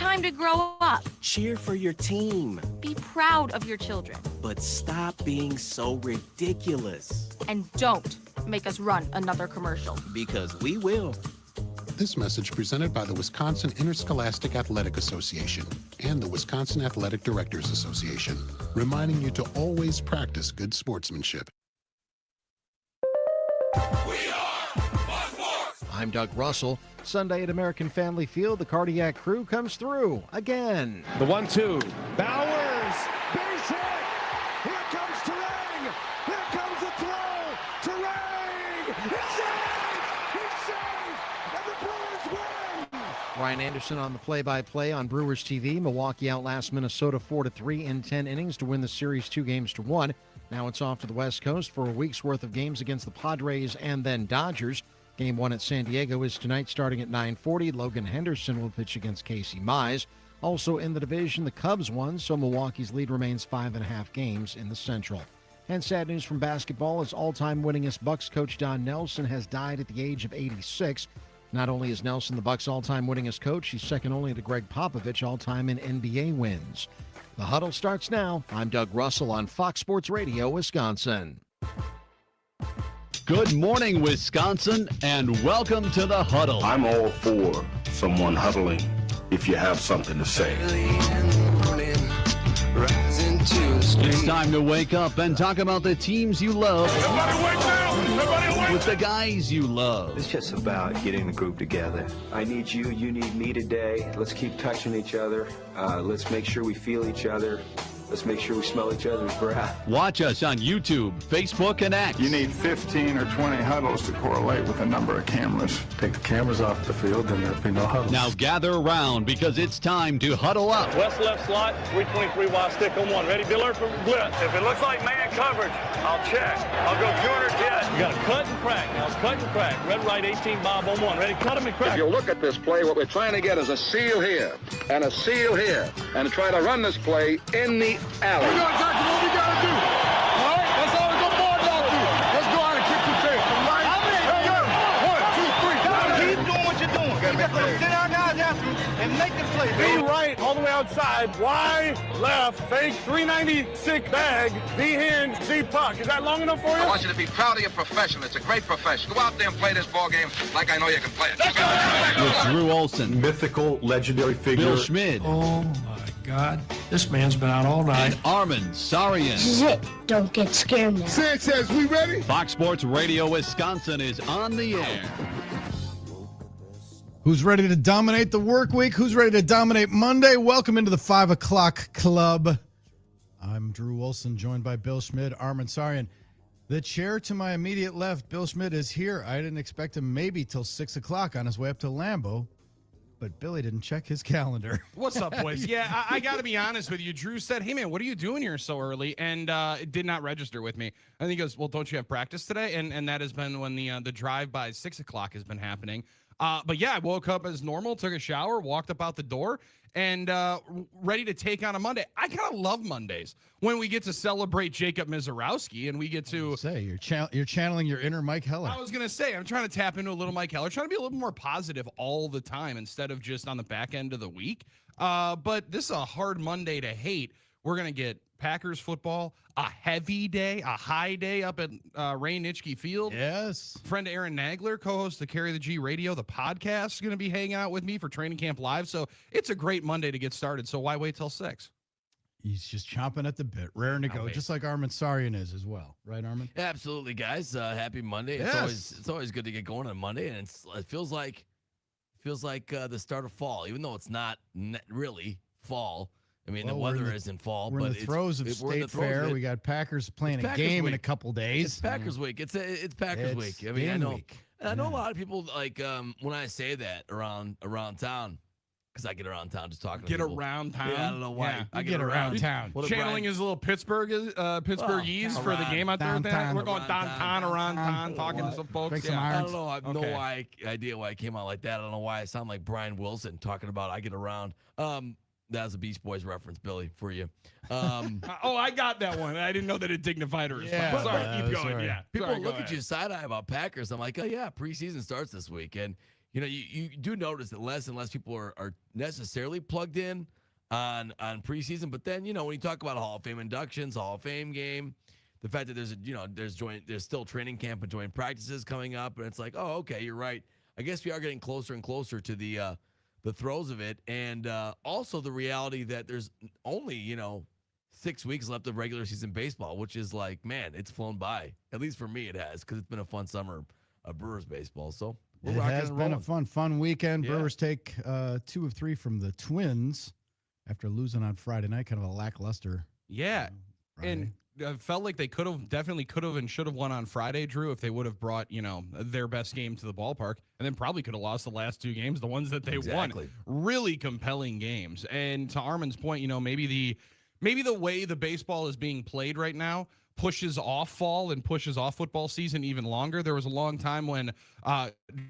time to grow up. Cheer for your team. Be proud of your children. But stop being so ridiculous. And don't make us run another commercial. Because we will. This message presented by the Wisconsin Interscholastic Athletic Association and the Wisconsin Athletic Directors Association, reminding you to always practice good sportsmanship. I'm Doug Russell. Sunday at American Family Field, the Cardiac Crew comes through again. The 1-2. Bowers. Base hit. Here comes Terang. Here comes the throw. Terang. He's safe. He's safe. And the Brewers win. Ryan Anderson on the play-by-play on Brewers TV. Milwaukee outlasts Minnesota 4-3 in 10 innings to win the series 2-1. Now it's off to the West Coast for a week's worth of games against the Padres and then Dodgers. Game 1 at San Diego is tonight starting at 9:40. Logan Henderson will pitch against Casey Mize. Also in the division, the Cubs won, so Milwaukee's lead remains 5.5 games in the Central. And sad news from basketball as all-time winningest Bucks coach Don Nelson has died at the age of 86. Not only is Nelson the Bucks' all-time winningest coach, he's second only to Greg Popovich all-time in NBA wins. The Huddle starts now. I'm Doug Russell on Fox Sports Radio, Wisconsin. Good morning, Wisconsin, and welcome to the Huddle. I'm all for someone huddling if you have something to say. It's time to wake up and talk about the teams you love. Everybody wake now! Everybody wake! With the guys you love. It's just about getting the group together. I need you, you need me today. Let's keep touching each other. Let's make sure we feel each other. Let's make sure we smell each other's breath. Watch us on YouTube, Facebook, and X. You need 15 or 20 huddles to correlate with the number of cameras. Take the cameras off the field, then there'll be no huddles. Now gather around because it's time to huddle up. West left slot, 323 wide stick on one. Ready, Diller for blitz. If it looks like man coverage, I'll check. I'll go 200 jet. You got to cut and crack. Now cut and crack. Red right 18 Bob on one. Ready, cut him and crack. If you look at this play, what we're trying to get is a seal here and a seal here and try to run this play in the alley. We got exactly what we got to do. All right? That's all the board y'all do. Let's go out and kick some tape. Right? Hey, 1, 2, 3. Keep doing what you're doing. Keep that play. Sit our guys after and make the play. V right, all the way outside. Y left, fake, 396 bag, V hand, Z puck. Is that long enough for you? I want you to be proud of your profession. It's a great profession. Go out there and play this ball game like I know you can play it. With Drew Olson, Mythical, legendary figure. Bill Schmid, Oh, my God. This man's been out all night. and Armen Sarian. This is it. Don't get scared now. Sanchez, we ready? Fox Sports Radio Wisconsin is on the air. Who's ready to dominate the work week? Who's ready to dominate Monday? Welcome into the 5 o'clock club. I'm Drew Wilson, joined by Bill Schmid, Armen Sarian. The chair to my immediate left, Bill Schmid, is here. I didn't expect him maybe till 6 o'clock on his way up to Lambeau, but Billy didn't check his calendar. What's up, boys? Yeah, I got to be honest with you. Drew said, hey, man, what are you doing here so early? And it did not register with me. And he goes, well, don't you have practice today? And that has been when the drive by 6 o'clock has been happening. But yeah, I woke up as normal, took a shower, walked up out the door, and ready to take on a Monday. I kind of love Mondays when we get to celebrate Jacob Mizorowski and we get to say you're channeling your inner Mike Heller. I was gonna say I'm trying to tap into a little Mike Heller, trying to be a little more positive all the time instead of just on the back end of the week. But this is a hard Monday to hate. We're gonna get Packers football, a heavy day, a high day up at Ray Nitschke Field. Yes. Friend Aaron Nagler, co-host of Carry the G Radio, the podcast, is going to be hanging out with me for Training Camp Live. So it's a great Monday to get started. So why wait till 6? He's just chomping at the bit, raring to go, just like Armen Sarian is as well. Right, Armen? Absolutely, guys. Happy Monday. Yes. It's always good to get going on Monday, and it feels like the start of fall, even though it's not really fall. I mean, the weather isn't fall, we're but in the throes of State Fair. We got Packers playing a game in a couple days. It's Packers week. It's Packers week. I mean, I know a lot of people like when I say that around town, because I get around town just talking. Get to people. around town. Yeah, I don't know why. Yeah. I get around town. Channeling his little Pittsburghese for the game out there. We're going downtown, around town, talking to some folks. I don't know. I have no idea why I came out like that. I don't know why I sound like Brian Wilson talking about I get around. That's a Beast Boys reference, Billy, for you. I got that one. I didn't know that it dignified a response. Yeah, sorry, keep going. Sorry. Yeah. People look at you side-eye about Packers. I'm like, oh, yeah, preseason starts this week. And, you do notice that less and less people are necessarily plugged in on preseason. But then, when you talk about Hall of Fame inductions, Hall of Fame game, the fact that there's still training camp and joint practices coming up, and it's like, oh, okay, you're right. I guess we are getting closer and closer to the throes of it, and also the reality that there's only 6 weeks left of regular season baseball, which is like, man, it's flown by. At least for me, it has, because it's been a fun summer of Brewers baseball. So it has been a fun weekend. Yeah. Brewers take 2 of 3 from the Twins after losing on Friday night, kind of a lackluster. Yeah, Friday. and felt like they definitely could have and should have won on Friday, Drew, if they would have brought, their best game to the ballpark, and then probably could have lost the last 2 games, the ones that they won. Really compelling games. And to Armen's point, maybe the way the baseball is being played right now pushes off fall and pushes off football season even longer. There was a long time when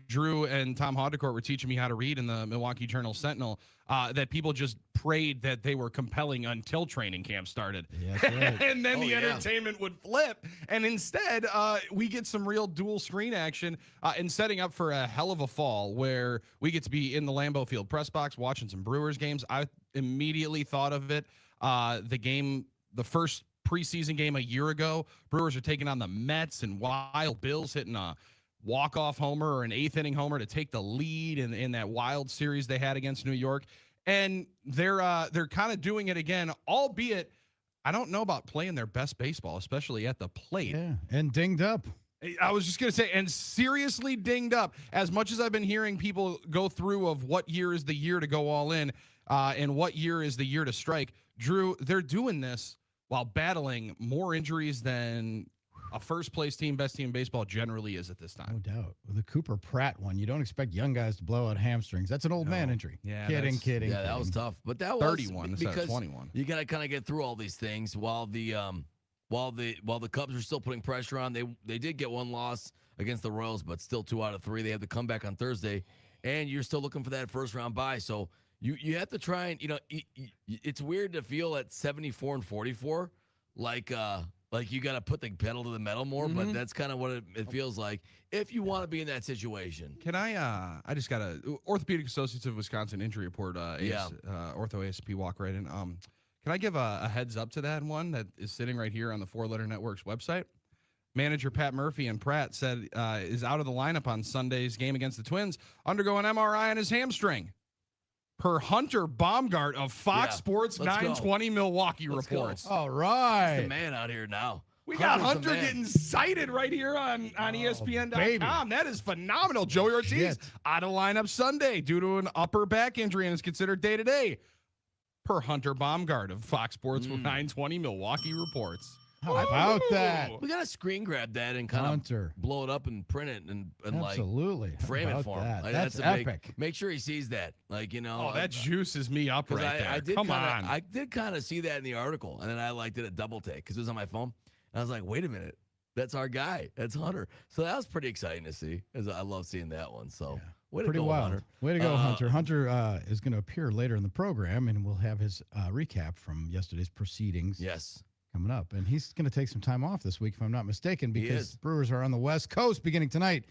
Drew and Tom Haudecourt were teaching me how to read in the Milwaukee Journal-Sentinel that people just prayed that they were compelling until training camp started. Yeah, right. And then the entertainment would flip. And instead, we get some real dual screen action and setting up for a hell of a fall where we get to be in the Lambeau Field press box watching some Brewers games. I immediately thought of it. The first preseason game a year ago, Brewers are taking on the Mets, and Wild Bill's hitting a walk-off homer or an 8th inning homer to take the lead in that wild series they had against New York. And they're kind of doing it again, albeit I don't know about playing their best baseball, especially at the plate. Yeah, and dinged up. I was just going to say, and seriously dinged up. As much as I've been hearing people go through of what year is the year to go all in and what year is the year to strike, Drew, they're doing this while battling more injuries than a first-place team, best team in baseball generally is at this time. No doubt. With the Cooper Pratt one, you don't expect young guys to blow out hamstrings. That's an old man injury. Yeah, kidding. Yeah, that was tough. But that was 31 instead of 21. You got to kind of get through all these things while the Cubs are still putting pressure on. They did get 1 loss against the Royals, but still 2 out of 3. They have to come back on Thursday, and you're still looking for that first-round bye. So you have to try and it's weird to feel at 74 and 44 like you got to put the pedal to the metal more, but that's kind of what it feels like if you want to be in that situation. Can I just got a Orthopedic Associates of Wisconsin injury report, Ortho ASP walk right in. Can I give a heads up to that one that is sitting right here on the 4-Letter Network's website? Manager Pat Murphy and Pratt said is out of the lineup on Sunday's game against the Twins, undergoing MRI on his hamstring. Per Hunter Baumgardt of Fox Sports 920 Milwaukee reports. All right. He's the man out here now. We got Hunter getting cited right here on ESPN.com. That is phenomenal. Joey Ortiz out of lineup Sunday due to an upper back injury and is considered day-to-day. Per Hunter Baumgardt of Fox Sports 920 Milwaukee reports. How about that? We got to screen grab that and kind of blow it up and print it and absolutely frame it for him. That? Like, that's epic. Make sure he sees that. Oh, that juices me up right there. I did kind of see that in the article, and then I did a double take because it was on my phone. And I was like, wait a minute. That's our guy. That's Hunter. So that was pretty exciting to see. I love seeing that one. So way to go, wild. Hunter. Way to go, Hunter. Hunter is going to appear later in the program, and we'll have his recap from yesterday's proceedings. Yes. Coming up. And he's going to take some time off this week, if I'm not mistaken, because Brewers are on the West Coast beginning tonight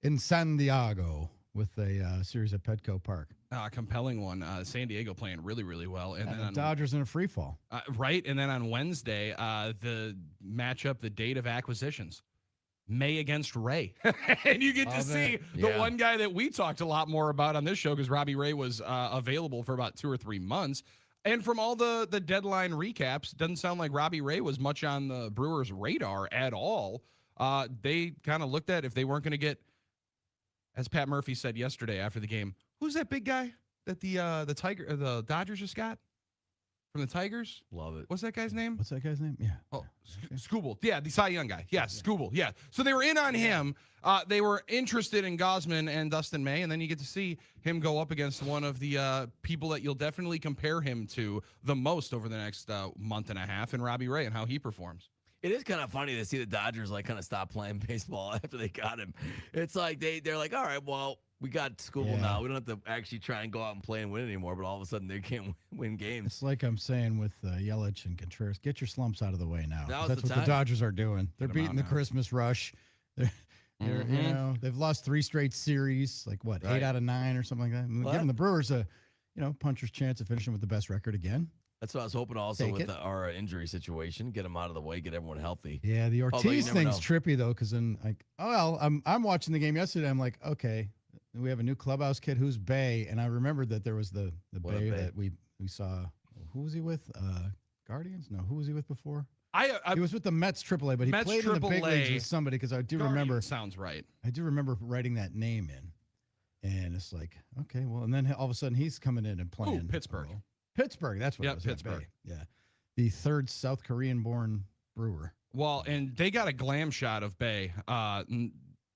in San Diego with a series at Petco Park. A compelling one. San Diego playing really, really well. And then the Dodgers in a free fall. Right. And then on Wednesday, the matchup, the date of acquisitions. May against Ray. And you get to see the one guy that we talked a lot more about on this show because Robbie Ray was available for about 2 or 3 months. And from all the deadline recaps, doesn't sound like Robbie Ray was much on the Brewers' radar at all. They kind of looked at if they weren't going to get, as Pat Murphy said yesterday after the game, who's that big guy that the Dodgers just got from the Tigers? Love it. What's that guy's name? What's that guy's name? Yeah. Oh, Skubal. Yeah, the Cy Young guy. Yes, Skubal. Yeah. So they were in on him. They were interested in Gausman and Dustin May, and then you get to see him go up against one of the people that you'll definitely compare him to the most over the next month and a half, and Robbie Ray and how he performs. It is kind of funny to see the Dodgers kind of stop playing baseball after they got him. It's like they're like, all right, well, we got Skubal now. We don't have to actually try and go out and play and win anymore, but all of a sudden they can't win games. It's like I'm saying with Yelich and Contreras, get your slumps out of the way now. That's what the Dodgers are doing. They're beating the Christmas rush. They've lost 3 straight series, like what, 8 out of 9 or something like that. Giving the Brewers a, puncher's chance of finishing with the best record again. That's what I was hoping also with our injury situation, get them out of the way, get everyone healthy. Yeah, the Ortiz thing's trippy though, because then I'm watching the game yesterday. I'm like, okay, we have a new clubhouse kid who's Bay, and I remembered that there was the Bay that we saw. Who was he with? Guardians? No, who was he with before? He was with the Mets AAA, but he played in the big leagues with somebody because I do remember. Sounds right. I do remember writing that name in, and it's like, okay, well, and then all of a sudden he's coming in and playing. Pittsburgh. Pittsburgh, that's what it was. Pittsburgh. Yeah. The 3rd South Korean-born Brewer. Well, and they got a glam shot of Bay.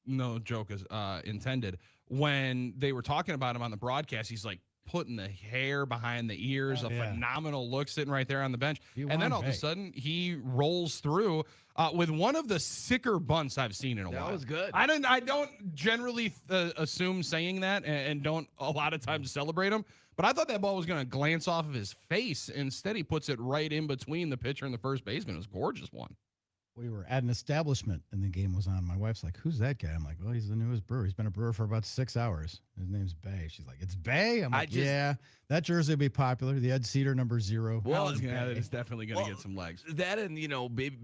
No joke is intended. When they were talking about him on the broadcast, he's like putting the hair behind the ears, phenomenal look sitting right there on the bench. And then all of a sudden he rolls through with one of the sicker bunts I've seen in a while. That was good. I don't generally assume saying that and don't a lot of times celebrate him. But I thought that ball was going to glance off of his face. Instead, he puts it right in between the pitcher and the first baseman. It was a gorgeous one. We were at an establishment, and the game was on. My wife's like, who's that guy? I'm like, well, he's the newest brewer. He's been a brewer for about 6 hours. His name's Bay. She's like, it's Bay? I'm like, yeah. That jersey will be popular. The Ed Cedar number 0. Well, it's definitely going to get some legs. That and,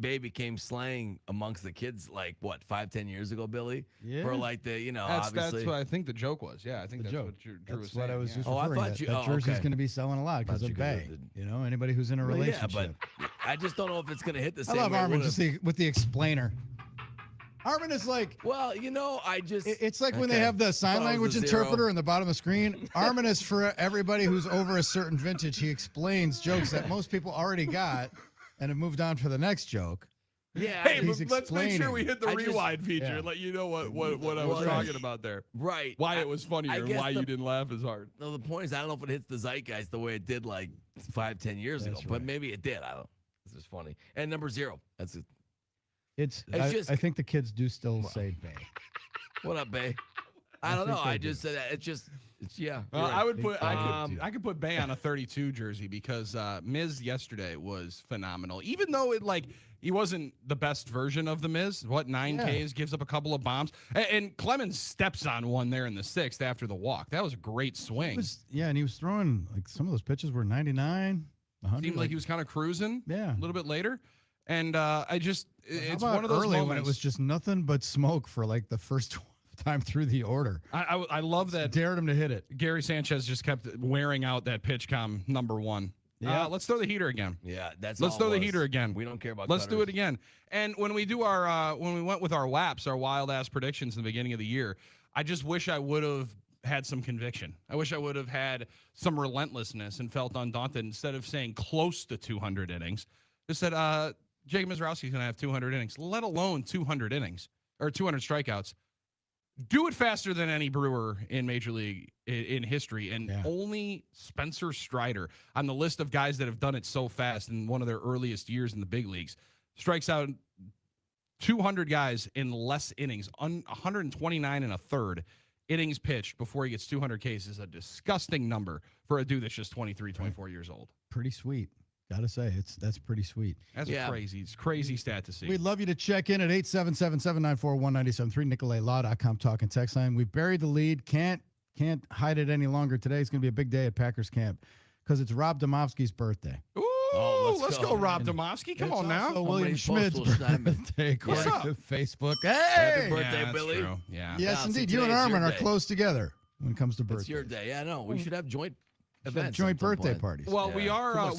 Bay became slang amongst the kids, like, what, 5-10 years ago, Billy? Yeah. For, like, obviously. That's what I think the joke was. Yeah, I think that's what Drew was saying. What I was just I referring thought to. That jersey's going to be selling a lot because of Bay. Anybody who's in a relationship. Yeah, but I just don't know if it's going to hit the same I love way. Armen just with the explainer. Armen is like, well, it's like when they have the sign language interpreter in the bottom of the screen. Armen is for everybody who's over a certain vintage. He explains jokes that most people already got and have moved on for the next joke. Yeah. Hey, let's make sure we hit the rewind feature and let you know what I was talking about there. Right. Why it was funnier and why you didn't laugh as hard. No, the point is, I don't know if it hits the zeitgeist the way it did like 5-10 years ago, but maybe it did. I don't know. This is funny. And number 0. That's it. I think the kids do still say Bay. What up, Bay? I don't know. I just said that. Yeah. I could put Bay on a 32 jersey because Miz yesterday was phenomenal. Even though he wasn't the best version of the Miz. 9 Ks, gives up a couple of bombs, and Clemens steps on one there in the 6th after the walk. That was a great swing. And he was throwing some of those pitches were 99, 100. Seemed like he was kind of cruising. Yeah. A little bit later. And it's one of those early moments when it was just nothing but smoke for the first time through the order. I love that. Dared him to hit it. Gary Sanchez just kept wearing out that pitch com number 1. Yeah. Let's throw the heater again. Yeah, let's throw the heater again. We don't care about. Let's do it again. And when we do when we went with our WAPs, our wild ass predictions in the beginning of the year, I just wish I would have had some conviction. I wish I would have had some relentlessness and felt undaunted instead of saying close to 200 innings. Just said, Jacob Mizrowski's going to have 200 innings, let alone 200 innings or 200 strikeouts. Do it faster than any Brewer in Major League in history, and only Spencer Strider on the list of guys that have done it so fast in one of their earliest years in the big leagues strikes out 200 guys in less innings, 129 and a third innings pitched before he gets 200 Ks is a disgusting number for a dude that's just 23, 24 years old. Pretty sweet. Gotta say, that's pretty sweet. That's crazy. It's crazy stat to see. We'd love you to check in at 877-794-1973, NicoletLaw.com talk and text line. We've buried the lead. Can't hide it any longer. Today is going to be a big day at Packers camp because it's Rob Domofsky's birthday. Ooh, let's go, Rob Domofsky. Come on now. Also William Schmidt's birthday, according to Facebook. Hey! Happy birthday, Billy. True. Yeah. Yes, indeed. You and Armen are close together when it comes to birthdays. It's your day. Yeah, no, we should have joint events. Joint birthday parties. Well, we are.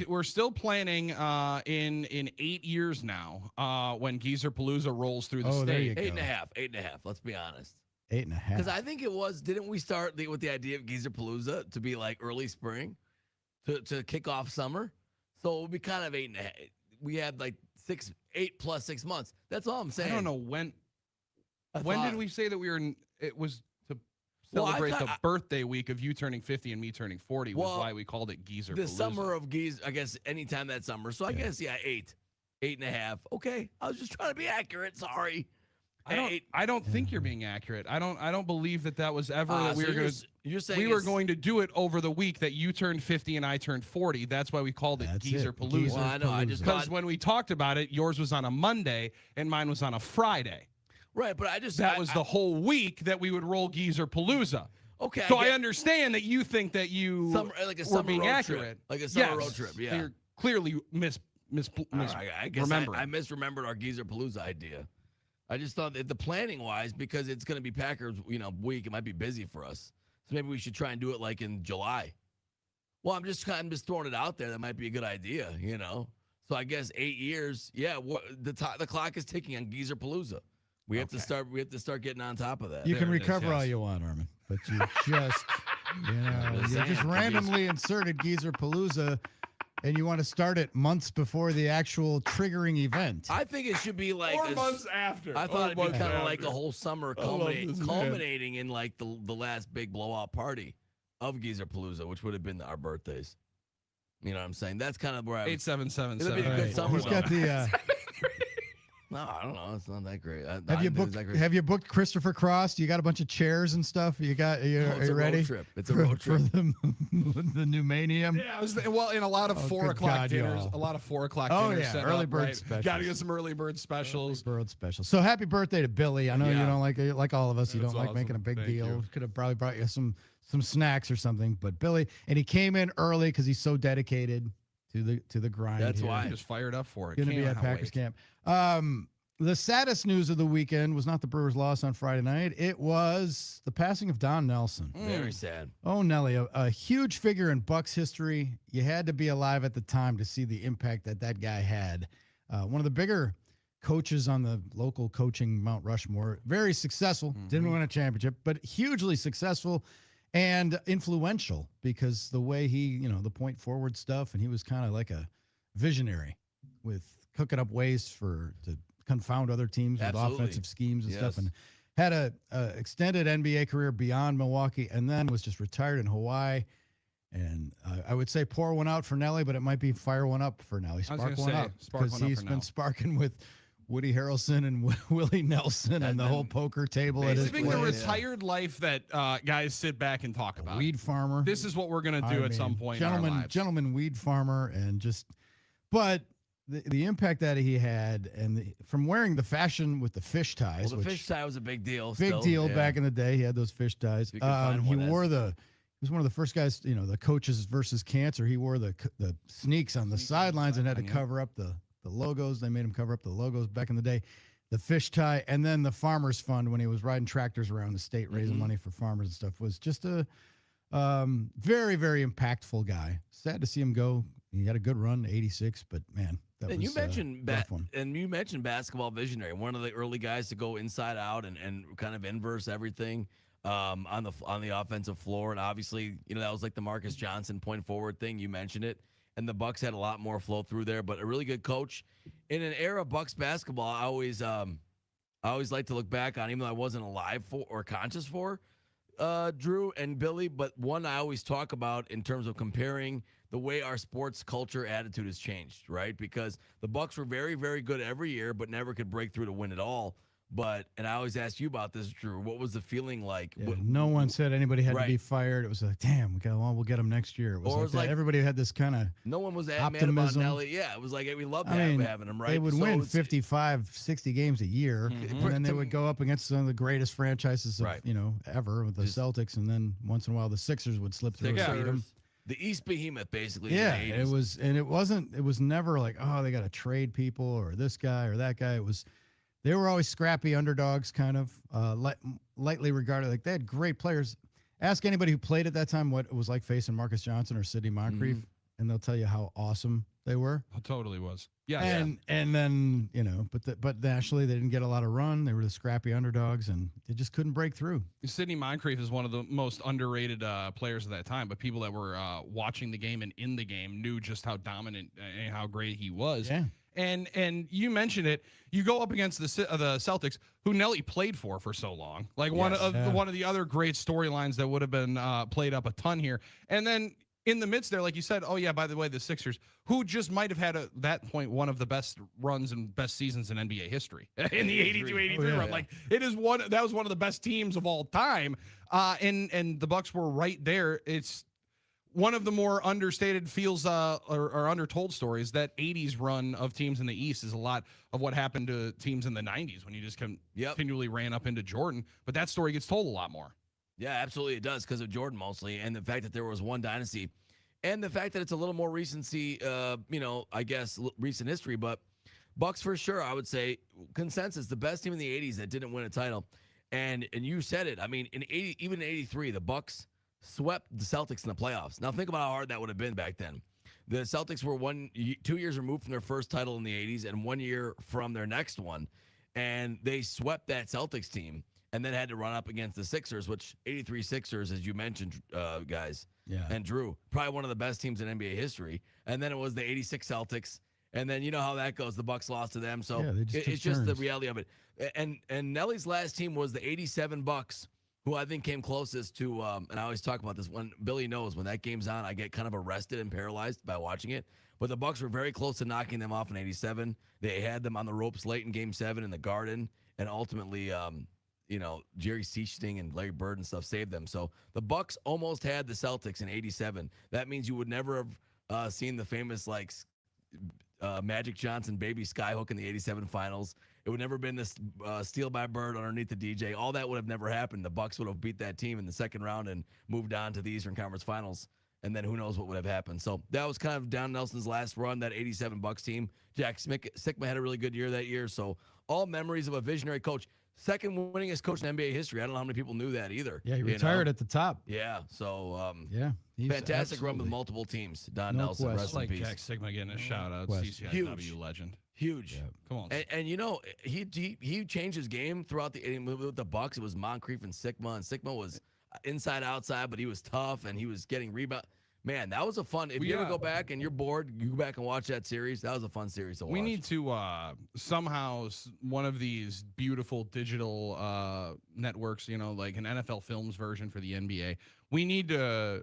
We're still planning in 8 years now. When Geezer Palooza rolls through the state. 8.5. Let's be honest. 8.5. Because I think it was. Didn't we start with the idea of Geezer Palooza to be like early spring, to kick off summer? So it would be kind of 8.5. We had like 8 plus 6 months. That's all I'm saying. I don't know when. When did we say that we were? It was to celebrate the birthday week of you turning 50 and me turning 40. Was why we called it Geezer Palooza. The summer of Geezer, I guess, anytime that summer. So I guess 8.5. Okay, I was just trying to be accurate. Sorry. I don't think you're being accurate. I don't believe that was ever that we were going to. You're saying we were going to do it over the week that you turned 50 and I turned 40. That's why we called it Geezer Palooza. Well, I know. I just because when we talked about it, yours was on a Monday and mine was on a Friday. Right, but that was the whole week that we would roll Geezer Palooza. Okay. So I understand that you think that you like a were summer being road accurate. trip. Like a summer road trip, yeah. So you're clearly I guess remembering. I misremembered our Geezer Palooza idea. I just thought that the planning wise, because it's going to be Packers, week, it might be busy for us. So maybe we should try and do it like in July. Well, I'm just throwing it out there. That might be a good idea, So I guess 8 years. Yeah, the clock is ticking on Geezer Palooza. We have to start. We have to start getting on top of that. You can recover all you want, Armen, but you just, you just randomly inserted Geezer Palooza, and you want to start it months before the actual triggering event. I think it should be like months after. I thought it'd be kind of like a whole summer culminating in like the last big blowout party of Geezer Palooza, which would have been our birthdays. You know what I'm saying? That's kind of where I 8777. It'd be a good summer. Who's got the? No, I don't know. It's not that great. Have you booked Christopher Cross? You got a bunch of chairs and stuff. Are you ready? Road trip. It's a road trip for the new Manium. Yeah, in a lot of 4 o'clock dinners, y'all. a lot of 4 o'clock Oh, dinners. yeah, set early up, bird right? specials. Got to get some early bird specials. So happy birthday to Billy. I know you don't like all of us. You That's don't like awesome. making a big Thank deal. you. Could have probably brought you some snacks or something. But Billy, and he came in early because he's so dedicated to the grind. That's here. why. I'm just fired up for it. Going to be Can't at Packers wait. camp. The saddest news of the weekend was not the Brewers' loss on Friday night. It was the passing of Don Nelson. Very sad. Oh, Nelly, a huge figure in Bucs history. You had to be alive at the time to see the impact that guy had. One of the bigger coaches on the local coaching Mount Rushmore. Very successful. Didn't win a championship, but hugely successful and influential because the way he, the point forward stuff, and he was kind of like a visionary with cooking up ways to confound other teams with offensive schemes and stuff, and had a extended NBA career beyond Milwaukee, and then was just retired in Hawaii. And I would say pour one out for Nelly, but it might be fire one up for Nelly. Spark one up because he's been sparking with Woody Harrelson and Willie Nelson and the whole poker table at his Living place. the retired life that guys sit back and talk about. Weed farmer. This is what we're gonna do at some point in our lives. Gentleman weed farmer, and but the impact that he had, and from wearing the fashion with the fish ties. Well, the fish tie was a big deal. Big deal back in the day. He had those fish ties. He was one of the first guys, the coaches versus cancer. He wore the sneaks on the sidelines and had to cover up the logos. They made him cover up the logos back in the day. The fish tie, and then the Farmers Fund when he was riding tractors around the state raising money for farmers and stuff, was just a very, very impactful guy. Sad to see him go. He had a good run, 86, but man, that was you mentioned rough one. and you mentioned basketball visionary, one of the early guys to go inside out and kind of inverse everything on the offensive floor, and obviously that was like the Marcus Johnson point forward thing. You mentioned it, and the Bucks had a lot more flow through there, but a really good coach in an era of Bucks basketball. I always like to look back on, even though I wasn't alive for or conscious for Drew and Billy, but one I always talk about in terms of comparing the way our sports culture attitude has changed, right? Because the Bucks were very, very good every year, but never could break through to win it all. And I always ask you about this, Drew. What was the feeling like? Yeah, no one said anybody had to be fired. It was like, damn, we'll get them next year. It was like everybody had this kind of no one was optimism. mad about Nelly. Yeah, it was like, hey, we love having him, right? They would win 55, 60 games a year, and then they would go up against some of the greatest franchises of, ever with the Celtics, and then once in a while the Sixers would slip through and beat them. The East Behemoth, basically. Yeah, in the 80s. it was never like, oh, they got to trade people or this guy or that guy. They were always scrappy underdogs, kind of lightly regarded. Like they had great players. Ask anybody who played at that time what it was like facing Marcus Johnson or Sidney Moncrief, and they'll tell you how awesome they were. It totally was. Yeah. And then but nationally they didn't get a lot of run. They were the scrappy underdogs, and they just couldn't break through. Sidney Moncrief is one of the most underrated players of that time, but people that were watching the game and in the game knew just how dominant and how great he was. Yeah. And you mentioned it. You go up against the Celtics, who Nelly played for so long. Like one of the other great storylines that would have been played up a ton here. And then in the midst there, like you said, oh yeah, by the way, the Sixers, who just might have had at that point one of the best runs and best seasons in NBA history in the 82-83 run. Yeah. Like that was one of the best teams of all time. And the Bucks were right there. one of the more understated feels or undertold stories, that 80s run of teams in the East is a lot of what happened to teams in the 90s when you just continually ran up into Jordan. But that story gets told a lot more. Yeah, absolutely it does, because of Jordan mostly, and the fact that there was one dynasty, and the fact that it's a little more recency, I guess recent history. But Bucks for sure, I would say, consensus, the best team in the 80s that didn't win a title. And you said it. I mean, even in 83, the Bucks swept the Celtics in the playoffs. Now think about how hard that would have been back then. The Celtics were 2 years removed from their first title in the 80s and 1 year from their next one. And they swept that Celtics team and then had to run up against the Sixers, which 83 Sixers, as you mentioned, guys, and Drew, probably one of the best teams in NBA history. And then it was the 86 Celtics. And then you know how that goes. The Bucks lost to them. So it's just the reality of it. And Nelly's last team was the 87 Bucks, who I think came closest to, and I always talk about this, when Billy knows when that game's on, I get kind of arrested and paralyzed by watching it. But the Bucks were very close to knocking them off in 87. They had them on the ropes late in Game 7 in the Garden, and ultimately, Jerry Seasting and Larry Bird and stuff saved them. So the Bucks almost had the Celtics in 87. That means you would never have seen the famous Magic Johnson baby skyhook in the 87 finals. It would never been this steal by Bird underneath the DJ. All that would have never happened. The Bucks would have beat that team in the second round and moved on to the Eastern Conference Finals. And then who knows what would have happened. So that was kind of Don Nelson's last run, that 87 Bucks team. Jack Sikma had a really good year that year. So all memories of a visionary coach. Second winningest coach in NBA history. I don't know how many people knew that either. Yeah, he retired at the top. Yeah, so absolutely fantastic run with multiple teams. Don Nelson, question. rest in Like peace. Jack Sigma getting a shout out. CCIW legend. Huge. Yeah. Come on. And he changed his game throughout with the Bucks. It was Moncrief and Sikma was inside outside, but he was tough and he was getting rebound. Man, that was a fun. If you ever go back and you're bored, you go back and watch that series. That was a fun series to watch. We need to somehow one of these beautiful digital networks, like an NFL Films version for the NBA. We need to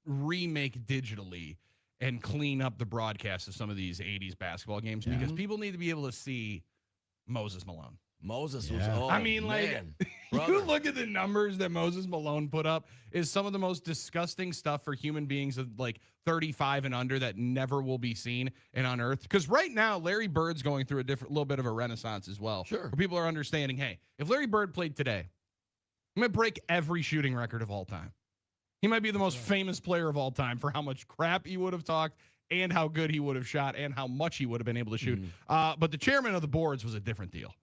remake digitally and clean up the broadcast of some of these 80s basketball games because people need to be able to see Moses Malone. Moses was, you look at the numbers that Moses Malone put up is some of the most disgusting stuff for human beings of 35 and under that never will be seen and unearthed. Because right now, Larry Bird's going through a little bit of a renaissance as well. Sure. Where people are understanding, hey, if Larry Bird played today, I'm going to break every shooting record of all time. He might be the most famous player of all time for how much crap he would have talked and how good he would have shot and how much he would have been able to shoot. But the chairman of the boards was a different deal.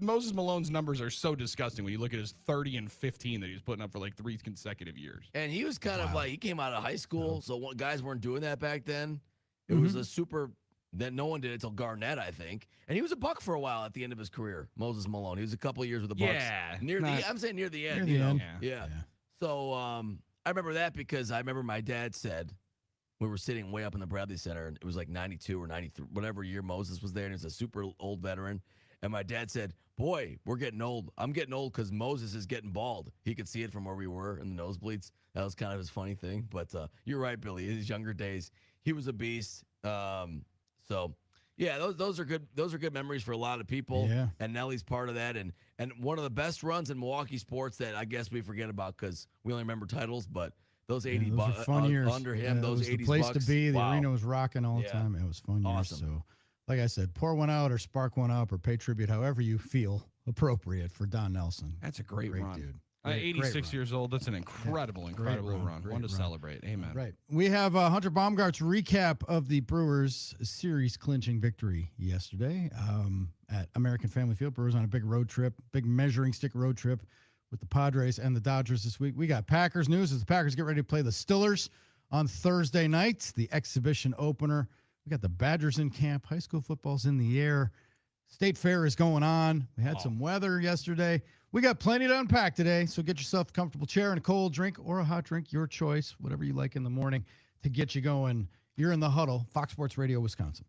Moses Malone's numbers are so disgusting when you look at his 30 and 15 that he was putting up for 3 consecutive years. And he was kind of he came out of high school, so guys weren't doing that back then. It was a super that no one did it until Garnett, I think. And he was a Buck for a while at the end of his career, Moses Malone. He was a couple of years with the Bucks. Yeah. I'm saying near the end. Yeah. So I remember that because I remember my dad said we were sitting way up in the Bradley Center, and it was 92 or 93, whatever year Moses was there, and he's a super old veteran. And my dad said, boy, we're getting old. I'm getting old because Moses is getting bald. He could see it from where we were in the nosebleeds. That was kind of his funny thing. But you're right, Billy. In his younger days, he was a beast. So yeah, those are good. Those are good memories for a lot of people. Yeah. And Nelly's part of that. And one of the best runs in Milwaukee sports that I guess we forget about because we only remember titles, but those 80 those were fun years. Under him, it those was 80s the place Bucks. to be. The Wow. arena was rocking all the time. It was fun years. So, like I said, pour one out or spark one up or pay tribute however you feel appropriate for Don Nelson. That's a great run. Dude. 86 years old. That's an incredible run. One to celebrate. Amen. Right. We have Hunter Baumgart's recap of the Brewers series clinching victory yesterday at American Family Field. Brewers on a big road trip, big measuring stick road trip with the Padres and the Dodgers this week. We got Packers news as the Packers get ready to play the Stillers on Thursday night, the exhibition opener. We got the Badgers in camp. High school football's in the air. State Fair is going on. We had some weather yesterday. We got plenty to unpack today, so get yourself a comfortable chair and a cold drink or a hot drink, your choice, whatever you like in the morning to get you going. You're in the Huddle, Fox Sports Radio, Wisconsin.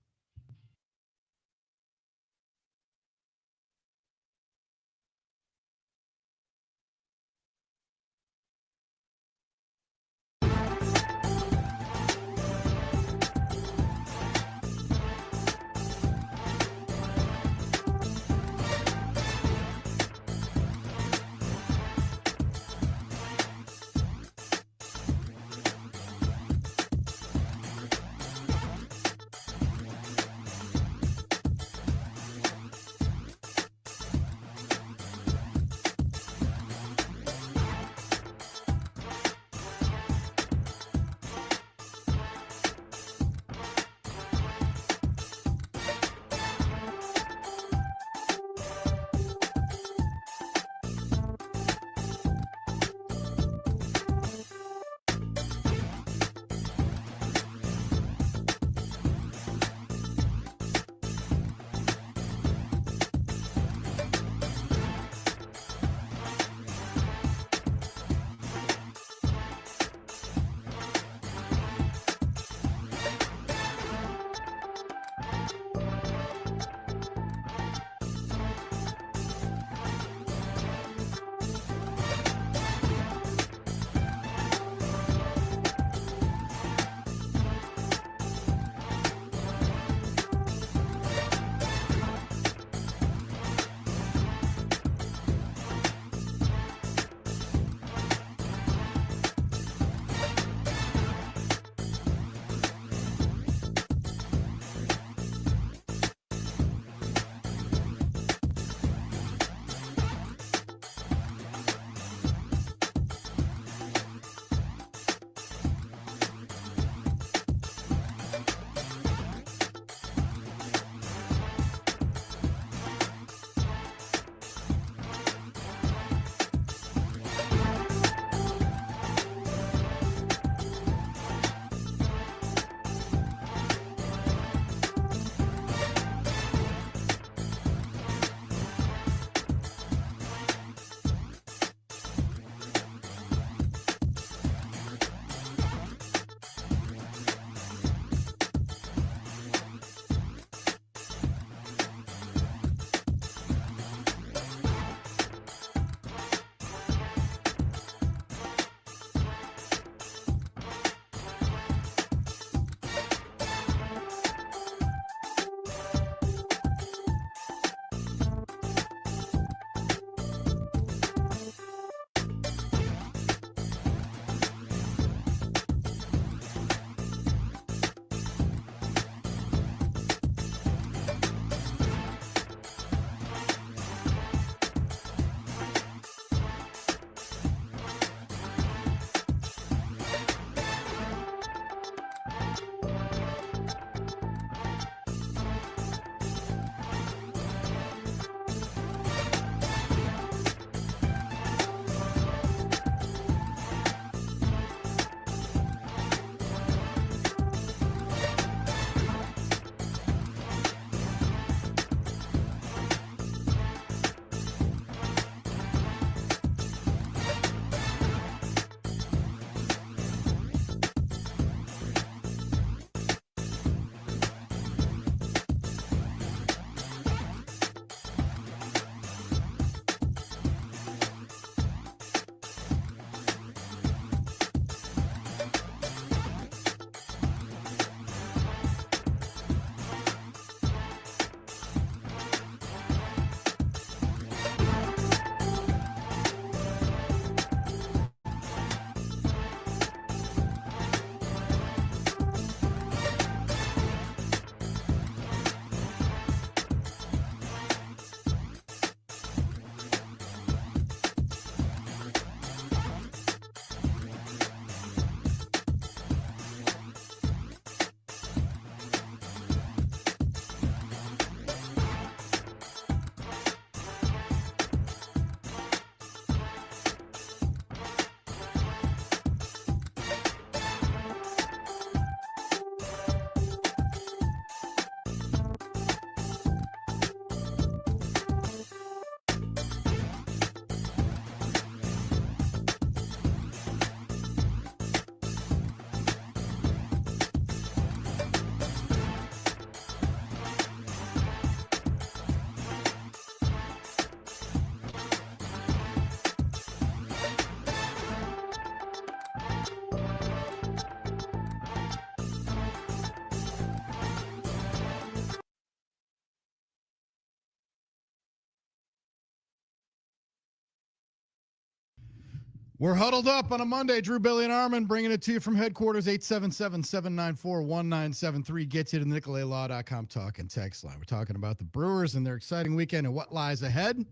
We're huddled up on a Monday. Drew, Billy, and Armen bringing it to you from headquarters. 877-794-1973 gets you to NicoletLaw.com talk and text line. We're talking about the Brewers and their exciting weekend and what lies ahead.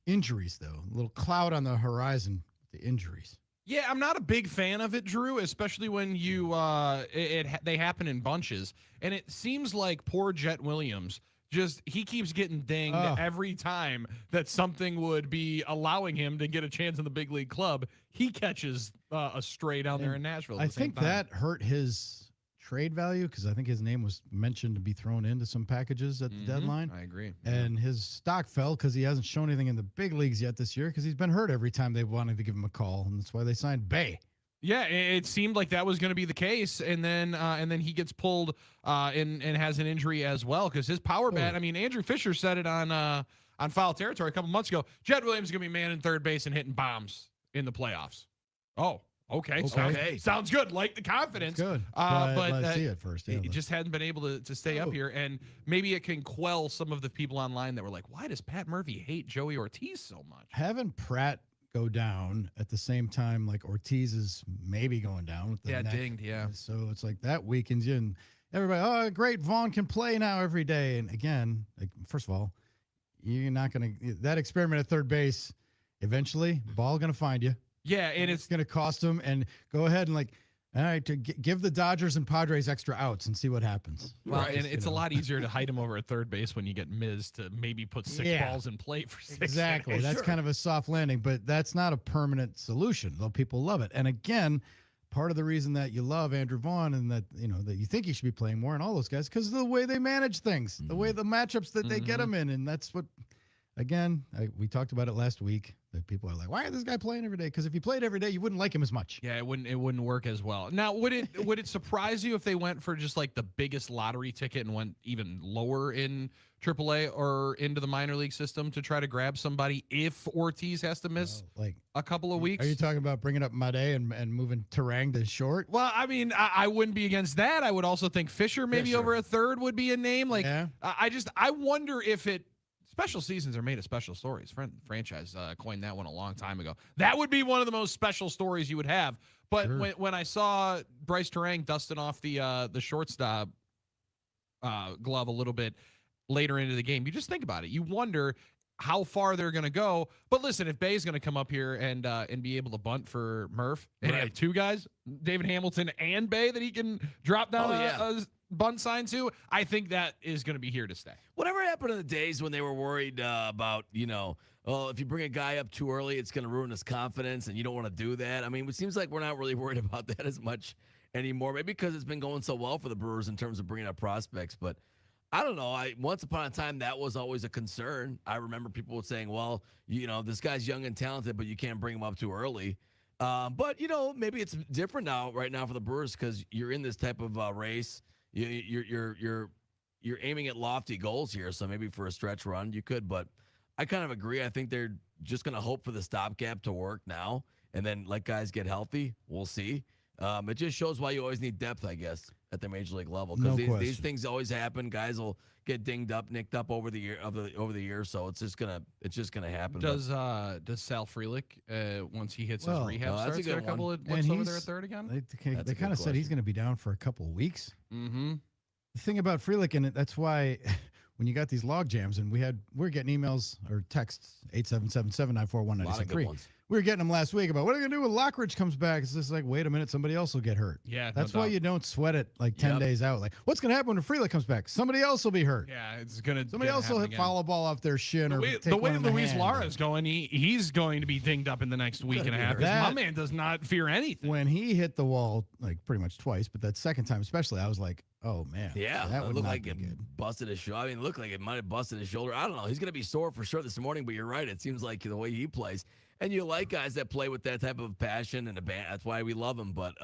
Injuries, though. A little cloud on the horizon. The injuries. Yeah, I'm not a big fan of it, Drew, especially when they happen in bunches. And it seems like poor Jet Williams, he keeps getting dinged every time that something would be allowing him to get a chance in the big league club. He catches a stray down there in Nashville. I think that hurt his trade value because I think his name was mentioned to be thrown into some packages at the deadline. I agree. And his stock fell because he hasn't shown anything in the big leagues yet this year because he's been hurt every time they wanted to give him a call. And that's why they signed Bay. Yeah, it seemed like that was going to be the case, and then he gets pulled and has an injury as well because his power bat. I mean, Andrew Fisher said it on Foul Territory a couple months ago. Jet Williams is going to be manning third base and hitting bombs in the playoffs. Oh, okay. Sounds good. Like the confidence. That's good. But let's see it first. Yeah, he just hadn't been able to stay up here, and maybe it can quell some of the people online that were like, "Why does Pat Murphy hate Joey Ortiz so much?" Having Pratt go down at the same time like Ortiz is maybe going down with the neck. Dinged, yeah. So it's like that weakens you and everybody, oh great, Vaughn can play now every day. And again, like, first of all, you're not gonna that experiment at third base, eventually ball gonna find you. Yeah, and it's gonna cost them, and go ahead and like, all right, to give the Dodgers and Padres extra outs and see what happens. Well, and it's a lot easier to hide him over at third base when you get Miz to maybe put six balls in play for 6 Exactly. innings. That's kind of a soft landing, but that's not a permanent solution, though people love it. And again, part of the reason that you love Andrew Vaughn and that, that you think he should be playing more and all those guys, because of the way they manage things, the way the matchups that they get him in. And that's what, again, we talked about it last week. That people are like, why is this guy playing every day? Because if he played every day, you wouldn't like him as much. Yeah, it wouldn't work as well. Now, would it surprise you if they went for just like the biggest lottery ticket and went even lower in AAA or into the minor league system to try to grab somebody if Ortiz has to miss a couple of weeks? Are you talking about bringing up Made and moving Terang to short? Well, I mean, I wouldn't be against that. I would also think Fisher maybe over a third would be a name. Like, I wonder if it. Special seasons are made of special stories. Franchise coined that one a long time ago. That would be one of the most special stories you would have. But when I saw Bryce Terang dusting off the shortstop glove a little bit later into the game, you just think about it. You wonder how far they're going to go. But listen, if Bay's going to come up here and be able to bunt for Murph and have two guys, David Hamilton and Bay, that he can drop down a bunt sign to, I think that is going to be here to stay. Whatever happened in the days when they were worried about, if you bring a guy up too early, it's going to ruin his confidence, and you don't want to do that. I mean, it seems like we're not really worried about that as much anymore, maybe because it's been going so well for the Brewers in terms of bringing up prospects. But I don't know. Once upon a time, that was always a concern. I remember people saying, well, this guy's young and talented, but you can't bring him up too early. But, maybe it's different right now for the Brewers because you're in this type of race. You're aiming at lofty goals here, so maybe for a stretch run you could. But I kind of agree. I think they're just going to hope for the stopgap to work now, and then let guys get healthy. We'll see. It just shows why you always need depth, I guess, at the major league level, because these things always happen. Guys will get dinged up, nicked up over the year. So it's just gonna happen. Does Sal Frelick once he hits his rehab starts get a couple of looks over there at third again? They kind of said he's going to be down for a couple of weeks. Mm-hmm. The thing about Frelick, and that's why when you got these log jams, and we're getting emails or texts 877-794-1973. We were getting them last week about what are they going to do when Lockridge comes back. It's just like, wait a minute, somebody else will get hurt. Yeah, that's why you don't sweat it like 10 days out. Like, what's going to happen when Frelick comes back? Somebody else will be hurt. Yeah, it's going to. Somebody else will hit foul ball off their shin the way Luis Lara is going, he's going to be dinged up in the next week and a half. My man does not fear anything. When he hit the wall, like pretty much twice, but that second time especially, I was like, oh man. Yeah, that would look not like be it good. busted his shoulder. I mean, it looked like it might have busted his shoulder. I don't know. He's going to be sore for sure this morning, but you're right. It seems like the way he plays. And you like guys that play with that type of passion and a band. That's why we love him. But,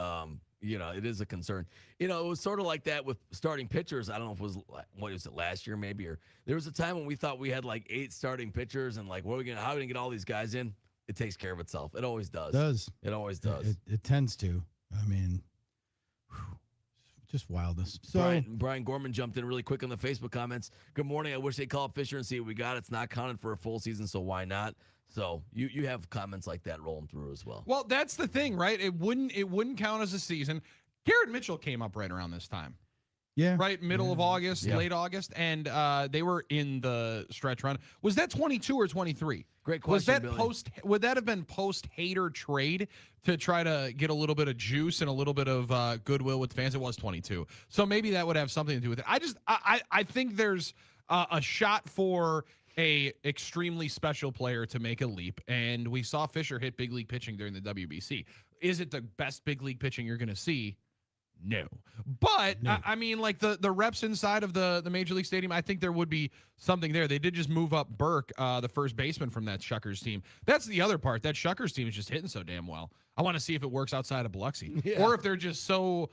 it is a concern. It was sort of like that with starting pitchers. I don't know if it was, what was it, last year maybe? Or there was a time when we thought we had like 8 starting pitchers and like, how are we going to get all these guys in? It takes care of itself. It always does. It always does. It tends to. I mean, just wildness. So Brian Gorman jumped in really quick on the Facebook comments. Good morning. I wish they'd call up Fisher and see what we got. It's not counted for a full season, so why not? So you have comments like that rolling through as well. Well, that's the thing, right? It wouldn't count as a season. Garrett Mitchell came up right around this time. Yeah. Right, middle of August, late August, and they were in the stretch run. Was that 22 or 23? Great question. Was that Billy. Would that have been post Hader trade to try to get a little bit of juice and a little bit of goodwill with fans? It was 22, so maybe that would have something to do with it. I think there's a shot for a extremely special player to make a leap, and we saw Fisher hit big league pitching during the WBC. Is it the best big league pitching you're going to see? No, but No. I mean, like the reps inside of the Major League Stadium, I think there would be something there. They did just move up Burke, the first baseman from that Shuckers team. That's the other part. That Shuckers team is just hitting so damn well. I want to see if it works outside of Biloxi, or if they're just so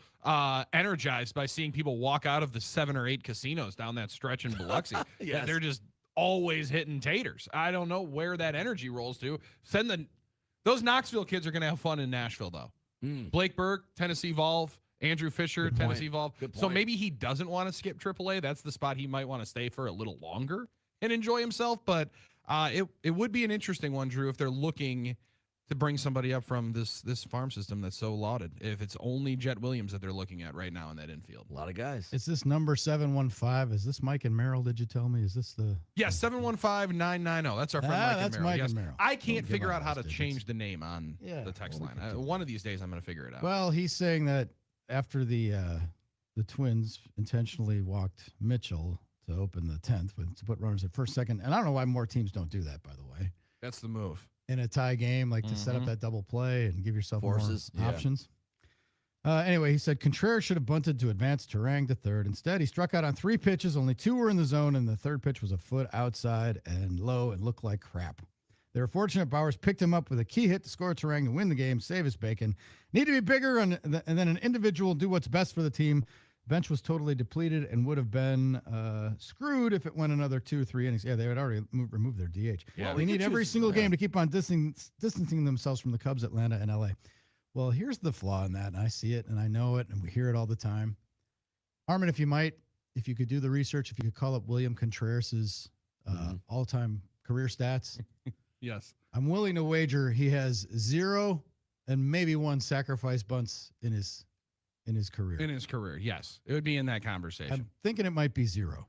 energized by seeing people walk out of the 7 or 8 casinos down that stretch in Biloxi. That they're just always hitting taters. I don't know where that energy rolls to. Those Knoxville kids are going to have fun in Nashville, though. Blake Burke, Tennessee Volve. Andrew Fisher, Tennessee Volve. So maybe he doesn't want to skip AAA. That's the spot he might want to stay for a little longer and enjoy himself. But it would be an interesting one, Drew, if they're looking to bring somebody up from this farm system that's so lauded. If it's only Jet Williams that they're looking at right now in that infield. A lot of guys. Is this number 715? Is this Mike and Merrill, did you tell me? Is this the... Yes, 715-990. That's our friend Mike that's and Merrill. Mike Yes. and Merrill. I can't figure out how to digits. change the name on the text line. One of these days I'm going to figure it out. Well, he's saying that after the Twins intentionally walked Mitchell to open the 10th, to put runners at first, second, and I don't know why more teams don't do that, by the way. That's the move. In a tie game, like to set up that double play and give yourself more options. Anyway, he said Contreras should have bunted to advance Terang to third. Instead, he struck out on 3 pitches. Only 2 were in the zone, and the third pitch was a foot outside and low and looked like crap. They were fortunate Bowers picked him up with a key hit to score Terang to win the game, save his bacon. Need to be bigger, and then an individual do what's best for the team. Bench was totally depleted and would have been screwed if it went another 2 or 3 innings. Yeah, they had already removed their DH. Yeah, they need every single game to keep on distancing themselves from the Cubs, Atlanta, and LA. Well, here's the flaw in that, and I see it, and I know it, and we hear it all the time. Armen, if you could do the research, if you could call up William Contreras' all-time career stats. Yes. I'm willing to wager he has 0 and maybe 1 sacrifice bunts in his career. In his career, yes. It would be in that conversation. I'm thinking it might be 0.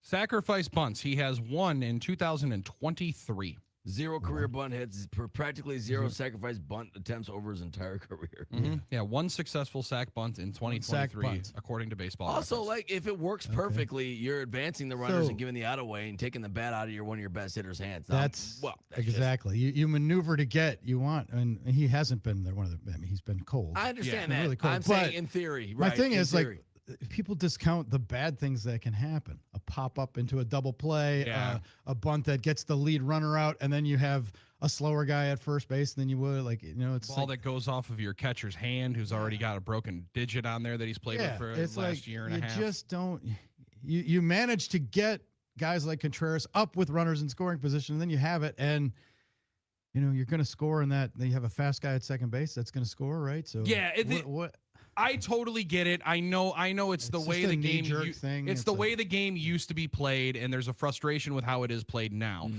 Sacrifice bunts. He has 1 in 2023. 0 career bunt hits, practically 0 sacrifice bunt attempts over his entire career. Yeah, 1 successful sack bunt in 2023, according to Baseball Also, Reference. like, if it works perfectly, you're advancing the runners and giving the out away and taking the bat out of one of your best hitters' hands. That's exactly. You maneuver to get you want, and he hasn't been there. He's been cold. I understand that. Really cold. I'm saying in theory. My right, thing in is theory. like, people discount the bad things that can happen. A pop up into a double play, a bunt that gets the lead runner out, and then you have a slower guy at first base than you would. Like, it's ball that goes off of your catcher's hand, who's already got a broken digit on there that he's played with for the last year and a half. You just don't. You manage to get guys like Contreras up with runners in scoring position, and then you have it, and you're going to score in that. You have a fast guy at second base that's going to score, right? So yeah, what I totally get it. I know it's the way the game it's the way the game used to be played, and there's a frustration with how it is played now.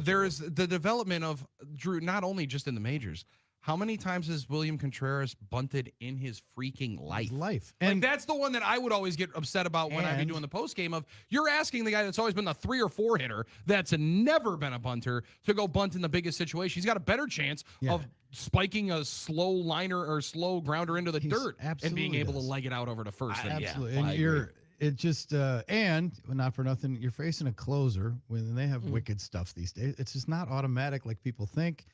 There's the development of Drew, not only just in the majors. How many times has William Contreras bunted in his freaking life? And that's the one that I would always get upset about when I'd be doing the post game of, you're asking the guy that's always been the 3 or 4 hitter that's never been a bunter to go bunt in the biggest situation. He's got a better chance of spiking a slow liner or slow grounder into the dirt and being able to leg it out over to first. Absolutely. And it just and not for nothing, you're facing a closer when they have wicked stuff these days. It's just not automatic like people think.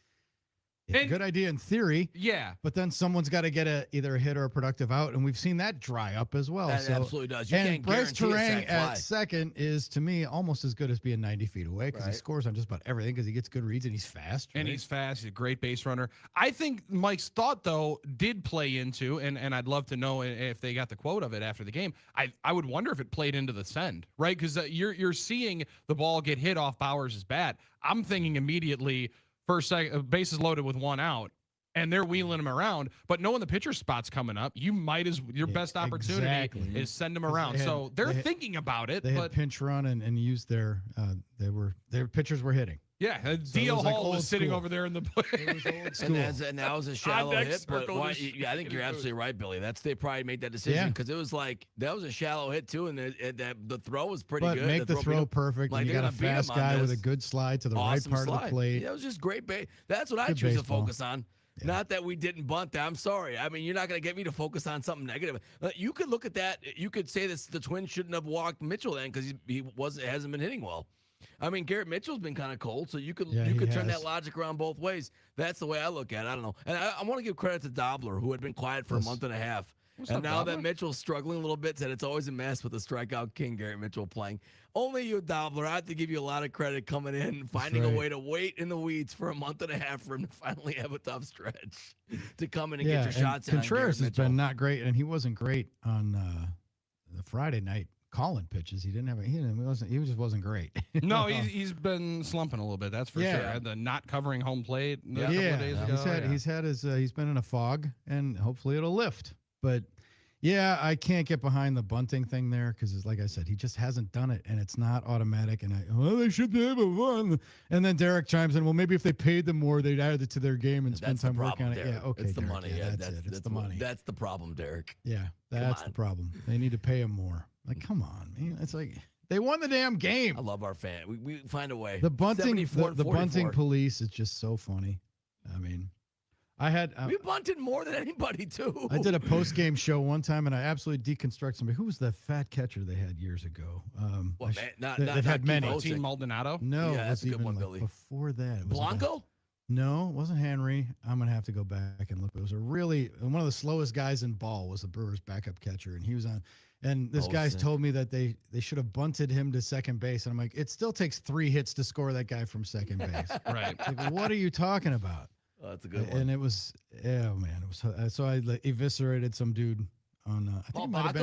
It's a good idea in theory. Yeah. But then someone's got to get either a hit or a productive out, and we've seen that dry up as well. That absolutely does. You can't Bryce guarantee a Terang sac fly. at second is, to me, almost as good as being 90 feet away because he scores on just about everything because he gets good reads and he's fast. And he's fast. He's a great base runner. I think Mike's thought, though, did play into, and I'd love to know if they got the quote of it after the game. I would wonder if it played into the send, right? Because you're seeing the ball get hit off Bowers' bat. I'm thinking immediately, first bases loaded with 1 out. And they're wheeling him around, but knowing the pitcher spot's coming up, your best opportunity is send him around. So they're thinking about it. They had pinch run and used their pitchers were hitting. Yeah, So it D.L. was like Hall old was sitting school. over there in the It was old school. And that was a shallow deck hit, but circle why, to yeah, I think you're absolutely right, Billy. They probably made that decision Yeah. because it was like that was a shallow hit too, and the throw was pretty But good. make the throw perfect. Like, and you they're got a gonna beat him fast on guy with a this. good slide to the Awesome right part slide. of the plate. Yeah, it was just great. That's what I Good choose baseball. to focus on. Yeah. Not that we didn't bunt that. I'm sorry. I mean, you're not going to get me to focus on something negative. You could look at that. You could say this: the Twins shouldn't have walked Mitchell then because he hasn't been hitting well. I mean, Garrett Mitchell's been kind of cold, so you could turn that logic around both ways. That's the way I look at it. I don't know. And I want to give credit to Dobler, who had been quiet for a month and a half. And now that Mitchell's struggling a little bit, said it's always a mess with the strikeout king, Garrett Mitchell, playing. Only you, Dobler. I have to give you a lot of credit coming in, finding a way to wait in the weeds for a month and a half for him to finally have a tough stretch to come in and get your shots in. Contreras has been not great, and he wasn't great on the Friday night calling pitches. He just wasn't great. No, he's been slumping a little bit. That's for sure. Had the not covering home plate a couple of days ago. He's been in a fog, and hopefully it'll lift. But yeah, I can't get behind the bunting thing there because, like I said, he just hasn't done it, and it's not automatic. And they should be able to run. And then Derek chimes in, well, maybe if they paid them more, they'd add it to their game and spend time working on it. Derek. Yeah, okay, it's the Derek, money. Yeah, that's it. It's the money. That's the problem, Derek. Yeah, that's the problem. They need to pay him more. Like, come on, man. It's like they won the damn game. I love our fan. We find a way. The bunting, the bunting 44. police is just so funny. I mean, we bunted more than anybody too. I did a post-game show one time, and I absolutely deconstructed somebody. Who was the fat catcher they had years ago? They've had many. Team Maldonado? No, yeah, that's a good one, like Billy. Before that, it was Blanco? No, it wasn't Henry. I'm gonna have to go back and look. It was one of the slowest guys in ball was the Brewers' backup catcher, and he was on. And this guy's told me that they should have bunted him to second base, and I'm like, it still takes 3 hits to score that guy from second base. Right? Like, what are you talking about? Oh, that's a good one. And it was, oh man, it was. So I eviscerated some dude on. I think it might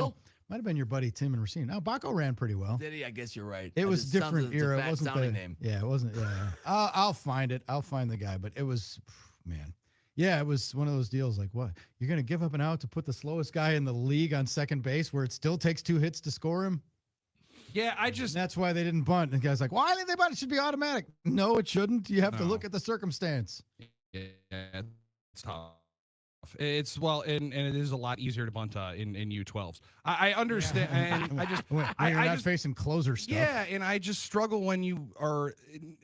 have been your buddy Tim and Racine. Now Baco ran pretty well. Did he? I guess you're right. It was different era. It wasn't the name. Yeah, it wasn't. Yeah, I'll find it. I'll find the guy. But it was, man. Yeah, it was one of those deals. Like, what? You're gonna give up an out to put the slowest guy in the league on second base, where it still takes 2 hits to score him? Yeah, And that's why they didn't bunt. And the guy's like, why didn't they bunt? It should be automatic. No, it shouldn't. You have to look at the circumstance. Yeah, it's tough. And it is a lot easier to bunt in U12s. I understand, and I just when you're not facing closer stuff. Yeah, and I just struggle when you are,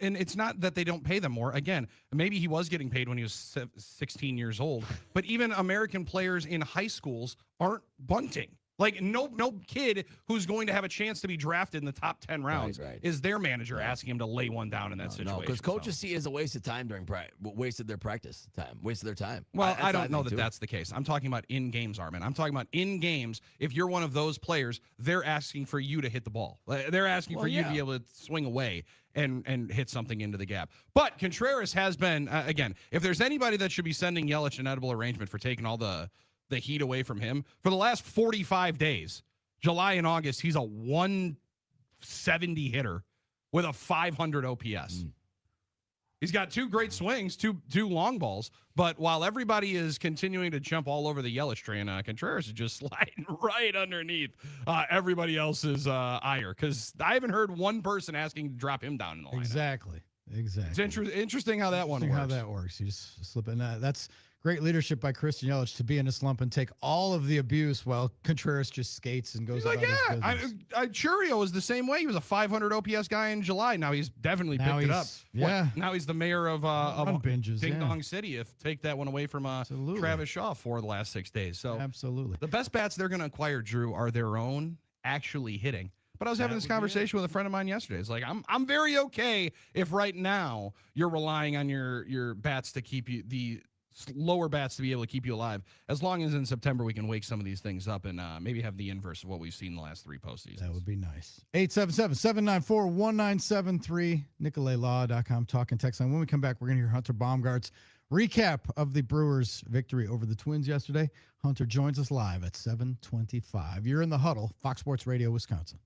and it's not that they don't pay them more. Again, maybe he was getting paid when he was 16 years old, but even American players in high schools aren't bunting. Like no kid who's going to have a chance to be drafted in the top 10 rounds is their manager asking him to lay one down in that situation. No, because coaches see it as a waste of time during wasted their practice time, wasted their time. Well, I don't know that that's the case. I'm talking about in games, Armen. I'm talking about in games. If you're one of those players, they're asking for you to hit the ball. They're asking for you to be able to swing away and hit something into the gap. But Contreras has been, again, if there's anybody that should be sending Yelich an edible arrangement for taking all the heat away from him, for the last 45 days, July and August, he's a 170 hitter with a 500 OPS. He's got 2 great swings, two long balls, but while everybody is continuing to jump all over the Yelich train, Contreras is just sliding right underneath everybody else's ire, because I haven't heard one person asking to drop him down in the lineup. Exactly. It's interesting how that one works. How that works. You just slip in. That's great leadership by Christian Yelich to be in a slump and take all of the abuse while Contreras just skates and goes. He's like, Churio was the same way. He was a 500 OPS guy in July. Now he's definitely picked it up. Yeah. Now he's the mayor of binges, Ding Dong City. If take that one away from Travis Shaw for the last 6 days. So absolutely, the best bats they're going to acquire, Drew, are their own actually hitting. But I was having this conversation with a friend of mine yesterday. It's like, I'm very okay if right now you're relying on your bats to keep you, the lower bats to be able to keep you alive, as long as in September we can wake some of these things up and maybe have the inverse of what we've seen in the last 3 postseasons. That would be nice. 877-794-1973, NicoletLaw.com talk and text line. When we come back, we're going to hear Hunter Baumgart's recap of the Brewers' victory over the Twins yesterday. Hunter joins us live at 7:25. You're in the Huddle, Fox Sports Radio, Wisconsin.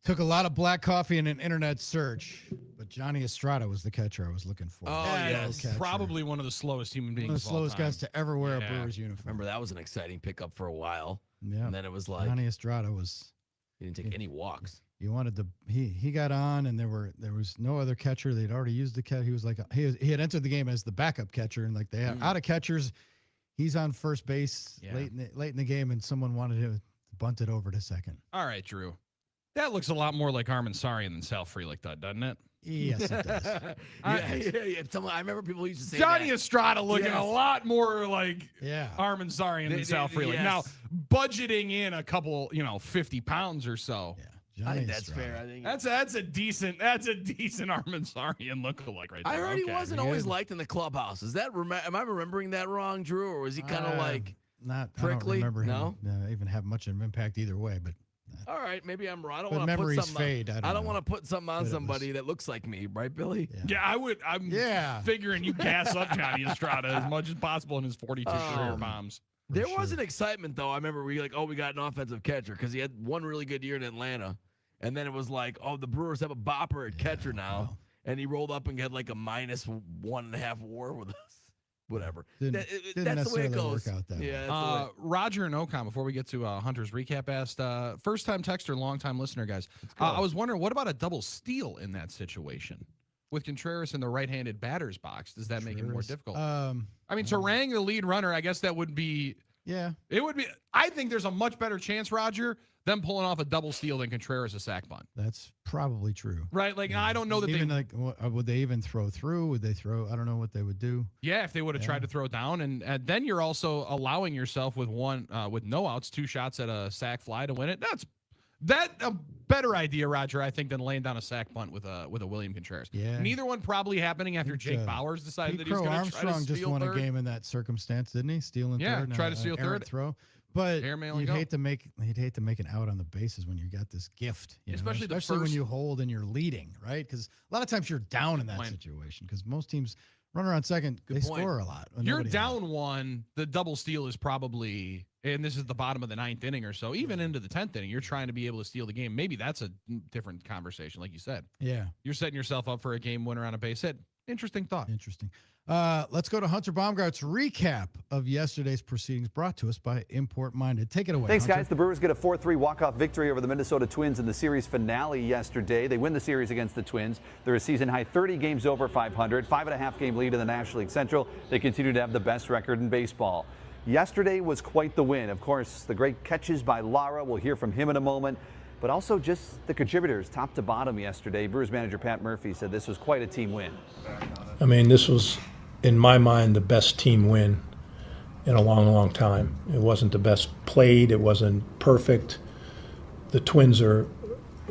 Took a lot of black coffee and an internet search, but Johnny Estrada was the catcher I was looking for. Oh, yes. Probably one of the slowest human beings. One of the slowest guys to ever wear a Brewers uniform. Remember, that was an exciting pickup for a while. Yeah. And then it was like Johnny Estrada was. He didn't take any walks. You wanted to. He got on, and there was no other catcher. They'd already used the catcher. He was like he had entered the game as the backup catcher, and like they had out of catchers. He's on first base late in the game, and someone wanted to bunt it over to second. All right, Drew. That looks a lot more like Armen Sarian than Sal Frelick, doesn't it? Yes, it does. I remember people used to say Johnny that. Estrada looking a lot more like Armen Sarian than Sal Frelick. Yes. Now, budgeting in a couple, 50 pounds or so. I think that's fair. I think that's a decent Armen Sarian lookolike right there. I heard he wasn't always liked in the clubhouse. Is that am I remembering that wrong, Drew, or was he kind of like prickly? I don't remember him even have much of an impact either way, but. All right, maybe I'm wrong. I don't But want to put memories something. fade. I don't want to put something on somebody that looks like me, right, Billy? Yeah, I would. I'm figuring you gas up Johnny Estrada as much as possible in his 42 career bombs. There was an excitement, though. I remember we got an offensive catcher because he had one really good year in Atlanta. And then it was like, the Brewers have a bopper at catcher now. And he rolled up and had like a -1.5 WAR with us. Whatever. Didn't That's the way it necessarily goes. work out that way. Yeah. Roger and Ocon, before we get to Hunter's recap, asked, first-time texter, long-time listener, guys. I was wondering, what about a double steal in that situation? With Contreras in the right-handed batter's box, does that make it more difficult? I mean, Turang, the lead runner, I guess that would be... Yeah. It would be... I think there's a much better chance, Roger, them pulling off a double steal than Contreras a sack bunt. That's probably true. Right? Like, I don't know that even would they even throw through? Would they throw? I don't know what they would do. Yeah, if they would have tried to throw down, and then you're also allowing yourself with with no outs, 2 shots at a sack fly to win it. That's a better idea, Roger, I think, than laying down a sack bunt with a William Contreras. Yeah. Neither one probably happening after Jake Bowers decided that he's going to try to Armstrong steal just won third. a game in that circumstance, didn't he? Stealing third. Try to steal errant third. throw. But Airmail you'd and hate to make an out on the bases when you got this gift, Especially when you hold and you're leading, right? Because a lot of times you're down in that situation. Because most teams run around second, score a lot. You're down one. The double steal is probably, and this is the bottom of the 9th inning or so, even into the 10th inning. You're trying to be able to steal the game. Maybe that's a different conversation, like you said. Yeah, you're setting yourself up for a game winner on a base hit. Interesting thought. Interesting. Let's go to Hunter Baumgart's recap of yesterday's proceedings, brought to us by Import Minded. Take it away. Thanks, Hunter. guys. The Brewers get a 4-3 walk-off victory over the Minnesota Twins in the series finale yesterday. They win the series against the Twins. They're a season-high 30 games over 500, 5.5-game lead in the National League Central. They continue to have the best record in baseball. Yesterday was quite the win. Of course, the great catches by Lara. We'll hear from him in a moment. But also just the contributors top to bottom yesterday. Brewers manager Pat Murphy said this was quite a team win. I mean, this was, in my mind, the best team win in a long, long time. It wasn't the best played. It wasn't perfect. The Twins are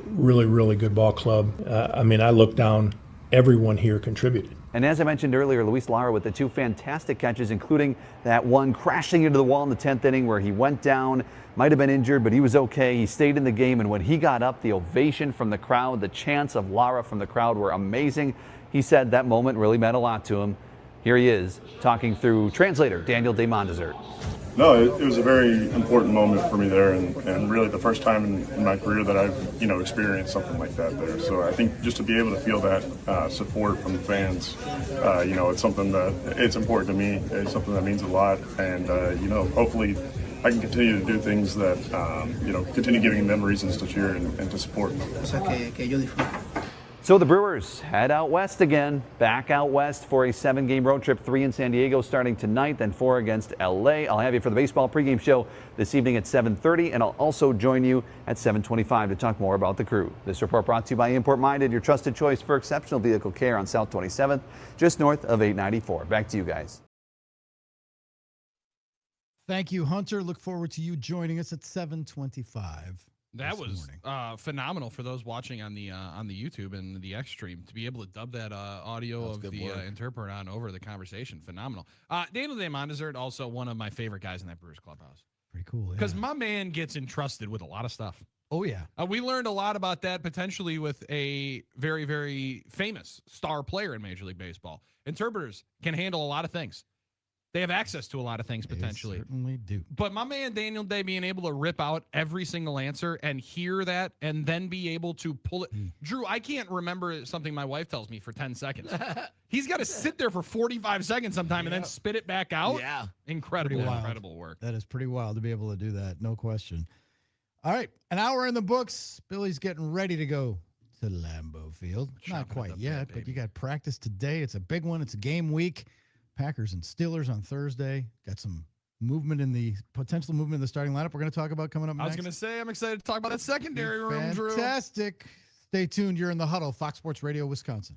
really, really good ball club. I mean, I look down, everyone here contributed. And as I mentioned earlier, Luis Lara with the 2 fantastic catches, including that one crashing into the wall in the 10th inning where he went down, might have been injured, but he was okay. He stayed in the game, and when he got up, the ovation from the crowd, the chants of Lara from the crowd were amazing. He said that moment really meant a lot to him. Here he is, talking through translator Daniel DeMondesert. No, it was a very important moment for me there, and really the first time in my career that I've experienced something like that there. So I think just to be able to feel that support from the fans, it's something that it's important to me. It's something that means a lot, and hopefully I can continue to do things that continue giving them reasons to cheer and to support. So the Brewers head out west again, back out west for a 7-game road trip, 3 in San Diego starting tonight, then 4 against LA. I'll have you for the baseball pregame show this evening at 7:30, and I'll also join you at 7:25 to talk more about the crew. This report brought to you by Import Minded, your trusted choice for exceptional vehicle care on South 27th, just north of 894. Back to you guys. Thank you, Hunter. Look forward to you joining us at 7:25. That was phenomenal for those watching on the YouTube and the X stream to be able to dub that audio of the interpreter on over the conversation. Phenomenal. Daniel DeMondesert, also one of my favorite guys in that Brewers clubhouse. Pretty cool. Because my man gets entrusted with a lot of stuff. Oh, yeah. We learned a lot about that potentially with a very, very famous star player in Major League Baseball. Interpreters can handle a lot of things. They have access to a lot of things potentially. They certainly do. But my man Daniel Day being able to rip out every single answer and hear that and then be able to pull it. Drew, I can't remember something my wife tells me for 10 seconds. He's got to sit there for 45 seconds sometime and then spit it back out. Yeah. Incredible work. That is pretty wild to be able to do that. No question. All right. An hour in the books. Billy's getting ready to go to Lambeau Field. Not quite yet, but you got practice today. It's a big one. It's a game week. Packers and Steelers on Thursday. Got some potential movement in the starting lineup we're going to talk about coming up next. I was going to say, I'm excited to talk about that secondary room, Drew. Fantastic. Stay tuned. You're in the Huddle, Fox Sports Radio, Wisconsin.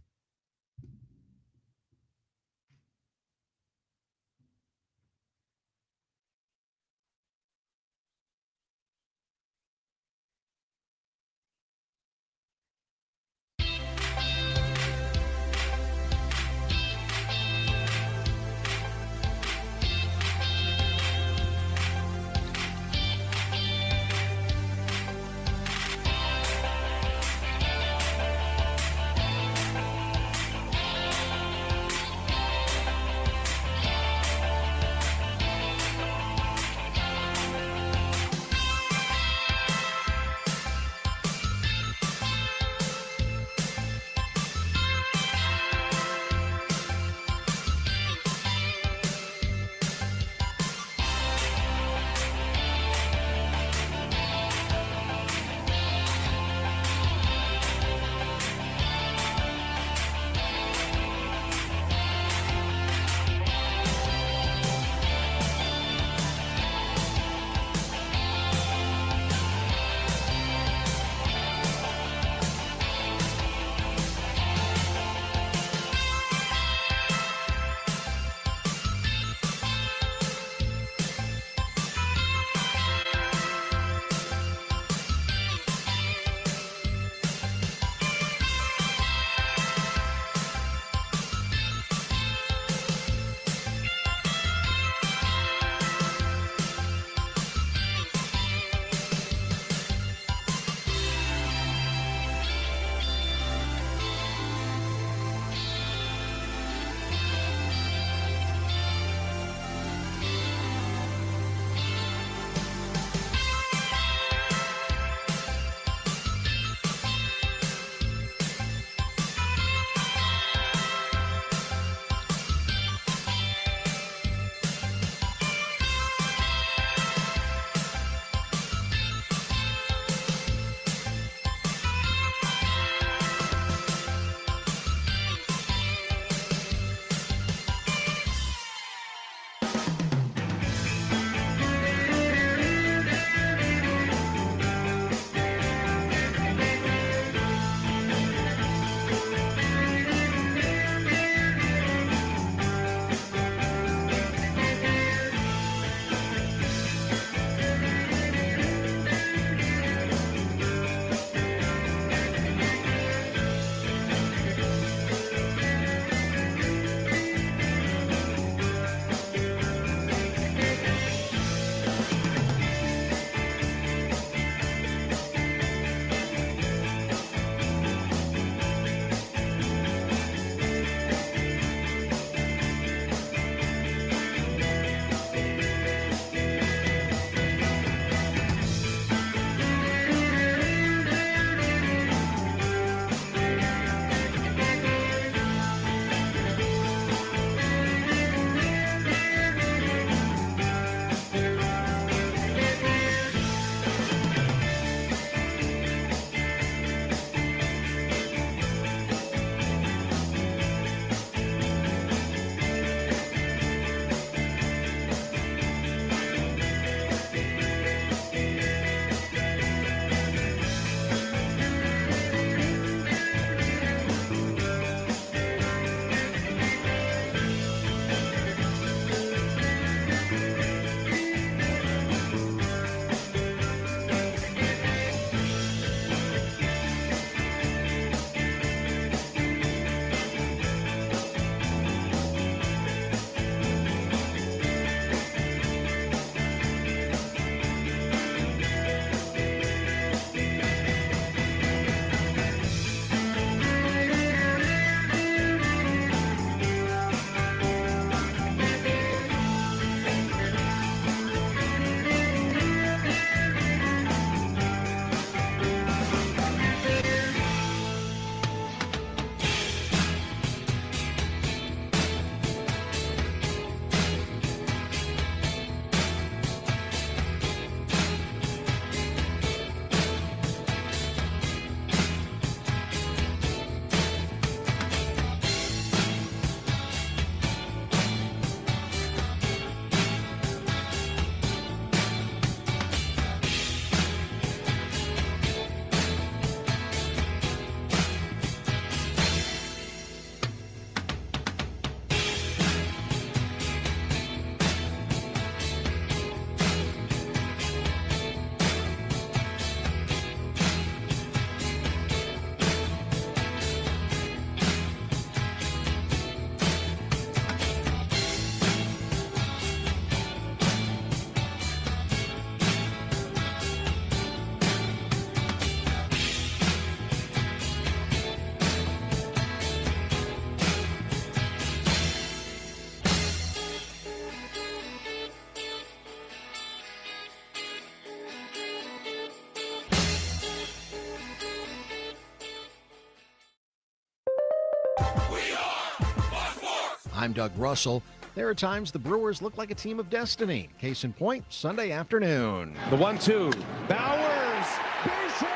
I'm Doug Russell. There are times the Brewers look like a team of destiny. Case in point, Sunday afternoon. The 1-2. Bowers. Base hit.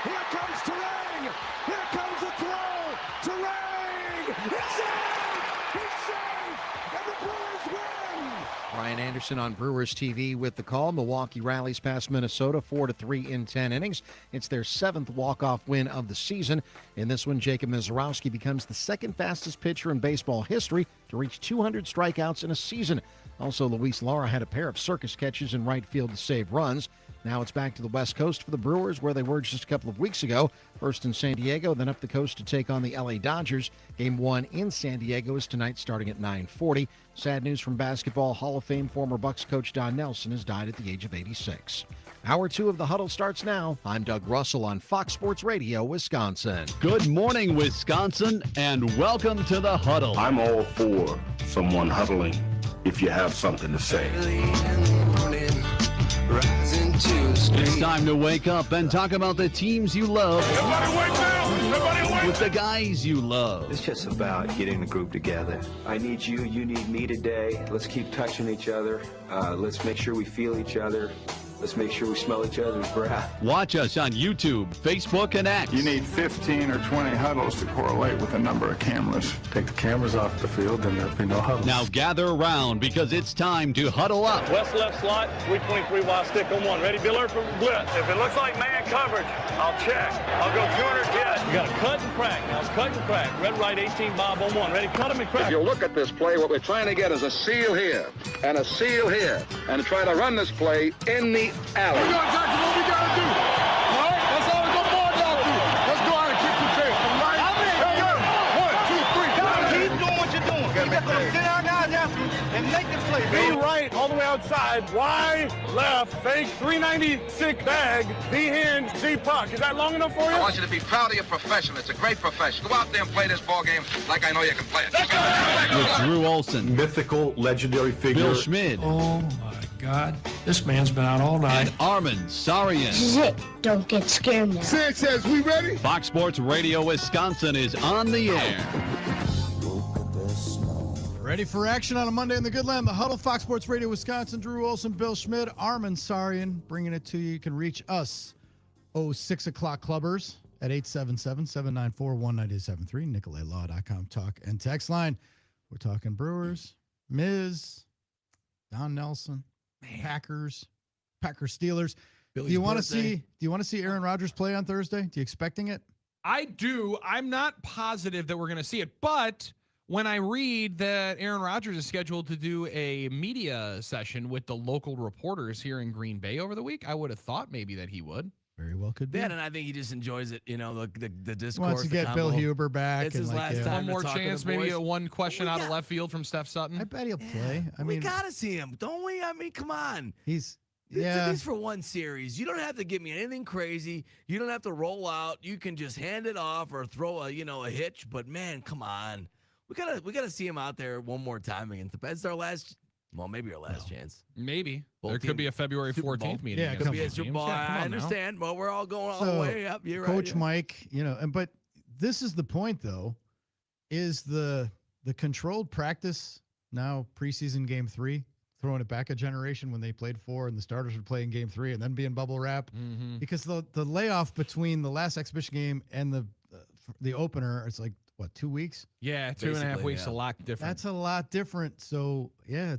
Here comes Terang. Here comes the throw. Terang. It's safe. He's safe. And the Brewers win. Brian Anderson on Brewers TV with the call. Milwaukee rallies past Minnesota 4-3 in 10 innings. It's their 7th walk-off win of the season. In this one, Jacob Misiorowski becomes the second fastest pitcher in baseball history to reach 200 strikeouts in a season. Also, Luis Lara had a pair of circus catches in right field to save runs. Now it's back to the West Coast for the Brewers, where they were just a couple of weeks ago. First in San Diego, then up the coast to take on the LA Dodgers. Game 1 in San Diego is tonight starting at 9:40. Sad news from basketball. Hall of Fame former Bucks coach Don Nelson has died at the age of 86. Hour 2 of the Huddle starts now. I'm Doug Russell on Fox Sports Radio, Wisconsin. Good morning, Wisconsin, and welcome to the Huddle. I'm all for someone huddling if you have something to say. It's time to wake up and talk about the teams you love. Everybody wake up! Everybody wake With the guys you love. It's just about getting the group together. I need you, you need me today. Let's keep touching each other. Let's make sure we feel each other. Let's make sure we smell each other's breath. Watch us on YouTube, Facebook, and X. You need 15 or 20 huddles to correlate with the number of cameras. Take the cameras off the field, then there'll be no huddles. Now gather around because it's time to huddle up. West left slot, 323 wide stick on 1. Ready, Biller for blitz. If it looks like man coverage, I'll check. I'll go 200 jet. You got to cut and crack. Now it's cut and crack. Red right 18 Bob on 1. Ready, cut him and crack. If you look at this play, what we're trying to get is a seal here and a seal here and try to run this play in the alley. What we got to do? All right, that's all the ball down to. Let's go out and kick the tail. Right? Keep doing what you're doing. You got to sit our guys after and make the play. V right, all the way outside. Y left, fake 396 bag. V hand, Z puck. Is that long enough for you? I want you to be proud of your profession. It's a great profession. Go out there and play this ball game like I know you can play it. With Drew Olson, Mythical, legendary figure. Bill Schmid, Oh, my God. This man's been out all night. and Armen Sarian. This is it. Don't get scared now. Says we ready? Fox Sports Radio Wisconsin is on the air. Ready for action on a Monday in the Good Land. The Huddle, Fox Sports Radio, Wisconsin. Drew Olson, Bill Schmid, Armen Sarian, bringing it to you. You can reach us, 6 o'clock clubbers at 877-794-1973, NicoletLaw.com talk and text line. We're talking Brewers, Miz, Don Nelson, Packers Steelers. Do you want to see Aaron Rodgers play on Thursday? Do you expecting it? I do. I'm not positive that we're going to see it, but when I read that Aaron Rodgers is scheduled to do a media session with the local reporters here in Green Bay over the week, I would have thought maybe that he would. Very well could be. Yeah, and I think he just enjoys it, the discourse. He wants to get Bill Huber back. It's his last time. One more chance, maybe a one question Well, out of left field from Steph Sutton. I bet he'll play. I we mean, gotta see him, don't we? I mean, come on. he's It's yeah. at least for one series. You don't have to give me anything crazy. You don't have to roll out. You can just hand it off or throw a hitch. But man, come on. We gotta see him out there one more time against the It's our last. Well, maybe our last chance. Maybe. Both there could teams- be a February Super 14th Bowl. meeting. Yeah, against could Be both a Super teams. Bowl. Yeah, come I on now. understand. Well, we're all going all the way up. You're Coach right. Mike, but this is the point though, is the controlled practice now preseason game 3, throwing it back a generation when they played 4 and the starters would play in game 3 and then be in bubble wrap, because the layoff between the last exhibition game and the opener, it's like what, 2 weeks? Yeah, 2.5 weeks, yeah. a lot different. That's a lot different. So yeah,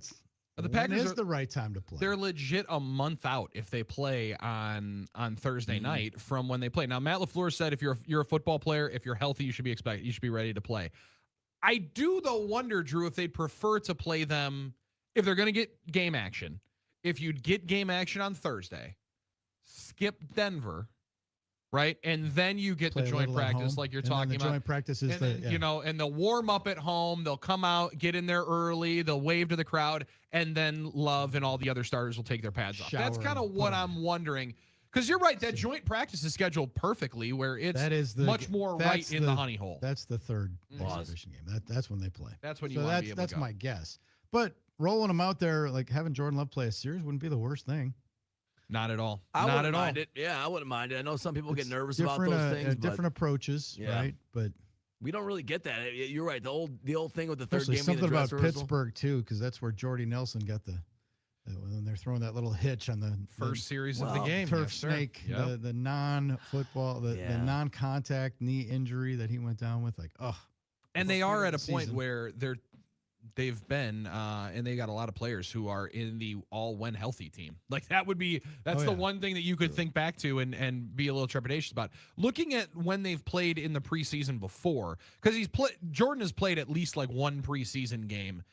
The when Packers is are- the right time to play. They're legit a month out if they play on Thursday night from when they play. Now, Matt LaFleur said if you're a football player, if you're healthy, you should be ready to play. I do though wonder, Drew, if they'd prefer to play them if they're going to get game action. If you'd get game action on Thursday, skip Denver, right, and then you get Play the a joint little at practice home, like you're and then talking the about. joint practice is And then, and they'll warm up at home. They'll come out, get in there early. They'll wave to the crowd, and then Love and all the other starters will take their pads off. That's Shower kind of and what put I'm wondering. Because you're right, that joint practice is scheduled perfectly, where it's much more right in the honey hole. That's the third Pause. exhibition game. That's when they play. That's when you So want to be able that's to go. my guess. But rolling them out there, like having Jordan Love play a series, wouldn't be the worst thing. Not at all. I Not wouldn't at all. mind it. Yeah, I wouldn't mind it. I know some people get It's nervous about different, those things. but different approaches, Yeah. right? But We don't really get that. You're right. The old thing with the third Especially game. something of the about dress rehearsal. Pittsburgh too, because that's where Jordy Nelson got when they're throwing that little hitch on the First series of the game. turf yes, sir. snake, Yep. the non-football, the non-contact knee injury that he went down with. Like, And they are at a the point season. where they've been and they got a lot of players who are in the all when healthy team. Like that's the one thing that you could think back to and be a little trepidatious about. Looking at when they've played in the preseason before, because Jordan has played at least like one preseason game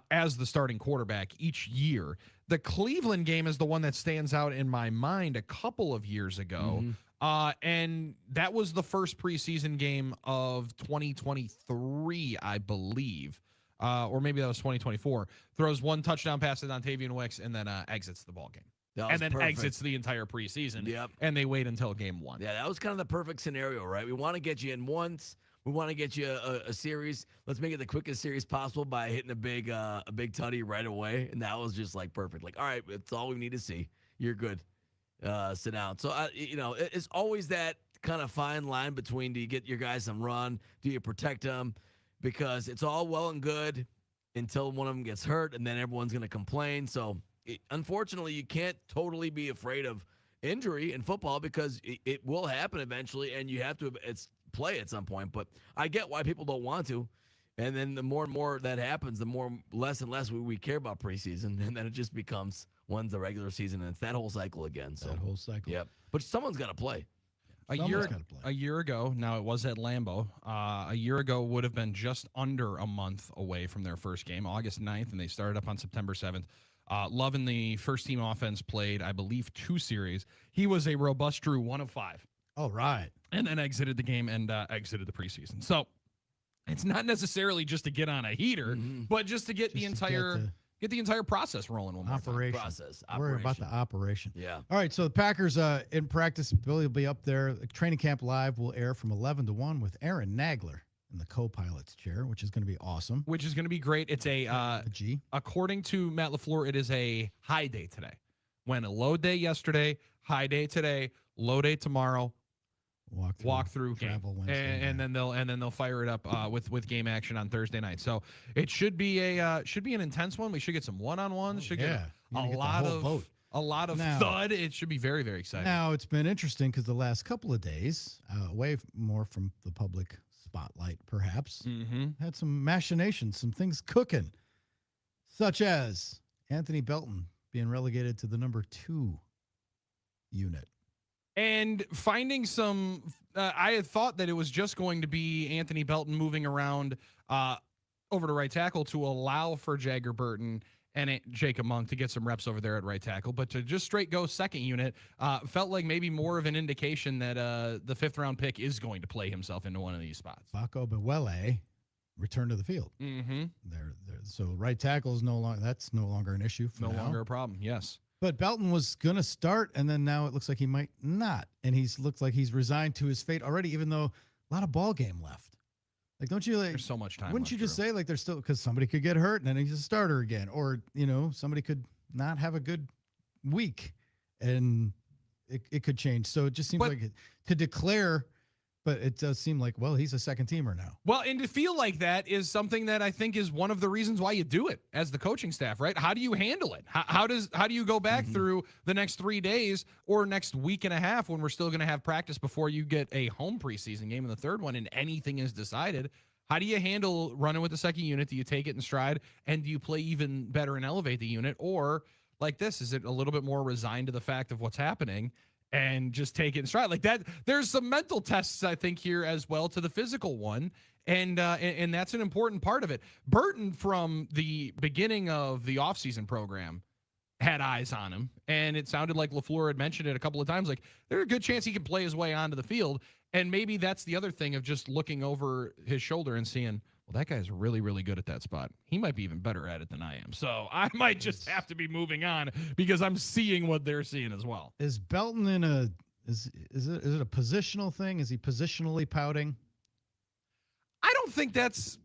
as the starting quarterback each year. The Cleveland game is the one that stands out in my mind a couple of years ago. And that was the first preseason game of 2023, I believe. Or maybe that was 2024. Throws one touchdown pass to Dontavian Wicks and then exits the ball game. And then exits the entire preseason. Yep. And they wait until game one. Yeah, that was kind of the perfect scenario, right? We want to get you in once. We want to get you a series. Let's make it the quickest series possible by hitting a big tutty right away. And that was just like perfect. Like, all right, that's all we need to see. You're good. Sit down. So, it's always that kind of fine line between, do you get your guys some run? Do you protect them? Because it's all well and good until one of them gets hurt, and then everyone's going to complain. So, unfortunately, you can't totally be afraid of injury in football because it will happen eventually, and you have to play at some point. But I get why people don't want to. And then the more and more that happens, the less and less we care about preseason, and then it just becomes one's the regular season, and it's that whole cycle again. So that whole cycle. Yep. But someone's got to play. A year ago, now it was at Lambeau, a year ago would have been just under a month away from their first game, August 9th, and they started up on September 7th. Love in the first team offense played, I believe, 2 series. He was a robust Drew 1 of 5. All right. And then exited the game and exited the preseason. So it's not necessarily just to get on a heater, but just to get the entire process rolling one more time. Worry about the operation. Yeah. All right, so the Packers in practice, Billy will be up there. Training Camp Live will air from 11 to 1 with Aaron Nagler in the co-pilot's chair, which is going to be awesome. Which is going to be great. It's according to Matt LaFleur, it is a high day today. Went a low day yesterday, high day today, low day tomorrow. Walk through game, and then they'll fire it up with game action on Thursday night. So it should be an intense one. We should get some one-on-ones. Should get a lot of thud. It should be very, very exciting. Now it's been interesting because the last couple of days, away more from the public spotlight, perhaps, had some machinations, some things cooking, such as Anthony Belton being relegated to the number 2 unit. And finding some, I had thought that it was just going to be Anthony Belton moving around over to right tackle to allow for Jagger Burton and Jacob Monk to get some reps over there at right tackle. But to just straight go second unit felt like maybe more of an indication that the 5th round pick is going to play himself into one of these spots. Baco Bewele returned to the field. So right tackle is no longer an issue for no now. longer a problem. Yes. But Belton was going to start, and then now it looks like he might not. And looks like he's resigned to his fate already, even though a lot of ball game left. Like, don't you There's so much time. Wouldn't you just say like there's still, because somebody could get hurt and then he's a starter again, or somebody could not have a good week, and it could change. So it just seems like to declare. But it does seem like, well, he's a second teamer now. Well, and to feel like that is something that I think is one of the reasons why you do it as the coaching staff, right? How do you handle it? How do you go back through the next 3 days or next week and a half when we're still going to have practice before you get a home preseason game in the third one and anything is decided? How do you handle running with the second unit? Do you take it in stride, and do you play even better and elevate the unit? Or like this, is it a little bit more resigned to the fact of what's happening and just take it in stride like that? There's some mental tests, I think, here as well to the physical one. And that's an important part of it. Burton, from the beginning of the offseason program, had eyes on him. And it sounded like LaFleur had mentioned it a couple of times. Like, there's a good chance he can play his way onto the field. And maybe that's the other thing of just looking over his shoulder and seeing, well, that guy's really, really good at that spot. He might be even better at it than I am. So I might just have to be moving on because I'm seeing what they're seeing as well. Is Belton in a is it a positional thing? Is he positionally pouting? I don't think that's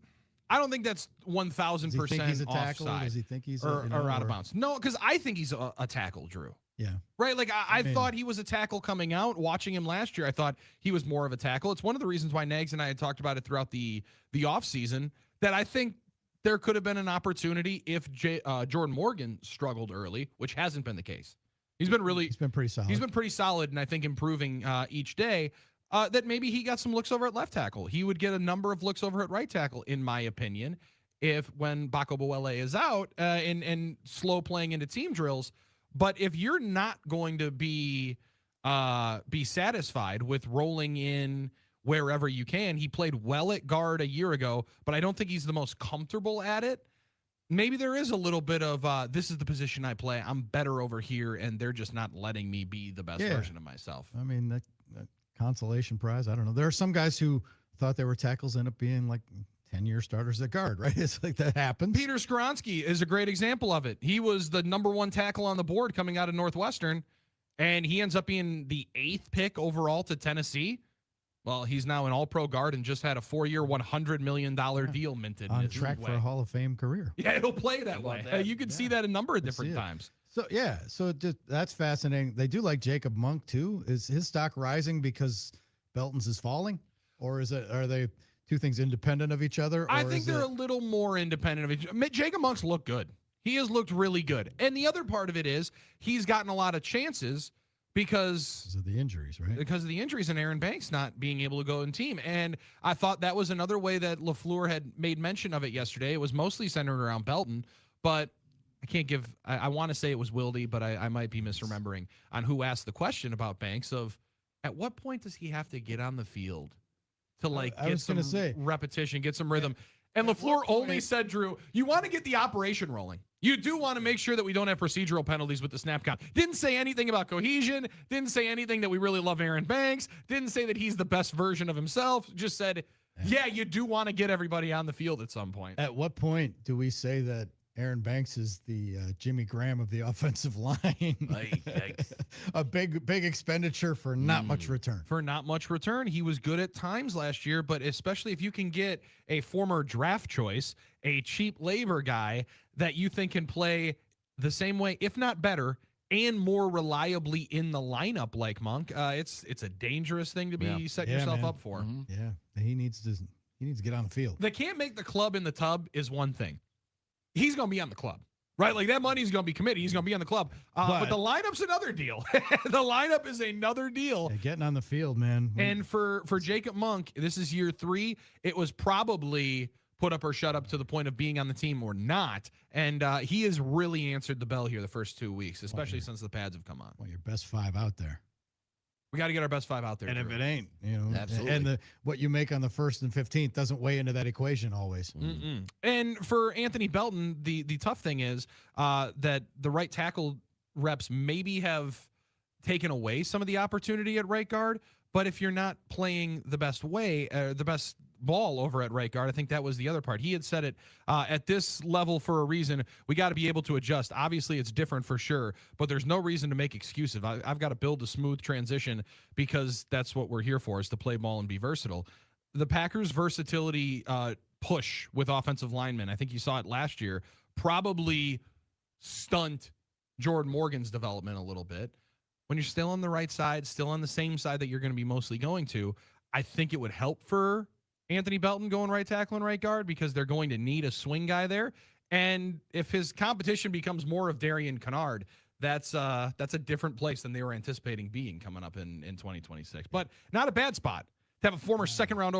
I don't think that's 1,000% Does he think he's a tackle? offside. Does he think he's or out of bounds? No, because I think he's a tackle, Drew. Yeah. Right? Like, I thought he was a tackle coming out. Watching him last year, I thought he was more of a tackle. It's one of the reasons why Nags and I had talked about it throughout the offseason, that I think there could have been an opportunity if Jordan Morgan struggled early, which hasn't been the case. He's been pretty solid. He's been pretty solid, and I think improving each day. That maybe he got some looks over at left tackle. He would get a number of looks over at right tackle, in my opinion, when Bako Boele is out and slow playing into team drills. But if you're not going to be satisfied with rolling in wherever you can, he played well at guard a year ago, but I don't think he's the most comfortable at it. Maybe there is a little bit of this is the position I play. I'm better over here, and they're just not letting me be the best version of myself. I mean, that consolation prize, I don't know. There are some guys who thought they were tackles, end up being like 10-year starters at guard, right? It's like that happens. Peter Skoronski is a great example of it. He was the number 1 tackle on the board coming out of Northwestern, and he ends up being the 8th pick overall to Tennessee. Well, he's now an all-pro guard and just had a 4-year, $100 million deal minted. On track for a Hall of Fame career. Yeah, it'll play that way. You can see that a number of different times. So, that's fascinating. They do like Jacob Monk, too. Is his stock rising because Belton's is falling? Or are they two things independent of each other? I think they're a little more independent of each other. Jacob Monk's looked good. He has looked really good. And the other part of it is he's gotten a lot of chances because of the injuries, right? Because of the injuries and Aaron Banks not being able to go in team. And I thought that was another way that LaFleur had made mention of it yesterday. It was mostly centered around Belton, but I can't give – I want to say it was Wildy, but I might be misremembering on who asked the question about Banks of at what point does he have to get on the field to get some repetition, get some rhythm. And LaFleur only said, Drew, you want to get the operation rolling. You do want to make sure that we don't have procedural penalties with the snap count. Didn't say anything about cohesion. Didn't say anything that we really love Aaron Banks. Didn't say that he's the best version of himself. Just said, yeah, you do want to get everybody on the field at some point. At what point do we say that Aaron Banks is the Jimmy Graham of the offensive line? A big expenditure for not much return. For not much return. He was good at times last year, but especially if you can get a former draft choice, a cheap labor guy that you think can play the same way, if not better, and more reliably in the lineup like Monk, it's a dangerous thing to be setting yourself up for. Mm-hmm. Yeah, he needs to get on the field. They can't make the club in the tub is one thing. He's going to be on the club, right? Like that money's going to be committed. He's going to be on the club. But the lineup's another deal. The lineup is another deal. Yeah, getting on the field, man. And for Jacob Monk, this is year 3. It was probably put up or shut up to the point of being on the team or not. And he has really answered the bell here the first 2 weeks, especially since the pads have come on. Well, your best 5 out there. We got to get our best 5 out there. And Drew. if it ain't, absolutely. And what you make on the 1st and 15th doesn't weigh into that equation always. Mm-mm. And for Anthony Belton, the tough thing is that the right tackle reps maybe have taken away some of the opportunity at right guard. But if you're not playing the best way, the best ball over at right guard, I think that was the other part. He had said it at this level for a reason. We got to be able to adjust. Obviously, it's different for sure, but there's no reason to make excuses. I've got to build a smooth transition because that's what we're here for, is to play ball and be versatile. The Packers' versatility push with offensive linemen, I think you saw it last year, probably stunt Jordan Morgan's development a little bit. When you're still on the right side, still on the same side that you're going to be mostly going to, I think it would help for Anthony Belton going right tackle and right guard because they're going to need a swing guy there. And if his competition becomes more of Darian Kennard, that's a different place than they were anticipating being coming up in 2026. But not a bad spot to have a former second-round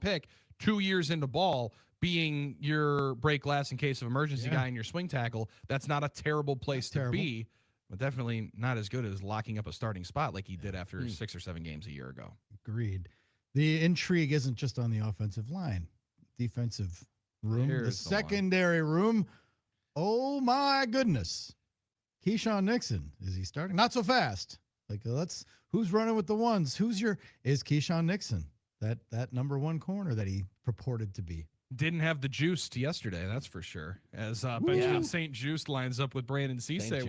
pick 2 years into ball being your break glass in case of emergency guy and your swing tackle. That's not a terrible place to be, but definitely not as good as locking up a starting spot like he did after 6 or 7 games a year ago. Agreed. The intrigue isn't just on the offensive line, defensive room, the secondary room. Oh my goodness. Keyshawn Nixon, is he starting? Not so fast. Like who's running with the ones? Is Keyshawn Nixon that number 1 corner that he purported to be? Didn't have the juice yesterday, that's for sure. As Benjamin St. Juice lines up with Brandon Cisse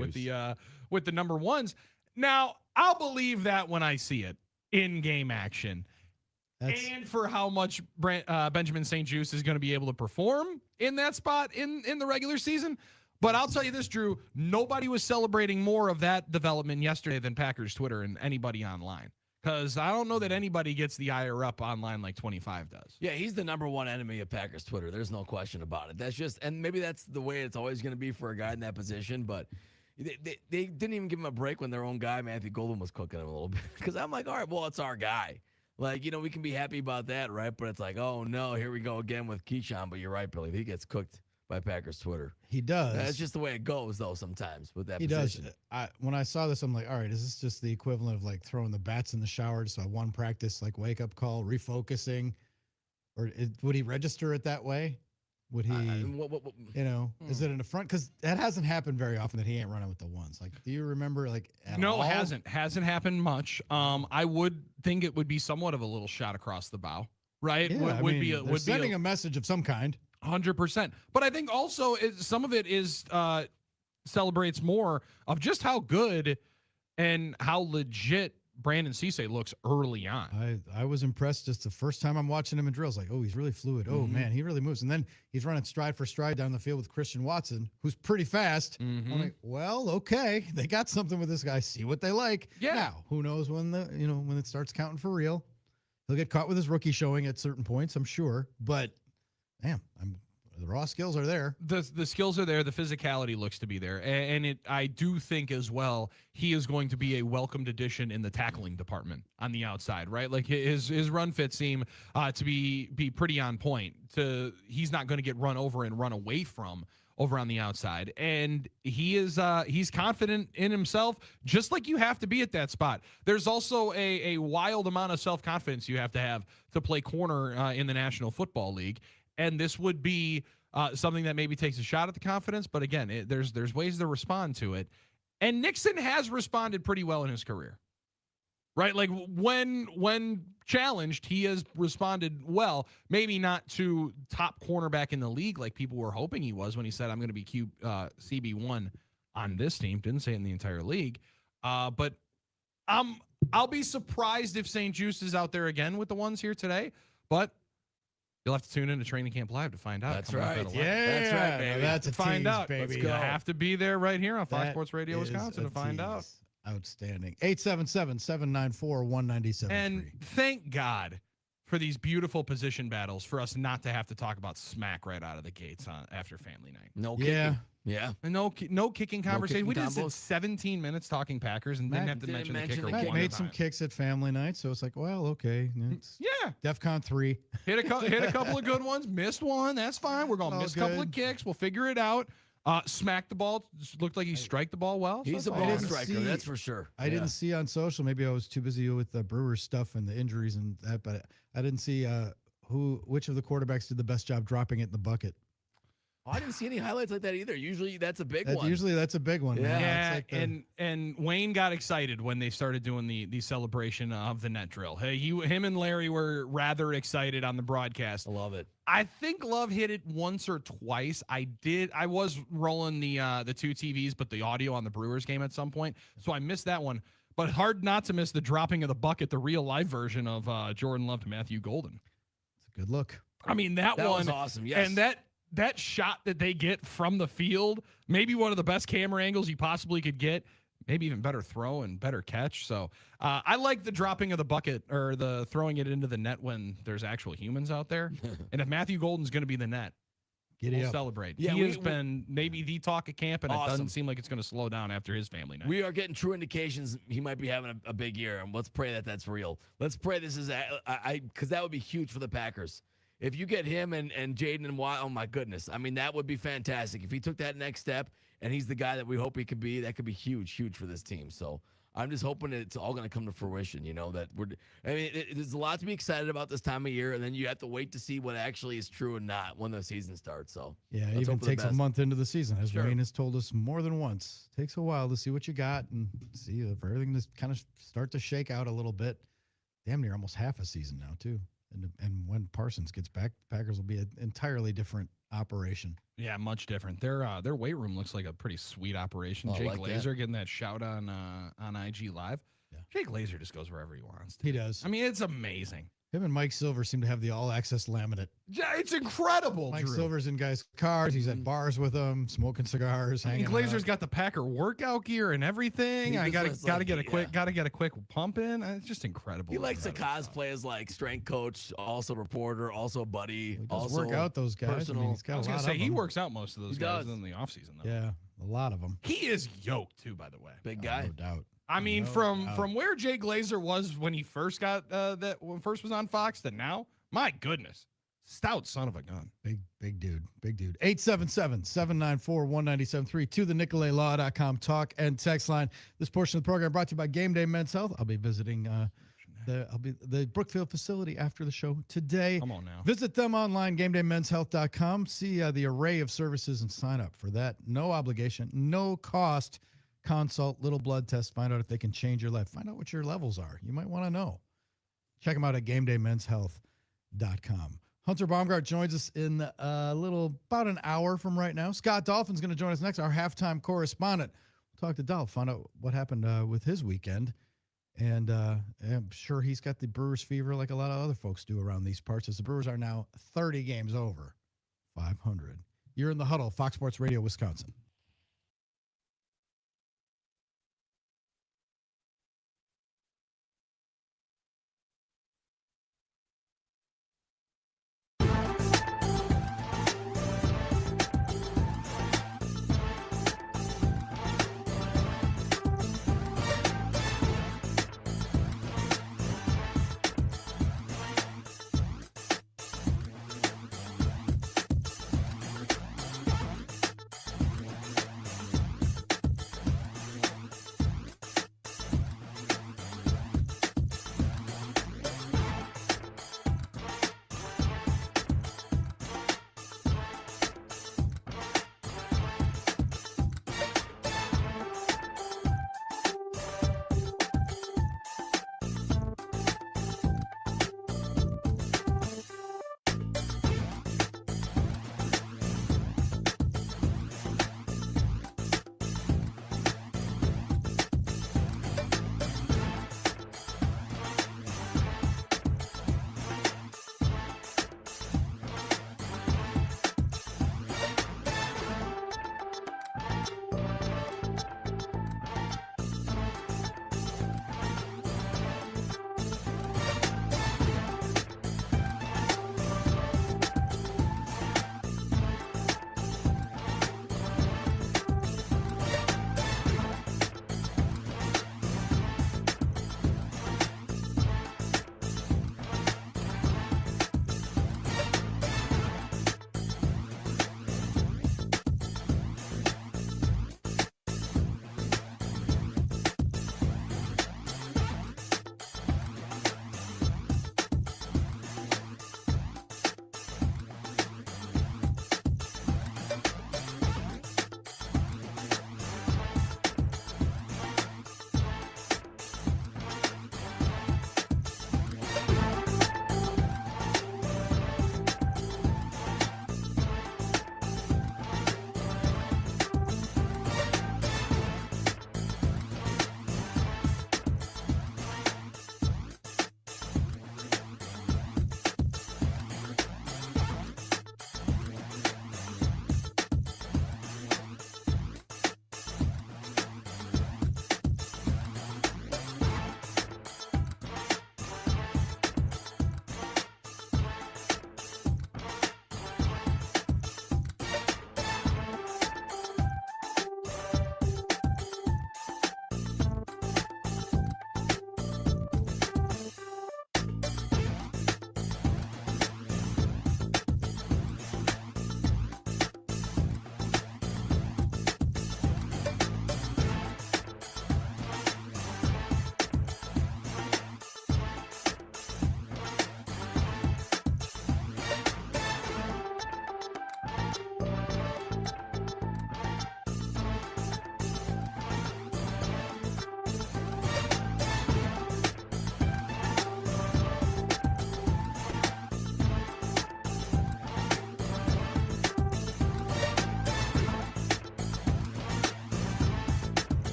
with the number 1s. Now, I'll believe that when I see it in game action. and for how much Benjamin St. Juste is going to be able to perform in that spot in the regular season. But I'll tell you this, Drew, nobody was celebrating more of that development yesterday than Packers Twitter and anybody online. Because I don't know that anybody gets the ire up online like 25 does. Yeah, he's the number one enemy of Packers Twitter. There's no question about it. That's just, and maybe that's the way it's always going to be for a guy in that position. But they didn't even give him a break when their own guy, Matthew Golden, was cooking him a little bit. Because I'm like, all right, well, it's our guy. Like, we can be happy about that, right? But it's like, oh, no, here we go again with Keyshawn. But you're right, Billy. He gets cooked by Packers Twitter. He does. That's just the way it goes, though, sometimes with that He position. does. When I saw this, I'm like, all right, is this just the equivalent of like throwing the bats in the shower just a one practice, like wake-up call, refocusing? Or would he register it that way? Would he, is it in the front? Because that hasn't happened very often that he ain't running with the ones. Like, do you remember, like, No, it hasn't. Hasn't happened much. I would think it would be somewhat of a little shot across the bow, right? Yeah, would sending a message of some kind. 100%. But I think also some of it is celebrates more of just how good and how legit Brandon Cisse looks early on. I was impressed just the first time I'm watching him in drills. Like, oh, he's really fluid. Oh, man, he really moves. And then he's running stride for stride down the field with Christian Watson, who's pretty fast. I'm like, well, okay, they got something with this guy. See what they like. Yeah. Now, who knows when when it starts counting for real? He'll get caught with his rookie showing at certain points, I'm sure. But damn, the raw skills are there. The skills are there. The physicality looks to be there. And I do think as well, he is going to be a welcomed addition in the tackling department on the outside, right? Like his run fits seem to be pretty on point. He's not going to get run over and run away from over on the outside. And he's confident in himself, just like you have to be at that spot. There's also a wild amount of self-confidence you have to play corner in the National Football League. And this would be something that maybe takes a shot at the confidence. But again, there's ways to respond to it. And Nixon has responded pretty well in his career, right? Like when challenged, he has responded well. Maybe not to top cornerback in the league like people were hoping he was when he said, I'm going to be CB1 on this team. Didn't say it in the entire league. But I'll be surprised if St. Juste is out there again with the ones here today. But you'll have to tune in to Training Camp Live to find out. That's right. Yeah, that's right, baby. That's a find tease, out, baby. Let's go. You have to be there right here on Fox Sports Radio, is Wisconsin, a to find tease. out. Outstanding. 877-794-1973. And thank God for these beautiful position battles for us not to have to talk about smack right out of the gates after family night. No kicking. Yeah. And no kicking conversation. kicking We just did combos. 17 minutes talking Packers and didn't have to mention the kicker Matt one made time. some kicks at family night, so it's like, well, okay. Yeah. DEFCON 3. Hit a couple of good ones, missed one. That's fine. We're going to All miss a couple of good. kicks. We'll figure it out. Smacked the ball. Looked like he striked the ball well. He's So a that's ball all. striker, that's for sure. I didn't see on social. Maybe I was too busy with the Brewers stuff and the injuries and that, but I didn't see which of the quarterbacks did the best job dropping it in the bucket. Oh, I didn't see any highlights like that either. Usually that's a big one. Usually that's a big one. man. Yeah, It's like and Wayne got excited when they started doing the celebration of the net drill. Hey, him and Larry were rather excited on the broadcast. I love it. I think Love hit it once or twice. I was rolling the two TVs, but the audio on the Brewers game at some point, so I missed that one. But hard not to miss the dropping of the bucket, the real live version of Jordan Love to Matthew Golden. It's a good look. I mean, that one was awesome. Yes. And that shot that they get from the field, maybe one of the best camera angles you possibly could get, maybe even better throw and better catch. So I like the dropping of the bucket or the throwing it into the net when there's actual humans out there. And if Matthew Golden's going to be the net, we'll celebrate. Yeah, he has been maybe the talk of camp, and Awesome. it doesn't seem like it's going to slow down after his family night. We are getting true indications he might be having a big year, and let's pray that that's real. Let's pray this is because that would be huge for the Packers. If you get him and Jaden and Watt, oh my goodness. I mean, that would be fantastic. If he took that next step and he's the guy that we hope he could be, that could be huge for this team. So I'm just hoping it's all going to come to fruition, there's a lot to be excited about this time of year, and then you have to wait to see what actually is true and not when the season starts. So Yeah, it let's even hope for the takes a best. month into the season, as Sure. Wayne has told us more than once. Takes a while to see what you got and see if everything to kind of start to shake out a little bit. Damn near almost half a season now, too. And when Parsons gets back, the Packers will be an entirely different operation. Yeah, much different. Their weight room looks like a pretty sweet operation. Oh, I Jake like Glazer that. getting that shout on IG Live. Yeah. Jake Glazer just goes wherever he wants to. He does. I mean, it's amazing. Him and Mike Silver seem to have the all-access laminate. Yeah, it's incredible. Mike Drew. Silver's in guys' cars. He's at bars with them, smoking cigars, hanging Glazer's out. got the Packer workout gear and everything. I gotta get a quick pump in. It's just incredible. He likes to cosplay as like strength coach, also reporter, also buddy. He does also work out those guys. Personal. I mean, he's got I was a gonna lot say of he them. works out most of those He guys does. in the offseason though. Yeah, a lot of them. He is yoked too, by the way. Big guy. No doubt. I mean, No from doubt. where Jay Glazer was when he first got when first was on Fox to now, my goodness, stout son of a gun. Big dude. 877-794-1973 to the NicoletLaw.com talk and text line. This portion of the program brought to you by Game Day Men's Health. I'll be visiting the Brookfield facility after the show today. Come on now. Visit them online, GameDayMen'sHealth.com. See the array of services and sign up for that. No obligation, no cost. Consult, little blood test, find out if they can change your life. Find out what your levels are. You might want to know. Check them out at GameDayMen'sHealth.com. Hunter Baumgardt joins us in about an hour from right now. Scott Dolphin's going to join us next, our halftime correspondent. We'll talk to Dolph, find out what happened with his weekend. And I'm sure he's got the Brewers fever like a lot of other folks do around these parts, as the Brewers are now 30 games over 500. You're in the Huddle, Fox Sports Radio, Wisconsin.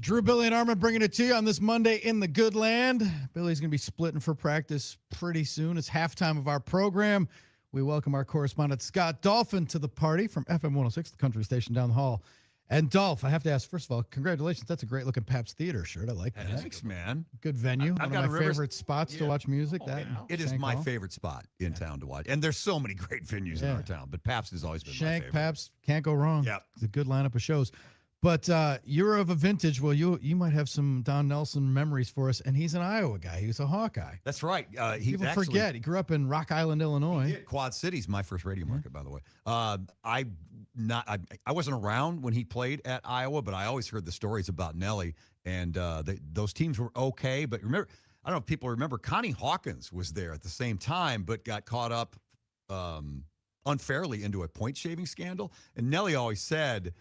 Drew, Billy, and Armen bringing it to you on this Monday in the good land. Billy's going to be splitting for practice pretty soon. It's halftime of our program. We welcome our correspondent, Scott Dolphin, to the party from FM 106, the country station down the hall. And Dolph, I have to ask, first of all, congratulations. That's a great-looking Pabst Theater shirt. I like that. Thanks, man. Good venue. I've One got of my Rivers- favorite spots to watch music. It is my favorite spot in town to watch. And there's so many great venues in our town, but Pabst has always been my Shank, favorite. Pabst, can't go wrong. Yeah. It's a good lineup of shows. But you're of a vintage. Well, you might have some Don Nelson memories for us. And he's an Iowa guy. He was a Hawkeye. That's right. People forget. He grew up in Rock Island, Illinois. Quad City's my first radio market, by the way. I wasn't around when he played at Iowa, but I always heard the stories about Nelly, and those teams were okay. But remember, I don't know if people remember, Connie Hawkins was there at the same time, but got caught up unfairly into a point shaving scandal. And Nelly always said,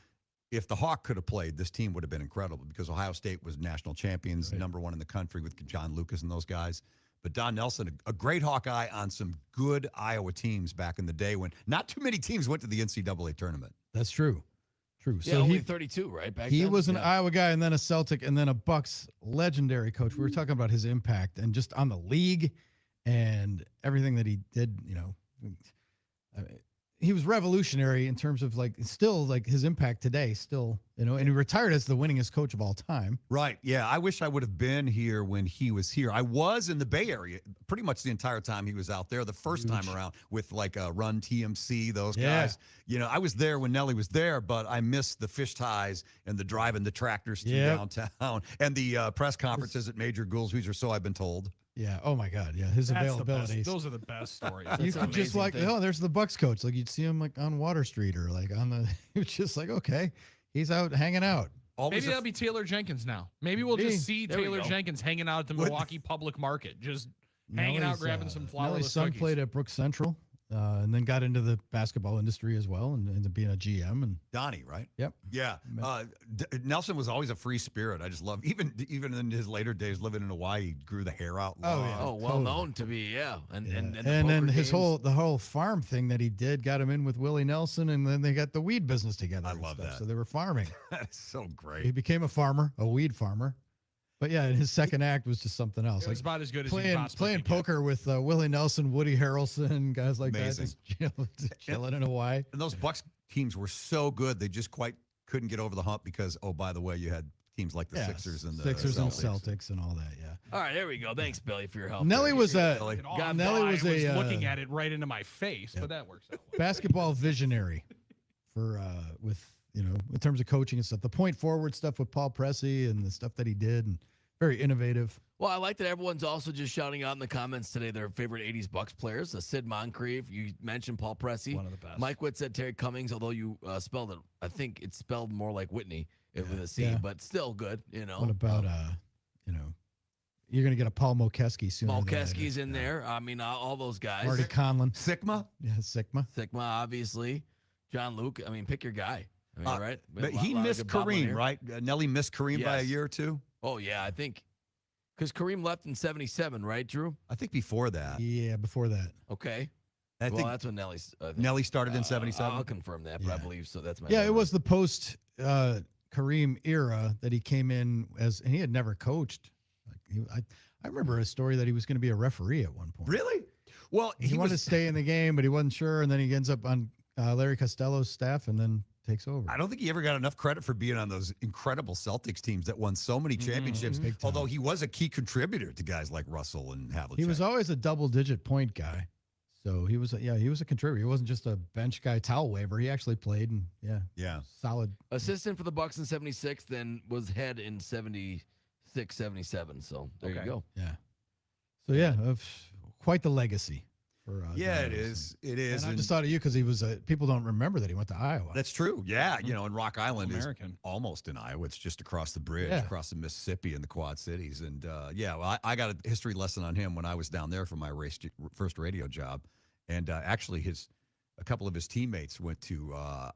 if the Hawk could have played, this team would have been incredible because Ohio State was national champions, number one in the country with John Lucas and those guys. But Don Nelson, a great Hawkeye on some good Iowa teams back in the day when not too many teams went to the NCAA tournament. That's true. True. Yeah, So only he 32, right? Back he then? was an Yeah. Iowa guy and then a Celtic and then a Bucks legendary coach. We were talking about his impact and just on the league and everything that he did, he was revolutionary in terms of still his impact today still, and he retired as the winningest coach of all time. Right. Yeah. I wish I would have been here when he was here. I was in the Bay Area pretty much the entire time he was out there. The first time around with Run TMC, those guys. I was there when Nelly was there, but I missed the fish ties and the driving the tractors through downtown and the press conferences at Major Goolsby's, or so I've been told. Yeah. Oh my God. Yeah. His availability. Those are the best stories. You could just there's the Bucks coach. You'd see him on Water Street or on the. It's just okay, he's out hanging out. Maybe that'll be Taylor Jenkins now. Maybe we'll just see Taylor Jenkins hanging out at the Milwaukee Public Market, just hanging out, grabbing some flourless Nelly's son cookies. played at Brooks Central, and then got into the basketball industry as well, and ended up being a GM. And Donnie, right? Yep. Yeah. Nelson was always a free spirit. I just love even in his later days living in Hawaii, he grew the hair out long. Oh, well known to be, and then the whole farm thing that he did got him in with Willie Nelson, and then they got the weed business together. I love that. So they were farming. That's so great. He became a farmer, a weed farmer. But yeah, his second act was just something else. It was about as good as playing poker with Willie Nelson, Woody Harrelson, guys like Amazing. that, just chilling in Hawaii. And those Bucks teams were so good, they just quite couldn't get over the hump because, oh, by the way, you had teams like the Sixers and the Celtics and all that. Yeah. All right, there we go. Thanks, Billy, for your help. Nelly was a looking at it right into my face, but that works out. Basketball visionary for in terms of coaching and stuff. The point forward stuff with Paul Pressey and the stuff that he did, and very innovative. Well, I like that everyone's also just shouting out in the comments today their favorite 80s Bucks players. Sid Moncrief, you mentioned Paul Pressey. One of the best. Mike Witt said Terry Cummings, although you spelled it, I think it's spelled more like Whitney with a C, but still good, What about, you're going to get a Paul Mokeski soon. Mokeski's in there. I mean, all those guys. Marty Conlon. Sigma? Yeah, Sigma. Sigma, obviously. John Luke. I mean, pick your guy. I mean, right? But he missed Kareem, right? Nelly missed Kareem by a year or two? Oh, yeah, I think. Because Kareem left in 77, right, Drew? I think before that. Yeah, before that. Okay. I think that's when Nelly started in 77. I'll confirm that, but I believe so. That's my Yeah, memory. it was the post Kareem era that he came in and he had never coached. I remember a story that he was going to be a referee at one point. Really? Well, he wanted to stay in the game, but he wasn't sure, and then he ends up on Larry Costello's staff and then takes over. I don't think he ever got enough credit for being on those incredible Celtics teams that won so many championships, although he was a key contributor to guys like Russell and Havlicek. He was always a double-digit point guy. So he was a contributor. He wasn't just a bench guy, towel waver. He actually played, and solid. Assistant for the Bucks in 76, then was head in 76, 77. So there you go. Yeah. So quite the legacy. It is. It is. And I just thought of you because he was people don't remember that he went to Iowa. That's true. Yeah. And Rock Island is almost in Iowa. It's just across the bridge, across the Mississippi in the Quad Cities. And I got a history lesson on him when I was down there for my first radio job. And actually a couple of his teammates went to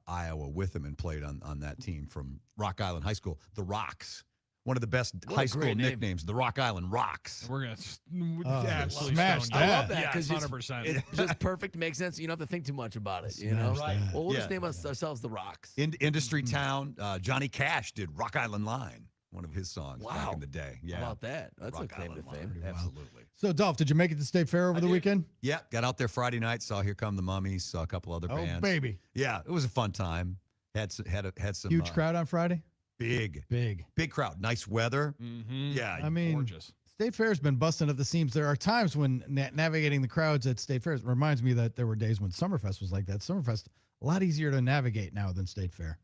Iowa with him and played on that team from Rock Island High School, the Rocks. One of the best high school nicknames, the Rock Island Rocks. We're going to absolutely smash stone that. I love that because 100%. it's just perfect. Makes sense. You don't have to think too much about it. Right? Well, we'll just name ourselves the Rocks. Industry town. Johnny Cash did Rock Island Line one of his songs Wow. back in the day. Yeah. How about that? That's Rock a claim to Island fame. Line. Absolutely. So, Dolph, did you make it to State Fair over the weekend? Yeah, got out there Friday night, saw Here Come the Mummies, saw a couple other bands. Oh, baby. Yeah, it was a fun time. Had some Huge crowd on Friday? Big crowd. Nice weather. Mm-hmm. Yeah, I mean, gorgeous. State Fair's been busting at the seams. There are times when navigating the crowds at State Fairs reminds me that there were days when Summerfest was like that. Summerfest, a lot easier to navigate now than State Fair.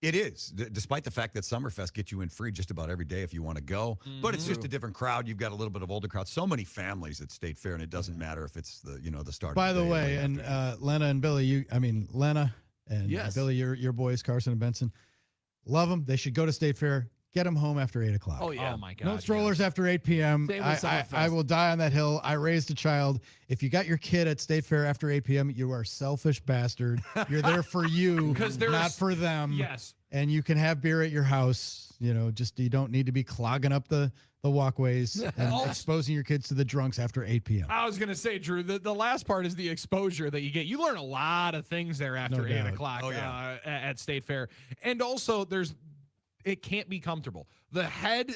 It is, despite the fact that Summerfest gets you in free just about every day if you want to go. But it's just a different crowd. You've got a little bit of older crowd. So many families at State Fair, and it doesn't matter if it's the start. By of the day or way, late and afternoon. Lena and Billy, Lena and Yes. Billy, your boys, Carson and Benson, love them. They should go to State Fair. Get them home after 8 o'clock. Oh, yeah. Oh my God. No strollers after 8 p.m. Same with Summerfest. I will die on that hill. I raised a child. If you got your kid at State Fair after 8 p.m., you are a selfish bastard. You're there for you, 'Cause not for them. Yes. And you can have beer at your house. Just you don't need to be clogging up the walkways and exposing your kids to the drunks after 8 p.m. I was going to say, Drew, the last part is the exposure that you get. You learn a lot of things there after No 8 doubt. o'clock at State Fair. And also, it can't be comfortable. The head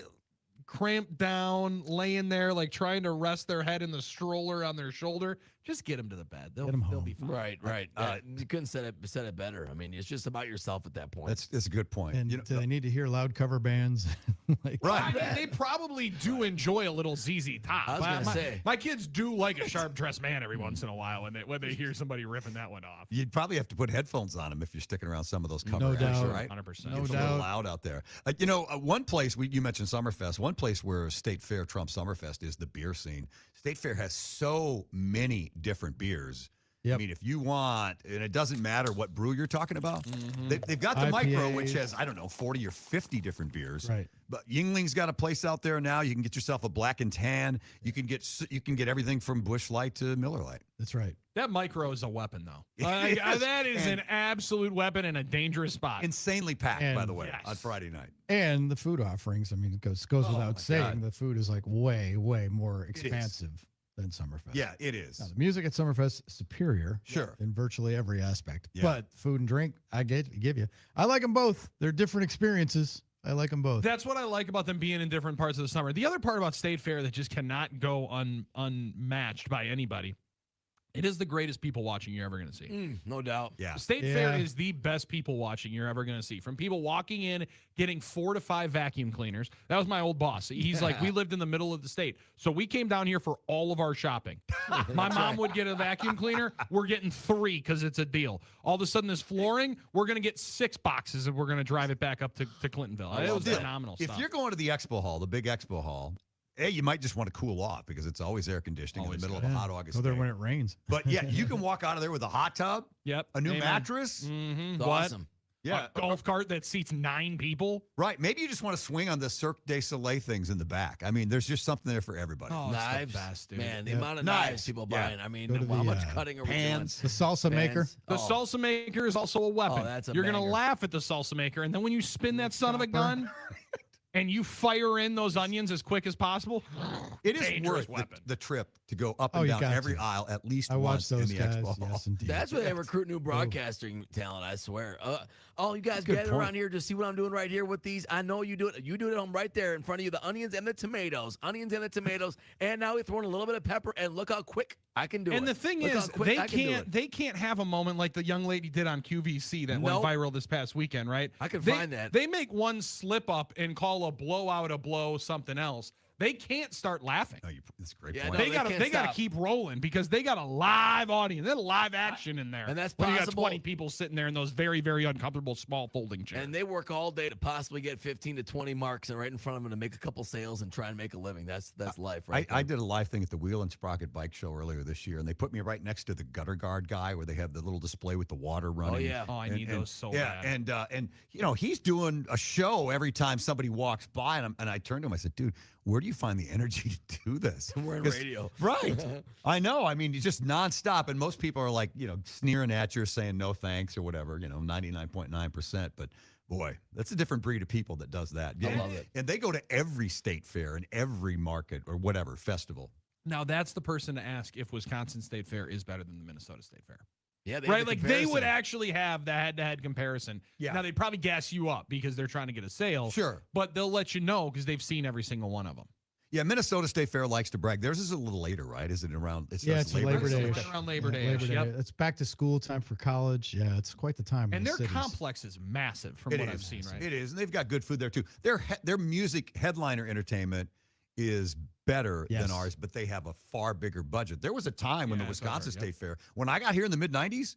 cramped down, laying there, like trying to rest their head in the stroller on their shoulder. Just get them to the bed. They'll be fine. Right. You couldn't said it better. I mean, it's just about yourself at that point. That's a good point. And do they need to hear loud cover bands? I mean, they probably do enjoy a little ZZ Top. I was gonna say. My kids do like a sharp dressed man every once in a while when they hear somebody ripping that one off. You'd probably have to put headphones on them if you're sticking around some of those cover No acts, doubt. right? 100%. No It's a doubt. little loud out there. One place you mentioned Summerfest. One place where State Fair trumps Summerfest is the beer scene. State Fair has so many different beers. Yep. I mean, if you want, and it doesn't matter what brew you're talking about, they've got the micro, which has 40 or 50 different beers. Right. But Yingling's got a place out there now. You can get yourself a black and tan. You can get everything from Busch Light to Miller Lite. That's right. That micro is a weapon, though. That is an absolute weapon and a dangerous spot. Insanely packed, by the way, Yes. on Friday night. And the food offerings, I mean, it goes without saying, God. the food is like way more expansive than Summerfest. Yeah, it is. Now, the music at Summerfest is superior, Sure. in virtually every aspect. Yeah. But food and drink, give you. I like them both. They're different experiences. I like them both. That's what I like about them being in different parts of the summer. The other part about State Fair that just cannot go unmatched by anybody, it is the greatest people watching you're ever going to see. No doubt. Yeah. State Fair is the best people watching you're ever going to see. From people walking in, getting 4 to 5 vacuum cleaners. That was my old boss. He's like, we lived in the middle of the state. So we came down here for all of our shopping. My mom would get a vacuum cleaner. We're getting 3 because it's a deal. All of a sudden, this flooring, we're going to get 6 boxes and we're going to drive it back up to Clintonville. It was phenomenal If stuff. you're going to the expo hall, the big expo hall, you might just want to cool off because it's always air conditioning in the middle of a hot August Go there day. when it rains. But yeah, you can walk out of there with a hot tub, Yep. a new Amen. mattress. Mm-hmm. It's awesome. Yeah. A golf cart that seats 9 people. Right. Maybe you just want to swing on the Cirque du Soleil things in the back. I mean, there's just something there for everybody. Oh, Knives, it's the best, dude. man. The Yeah. amount of Knives, knives people yeah. buying. I mean, Go to how the, much cutting are we doing? pans. The salsa maker. Pans. The salsa maker is also a weapon. Oh, that's a You're gonna banger. laugh at the salsa maker, and then when you spin that son of a gun and you fire in those onions as quick as possible, It is dangerous worth weapon. the trip to go up Oh, and you down got every to. aisle at least I once watched those in the guys. expo hall. Yes, indeed. That's where they recruit new broadcasting talent, I swear. You guys Good get point. around here to see what I'm doing right here with these. I know you do it. You do it at home right there in front of you, the onions and the tomatoes. And now we're throwing a little bit of pepper, and look how quick I can do it. And the thing Look how is, quick I can do it. they can't have a moment like the young lady did on QVC that Nope. went viral this past weekend, right? I can They- find that. They make one slip up and call a blowout a blow something else. They can't start laughing. No, that's a great Yeah, point. no, they they gotta can't they gotta stop. keep rolling because they got a live audience. They got live action in there. And that's when you got possible. 20 people sitting there in those very, very uncomfortable small folding chairs. And they work all day to possibly get 15 to 20 marks and right in front of them to make a couple sales and try and make a living. That's life, right? I did a live thing at the Wheel and Sprocket Bike Show earlier this year, and they put me right next to the gutter guard guy where they have the little display with the water running. yeah. Oh, I need those so yeah, bad. and he's doing a show every time somebody walks by, and I turned to him, I said, dude, where do you find the energy to do this? We're in 'Cause- radio. Right. I know. I mean, it's just nonstop, and most people are like, sneering at you, saying no thanks or whatever, 99.9%, but boy, that's a different breed of people that does that. I love it. And they go to every state fair and every market or whatever festival. Now that's the person to ask if Wisconsin State Fair is better than the Minnesota State Fair. Yeah, they right. Like they would actually have the head-to-head comparison. Yeah. Now they'd probably gas you up because they're trying to get a sale. Sure. But they'll let you know because they've seen every single one of them. Yeah, Minnesota State Fair likes to brag. Theirs is a little later, right? Is it around? It's Labor Day. Right around Labor Day. Labor Day. Yep. It's back to school time for college. Yeah, it's quite the time. And in their the cities. complex is massive from what I've seen, right? It is, and they've got good food there too. Their music headliner entertainment is better than ours, but they have a far bigger budget. There was a time when the Wisconsin State Fair, when I got here in the mid-'90s,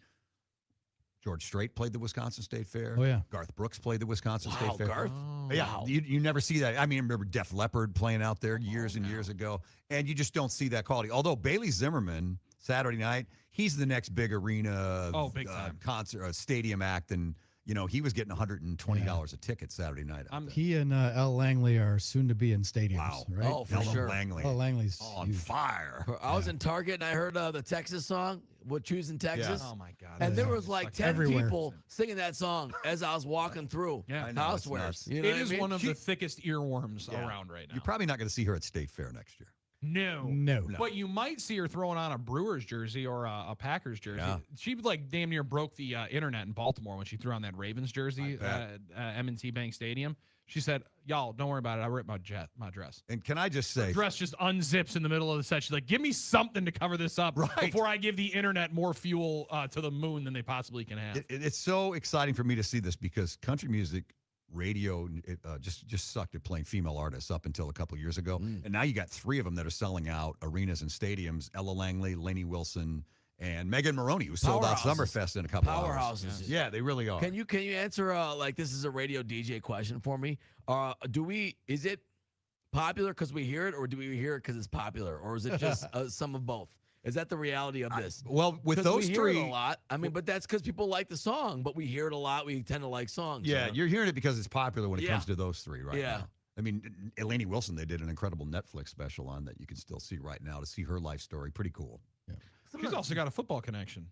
George Strait played the Wisconsin State Fair. Oh, yeah. Garth Brooks played the Wisconsin State Fair. Garth. Yeah, Wow. you never see that. I mean, I remember Def Leppard playing out there years and years ago, and you just don't see that quality. Although Bailey Zimmerman, Saturday night, he's the next big arena big time. concert, stadium act, and he was getting $120 a ticket Saturday night. He and L. Langley are soon to be in stadiums. Wow. Right? Oh, for sure. Langley. L. Langley's on huge. fire. I was in Target and I heard the Texas song, "What Choosing Texas." Oh my God! And there was like 10 everywhere. people singing that song as I was walking through Yeah. housewares. You know It what I is mean? one of the thickest earworms around right now. You're probably not going to see her at State Fair next year. No. But you might see her throwing on a Brewers jersey or a Packers jersey. Yeah. She like damn near broke the internet in Baltimore when she threw on that Ravens jersey at M&T Bank Stadium. She said, "Y'all, don't worry about it. I ripped my dress." And can I just say, the dress just unzips in the middle of the set. She's like, "Give me something to cover this up before I give the internet more fuel to the moon than they possibly can have." it's so exciting for me to see this because country music radio just sucked at playing female artists up until a couple years ago. And now you got 3 of them that are selling out arenas and stadiums: Ella Langley, Lainey Wilson, and Megan Maroney, who sold out Summerfest in a couple hours. Powerhouses. Yeah, they really are. Can you answer like this is a radio DJ question for me? Is it popular because we hear it, or do we hear it because it's popular, or is it just some of both? Is that the reality of this? Well, with those we three, hear it a lot. I mean, but that's because people like the song. But we hear it a lot. We tend to like songs. yeah, you're hearing it because it's popular when it comes to those 3 right Yeah. now. I mean, Lainey Wilson, they did an incredible Netflix special on that you can still see right now to see her life story. Pretty cool. She's also got a football connection.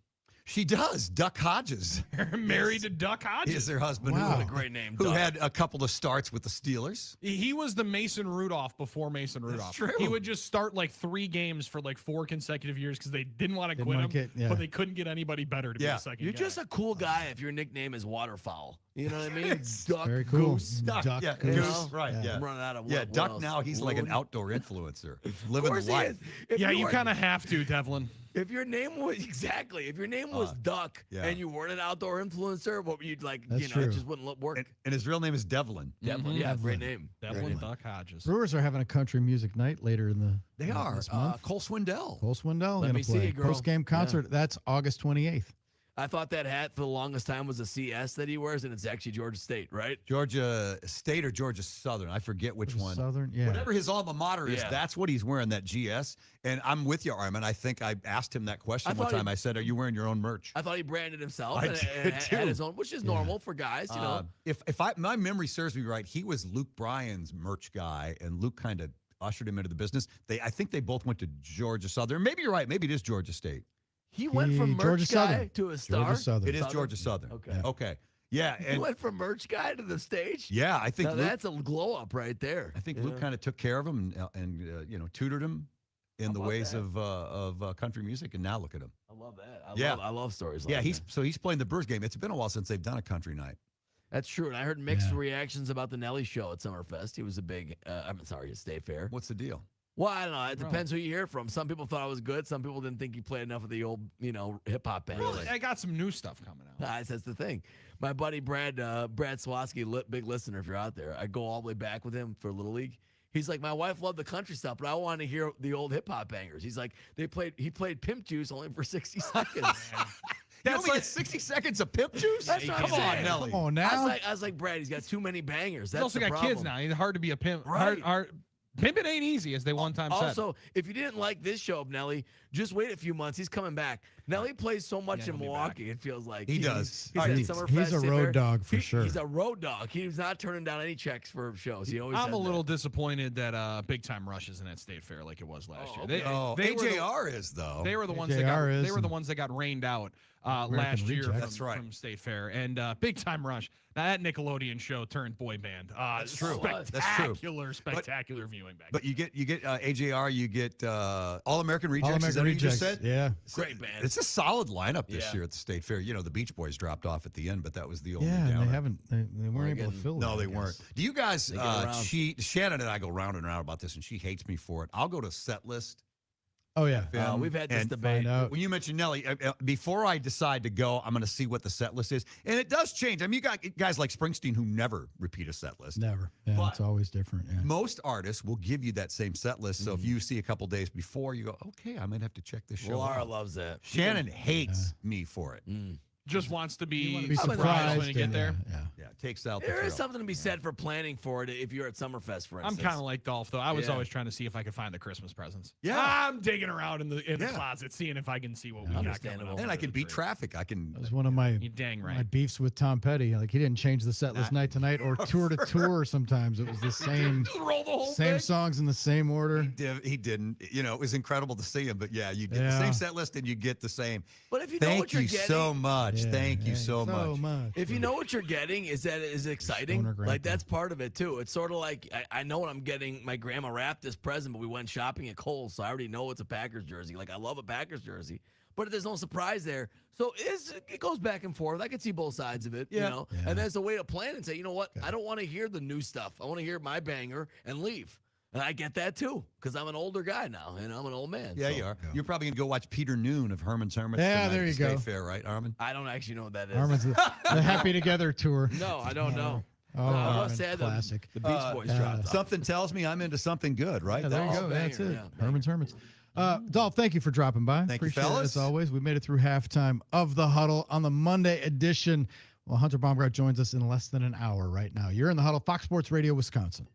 She does. Duck Hodges. Married to Duck Hodges. Is her husband. Wow. Who, What a great name, Who Duck. had a couple of starts with the Steelers. He was the Mason Rudolph before Mason Rudolph. true. He would just start like 3 games for like 4 consecutive years because they didn't want to quit him, but they couldn't get anybody better to be the second You're guy. just a cool guy if your nickname is Waterfowl. You know what I mean? Duck, Very cool. Goose. Duck, Duck, yeah, Goose. Goose, right, yeah. I'm running out of Yeah, what Duck else? now, he's like an Loon. outdoor influencer. Living the Of course he life. is. If Yeah, you were- kind of have to, Devlin. If your name was if your name was Duck yeah. and you weren't an outdoor influencer, what would you like? That's It true. just wouldn't work. And his real name is Devlin. Devlin, yeah, great name. Devlin Duck Hodges. Brewers are having a country music night later in the They are. this month. Cole Swindell. Cole Swindell Let going me to see play it, girl. post game concert. Yeah. That's August 28th. I thought that hat for the longest time was a CS that he wears, and it's actually Georgia State, right? Georgia State or Georgia Southern. I forget which one. Southern, yeah. Whatever his alma mater is, Yeah. that's what he's wearing, that GS. And I'm with you, Armen. I think I asked him that question one time. I said, "Are you wearing your own merch?" I thought he branded himself I and did had too. his own, which is normal for guys, you know. If my memory serves me right, he was Luke Bryan's merch guy, and Luke kind of ushered him into the business. I think they both went to Georgia Southern. Maybe you're right. Maybe it is Georgia State. He went from merch Georgia guy Southern. to a star. Georgia Southern. It is Georgia Southern. Okay. Okay. Yeah. He And went from merch guy to the stage. yeah, I think Now Luke, that's a glow up right there. I think you Luke know? kind of took care of him and tutored him in the about ways that? of country music. And now look at him. I love that. I love stories like Yeah, that. he's playing the Brewers game. It's been a while since they've done a country night. That's true. And I heard mixed reactions about the Nelly show at Summerfest. He was a big, at State Fair. What's the deal? Well, I don't know. It depends who you hear from. Some people thought I was good. Some people didn't think he played enough of the old, hip hop band. Really? I got some new stuff coming out. That's the thing. My buddy Brad Swatsky, big listener if you're out there. I go all the way back with him for Little League. He's like, my wife loved the country stuff, but I want to hear the old hip hop bangers. He's like, he played Pimp Juice only for 60 seconds. That's like 60 seconds of Pimp Juice? That's what I'm Come on, saying. Nelly. Come on now. I was like, Brad, he's got too many bangers. He's That's also the got problem. kids now. It's hard to be a pimp. Right. Pimping ain't easy, as they one time said. Also, if you didn't like this show of Nelly, just wait a few months. He's coming back. Nelly plays so much in Milwaukee, it feels like. He does. He's, at He's Summerfest, a State road Fair. dog for sure. He's a road dog. He's not turning down any checks for shows. He always I'm said a little that. disappointed that Big Time Rush isn't at State Fair like it was last year. They were the- AJR is, though. They were the ones AJR is, they were the ones that got rained out American last year Rejects. That's right. from State Fair. And Big Time Rush. Now that Nickelodeon show turned boy band. That's true. That's true. Spectacular viewing back But you get AJR, you get All American Rejects. All Is that American what you just Rejects. said? Yeah. Great band. It's It's a solid lineup this Yeah. year at the State Fair. You know, the Beach Boys dropped off at the end, but that was the only Yeah, and downer. they haven't. They weren't able to fill it. No, I they guess. weren't. Do you guys They get around. cheat? Shannon and I go round and round about this, and she hates me for it. I'll go to set list. Oh yeah, we've had this and debate. find out. When you mentioned Nelly, before I decide to go, I'm going to see what the set list is, and it does change. I mean, you got guys like Springsteen who never repeat a set list. Never. Yeah, But it's always different. Yeah. most artists will give you that same set list. So if you see a couple days before, you go, okay, I might have to check this show Laura out. loves that. Shannon hates me for it. Just wants to be, be surprised when you get and, there. Yeah, it takes out the There is thrill. something to be said for planning for it if you're at Summerfest, for I'm instance. kind of like Dolph, though. I was Yeah. always trying to see if I could find the Christmas presents. Yeah. I'm digging around in the Yeah. closet, seeing if I can see what we got coming Understandable. up. And I under can the beat tree. traffic. I can. That was one of my You dang my right. beefs with Tom Petty. Like he didn't change the set list night to night or tour to tour. Sometimes it was the same Roll the whole same thing. songs in the same order. He didn't. You know, it was incredible to see him. But yeah, you get the Yeah. same set list and you get the same. But if you know Thank what you're you getting, so much. Yeah, Thank you yeah, so much. if you know what you're getting, is that it is exciting. Stoner Like grandpa. that's part of it too. It's sort of like I know what I'm getting. My grandma wrapped this present, but we went shopping at Kohl's, so I already know it's a Packers jersey. Like I love a Packers jersey, but there's no surprise there. So it goes back and forth. I can see both sides of it, you Yeah. know. And there's a way to plan and say, you know what? I don't want to hear the new stuff. I want to hear my banger and leave. And I get that too, because I'm an older guy now, and I'm an old man. Yeah, so you are. You're probably gonna go watch Peter Noon of Herman's Hermits. Yeah, tonight there at you State go. Fair, right, Armen? I don't actually know what that is. Armin's the Happy Together tour. No, I don't know. Oh, No, I Armin, must say classic. the Beach Boys dropped off. Something tells me I'm into something good, right? Yeah, there you Dolph? go. That's banger, it. yeah, Herman's Hermits. Dolph, thank you for dropping by. Thank you, Appreciate it, fellas. as always. We made it through halftime of the Huddle on the Monday edition. Well, Hunter Baumgardt joins us in less than an hour right now. You're in the Huddle, Fox Sports Radio, Wisconsin.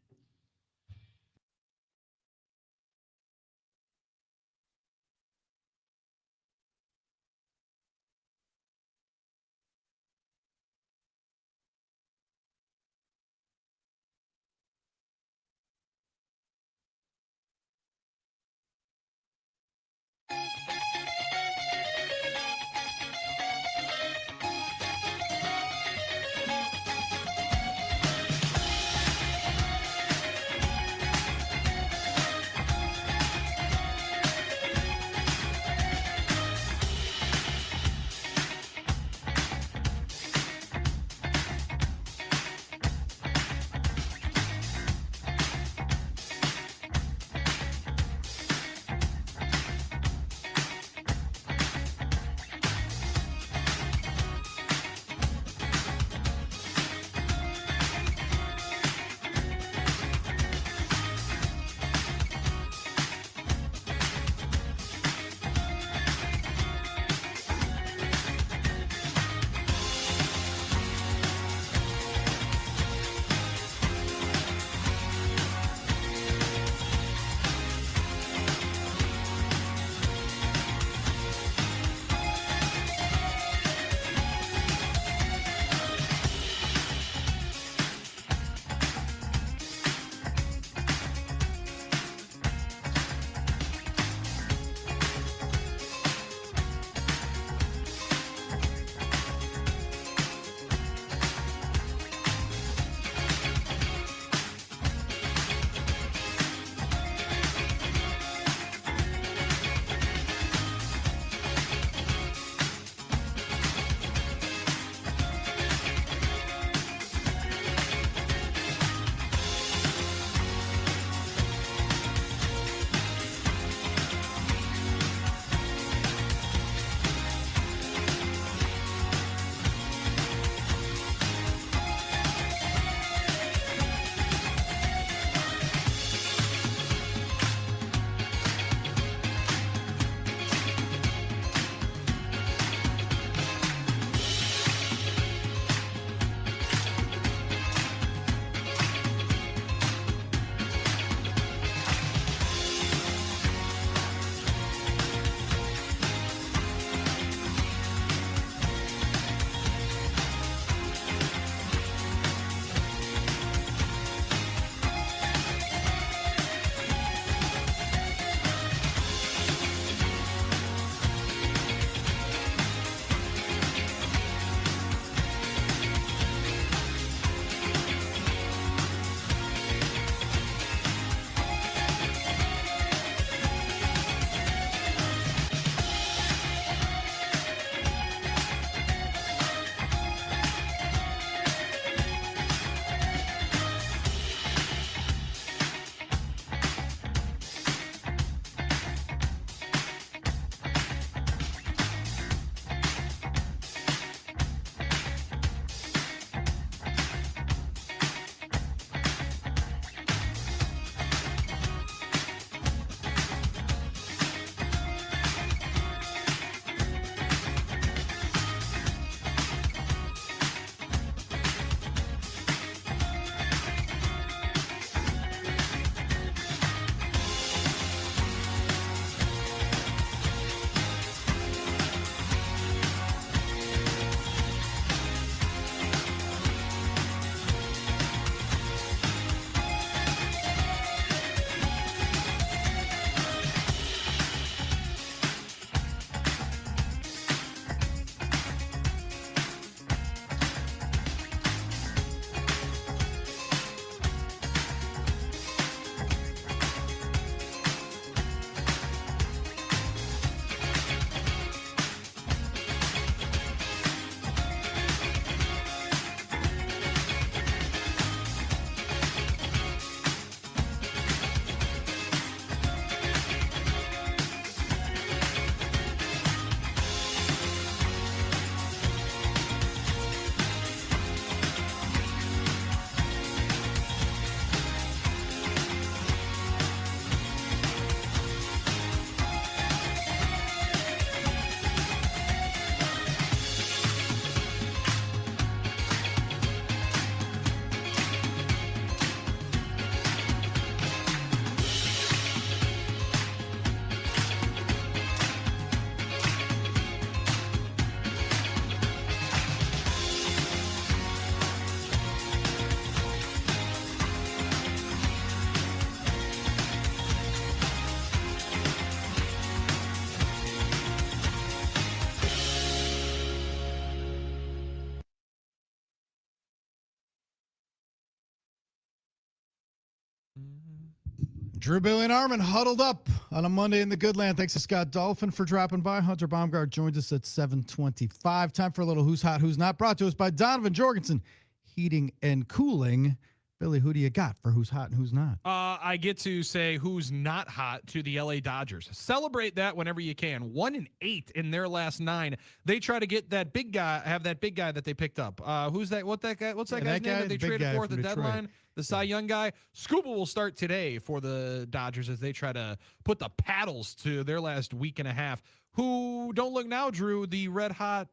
Drew, Billy, and Armen huddled up on a Monday in the good land. Thanks to Scott Dolphin for dropping by. Hunter Baumgardt joins us at 7:25. Time for a little Who's Hot, Who's Not, brought to us by Donovan Jorgensen Heating and Cooling. Billy, who do you got for Who's Hot and Who's Not? I get to say who's not hot to the LA Dodgers. Celebrate that whenever you can. 1-8 in their last 9. They try to get that big guy, that they picked up. Who's that? What's that guy's name that they traded for at the deadline? The Cy Young guy. Scuba will start today for the Dodgers as they try to put the paddles to their last week and a half. Who don't look now, Drew, the red hot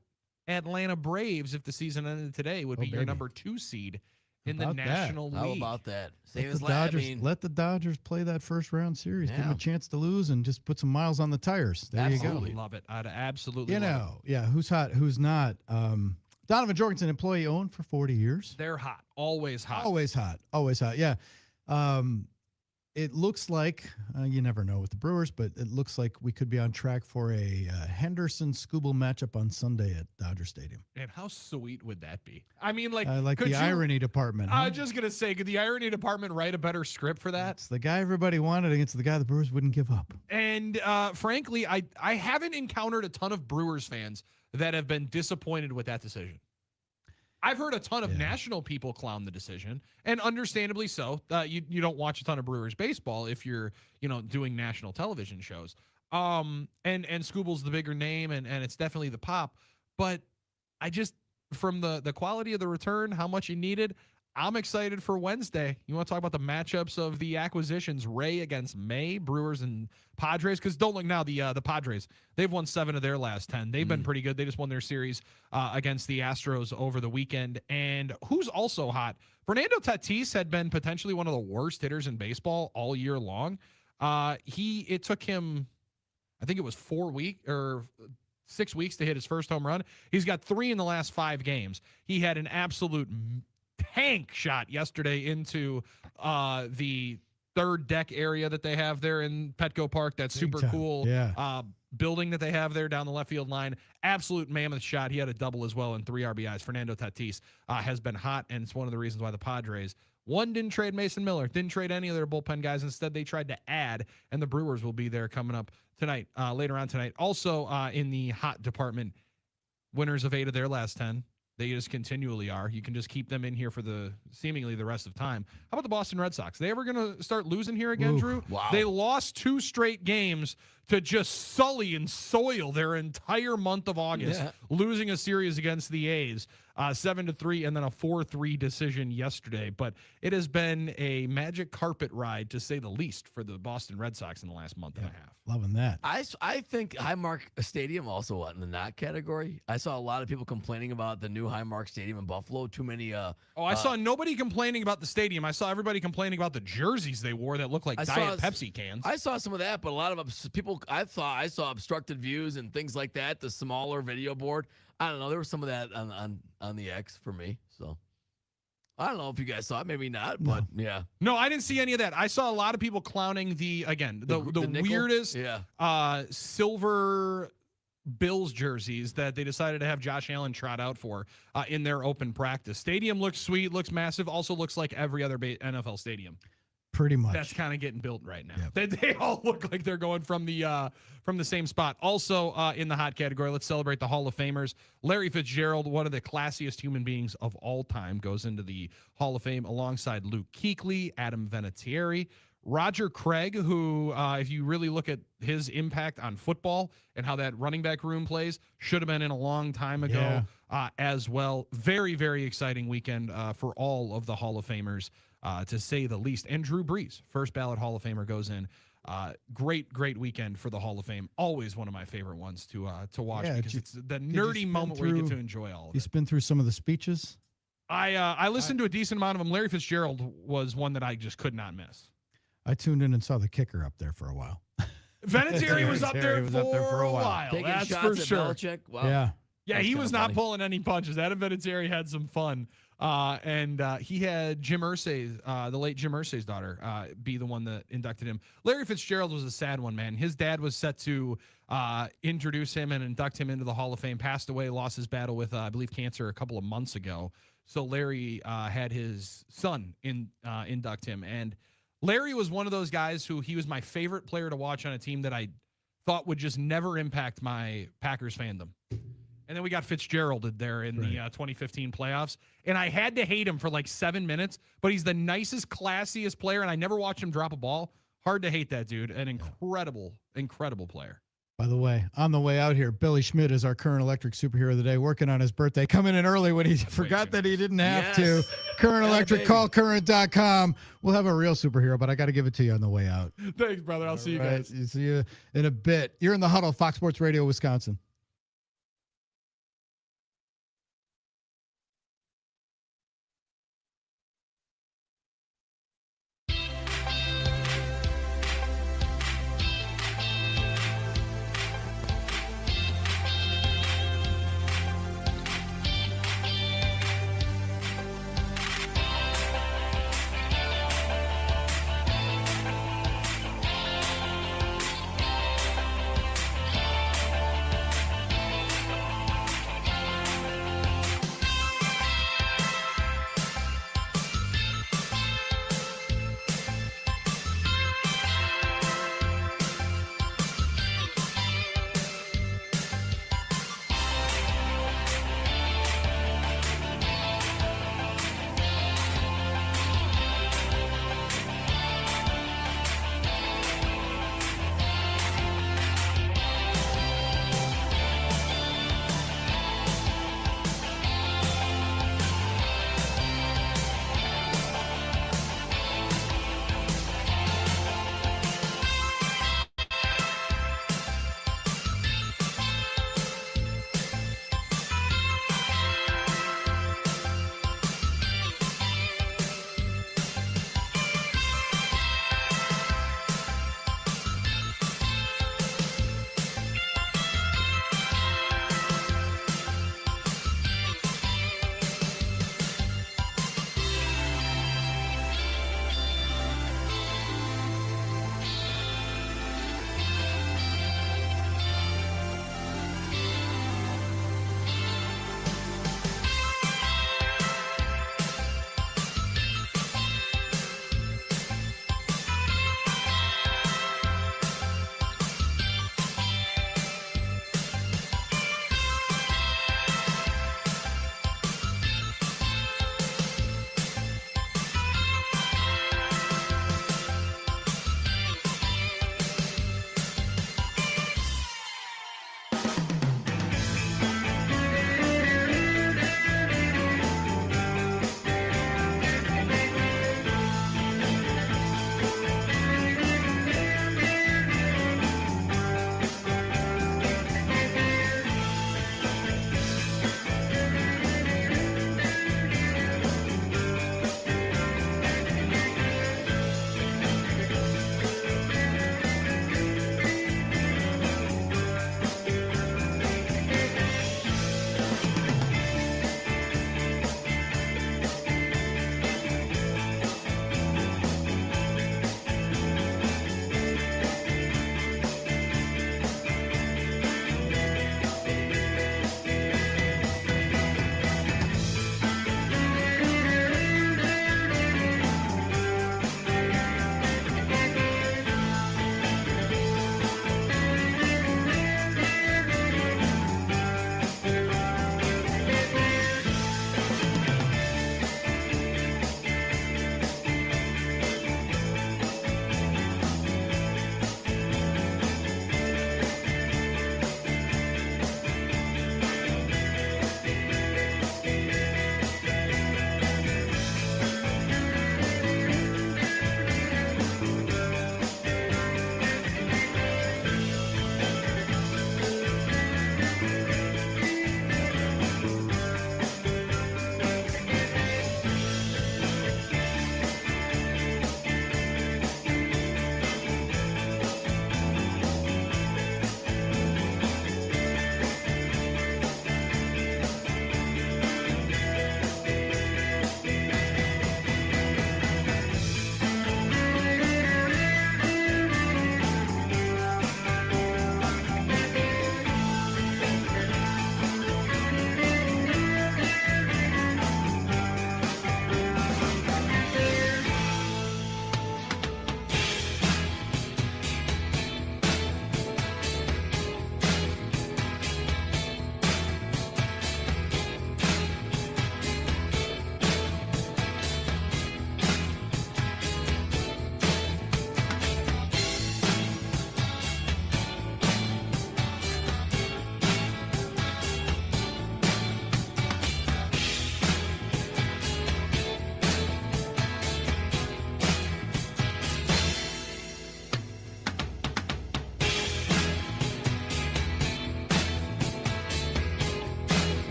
Atlanta Braves, if the season ended today, would be your number 2 seed in the National League. How about that? Same as Let the Dodgers play that first round series. Give them a chance to lose and just put some miles on the tires. There you go. Love it. I'd absolutely love it. Yeah, who's hot, who's not? Donovan Jorgensen, employee owned for 40 years. They're hot. Always hot. Always hot. Always hot. Yeah. It looks like, you never know with the Brewers, but it looks like we could be on track for a Henderson-Skubal matchup on Sunday at Dodger Stadium. And how sweet would that be? I mean, like, I like the irony department. I was just going to say, could the irony department write a better script for that? It's the guy everybody wanted against the guy the Brewers wouldn't give up. And frankly, I haven't encountered a ton of Brewers fans that have been disappointed with that decision. I've heard a ton of national people clown the decision, and understandably so. You don't watch a ton of Brewers baseball if you're doing national television shows. And Skubal's the bigger name, and it's definitely the pop. But I just, from the quality of the return, how much he needed, I'm excited for Wednesday. You want to talk about the matchups of the acquisitions? Ray against May, Brewers and Padres. Because don't look now, the Padres, they've won 7 of their last 10. They've been pretty good. They just won their series against the Astros over the weekend. And who's also hot? Fernando Tatis had been potentially one of the worst hitters in baseball all year long. It took him, I think it was 6 weeks to hit his first home run. He's got 3 in the last 5 games. He had an absolute tank shot yesterday into the third deck area that they have there in Petco Park. That's super cool building that they have there down the left field line. Absolute mammoth shot. He had a double as well and 3 RBIs. Fernando Tatis has been hot, and it's one of the reasons why the Padres, one, didn't trade Mason Miller, didn't trade any of their bullpen guys. Instead, they tried to add, and the Brewers will be there coming up tonight, later on tonight. Also in the hot department, winners of 8 of their last 10. They just continually are. You can just keep them in here for seemingly the rest of time. How about the Boston Red Sox? They ever going to start losing here again, Drew? Wow. They lost 2 straight games to just sully and soil their entire month of August, losing a series against the A's, 7-3, and then a 4-3 decision yesterday. But it has been a magic carpet ride, to say the least, for the Boston Red Sox in the last month and a half. Loving that. I think Highmark Stadium also in the not category. I saw a lot of people complaining about the new Highmark Stadium in Buffalo. Too many. I saw nobody complaining about the stadium. I saw everybody complaining about the jerseys they wore that looked like Diet Pepsi cans. I saw some of that, but a lot of people. I saw obstructed views and things like that. The smaller video board. I don't know. There was some of that on the X for me. So I don't know if you guys saw it. Maybe not, but yeah. No, I didn't see any of that. I saw a lot of people clowning the weirdest silver Bills jerseys that they decided to have Josh Allen trot out for in their open practice. Stadium looks sweet, looks massive, also looks like every other NFL stadium. Pretty much. That's kind of getting built right now. They all look like they're going from the same spot. Also in the hot category, let's celebrate the Hall of Famers. Larry Fitzgerald, one of the classiest human beings of all time, goes into the Hall of Fame alongside Luke Kuechly, Adam Vinatieri, Roger Craig, who, if you really look at his impact on football and how that running back room plays, should have been in a long time ago as well. Very, very exciting weekend for all of the Hall of Famers. To say the least. And Drew Brees, first ballot Hall of Famer, goes in. Great weekend for the Hall of Fame. Always one of my favorite ones to watch because it's the nerdy moment where you get to enjoy all of it. You spin through some of the speeches? I listened to a decent amount of them. Larry Fitzgerald was one that I just could not miss. I tuned in and saw the kicker up there for a while. Vinatieri was up there for a while. Taking That's shots for at sure. Belichick. Wow. Yeah, he was not pulling any punches. Adam Vinatieri had some fun. And he had Jim Irsay's, the late Jim Irsay's daughter, be the one that inducted him. Larry Fitzgerald was a sad one, man. His dad was set to introduce him and induct him into the Hall of Fame, passed away, lost his battle with, I believe, cancer a couple of months ago. So Larry had his son induct him. And Larry was one of those guys who he was my favorite player to watch on a team that I thought would just never impact my Packers fandom. And then we got Fitzgerald there in the 2015 playoffs. And I had to hate him for like 7 minutes, but he's the nicest, classiest player, and I never watched him drop a ball. Hard to hate that dude. An incredible, incredible player. By the way, on the way out here, Billy Schmidt is our current electric superhero of the day, working on his birthday, coming in early when he forgot that he didn't have to. Current Electric, call current.com. We'll have a real superhero, but I got to give it to you on the way out. Thanks, brother. I'll see you guys. See you in a bit. You're in the Huddle, Fox Sports Radio, Wisconsin.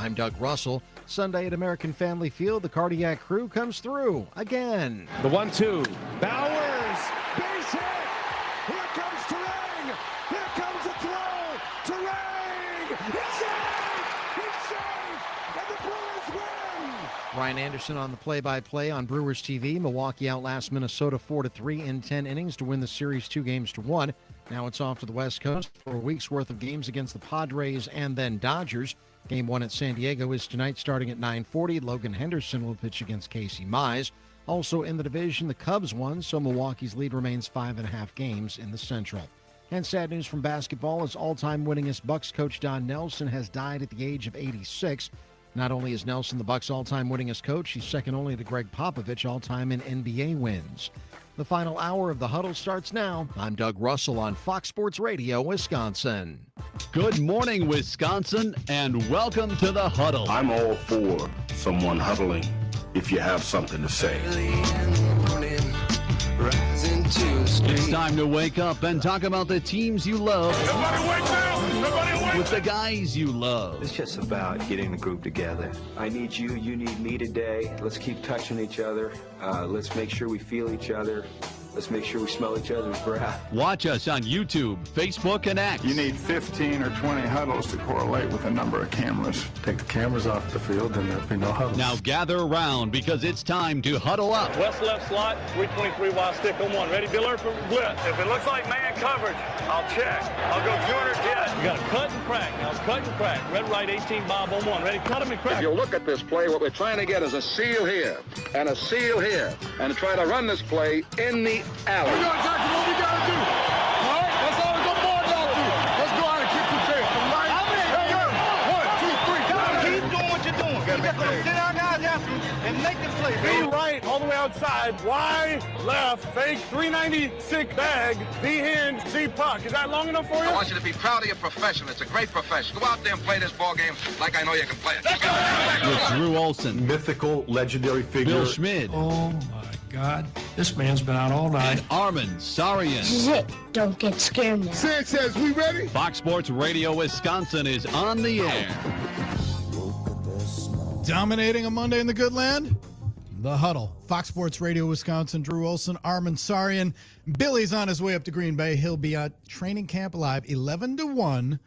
I'm Doug Russell. Sunday at American Family Field, the Cardiac Crew comes through again. The 1-2. Bowers. Base hit. Here comes Terang. Here comes the throw. Terang. It's safe. It's safe. And the Brewers win. Ryan Anderson on the play-by-play on Brewers TV. Milwaukee outlast Minnesota 4-3 in 10 innings to win the series 2-1. Now it's off to the West Coast for a week's worth of games against the Padres and then Dodgers. Game 1 at San Diego is tonight starting at 9:40. Logan Henderson will pitch against Casey Mize. Also in the division, the Cubs won, so Milwaukee's lead remains 5.5 games in the Central. And sad news from basketball as all-time winningest Bucks coach Don Nelson has died at the age of 86. Not only is Nelson the Bucks' all-time winningest coach, he's second only to Greg Popovich all-time in NBA wins. The final hour of the Huddle starts now. I'm Doug Russell on Fox Sports Radio, Wisconsin. Good morning, Wisconsin, and welcome to the Huddle. I'm all for someone huddling if you have something to say. It's time to wake up and talk about the teams you love. Everybody wake up! Everybody wake With the guys you love. It's just about getting the group together. I need you, you need me today. Let's keep touching each other. Let's make sure we feel each other. Let's make sure we smell each other's breath. Watch us on YouTube, Facebook, and X. You need 15 or 20 huddles to correlate with a number of cameras. Take the cameras off the field and there'll be no huddles. Now gather around because it's time to huddle up. West left slot, 323 wide stick on one. Ready, Diller for blitz. If it looks like man coverage, I'll check. I'll go Junior jet. You got to cut and crack. Now cut and crack. Red right 18 Bob on one. Ready, cut him and crack. If you look at this play, what we're trying to get is a seal here and a seal here and try to run this play in the alley. We got exactly what we got to do. All right, that's all the board got to do. Let's go out and kick the tail. Right? Keep doing what you're doing. You just gonna sit down guys and make the play. V right, all the way outside. Y left, fake 396 bag. V hand, C puck. Is that long enough for you? I want you to be proud of your profession. It's a great profession. Go out there and play this ball game like I know you can play it. With Drew Olson, Mythical, legendary figure. Bill Schmid, Oh, my God. This man's been out all night. and Armen Sarian. This is it. Don't get scared now. Sanchez, we ready? Fox Sports Radio Wisconsin is on the air. Dominating a Monday in the good land? The Huddle. Fox Sports Radio Wisconsin, Drew Olson, Armen Sarian. Billy's on his way up to Green Bay. He'll be at Training Camp Live 11-1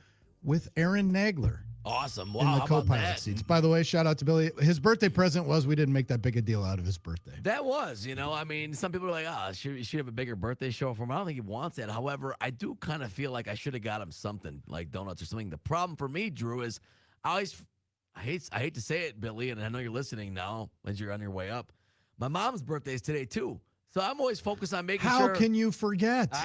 with Aaron Nagler. Awesome. Wow, In the how about co-pilot that? seats. By the way, shout out to Billy. His birthday present was we didn't make that big a deal out of his birthday. That was, I mean, some people are like, should have a bigger birthday show for him. I don't think he wants that. However, I do kind of feel like I should have got him something like donuts or something. The problem for me, Drew, is I hate to say it, Billy, and I know you're listening now as you're on your way up. My mom's birthday is today too. So I'm always focused on making sure. How can you forget?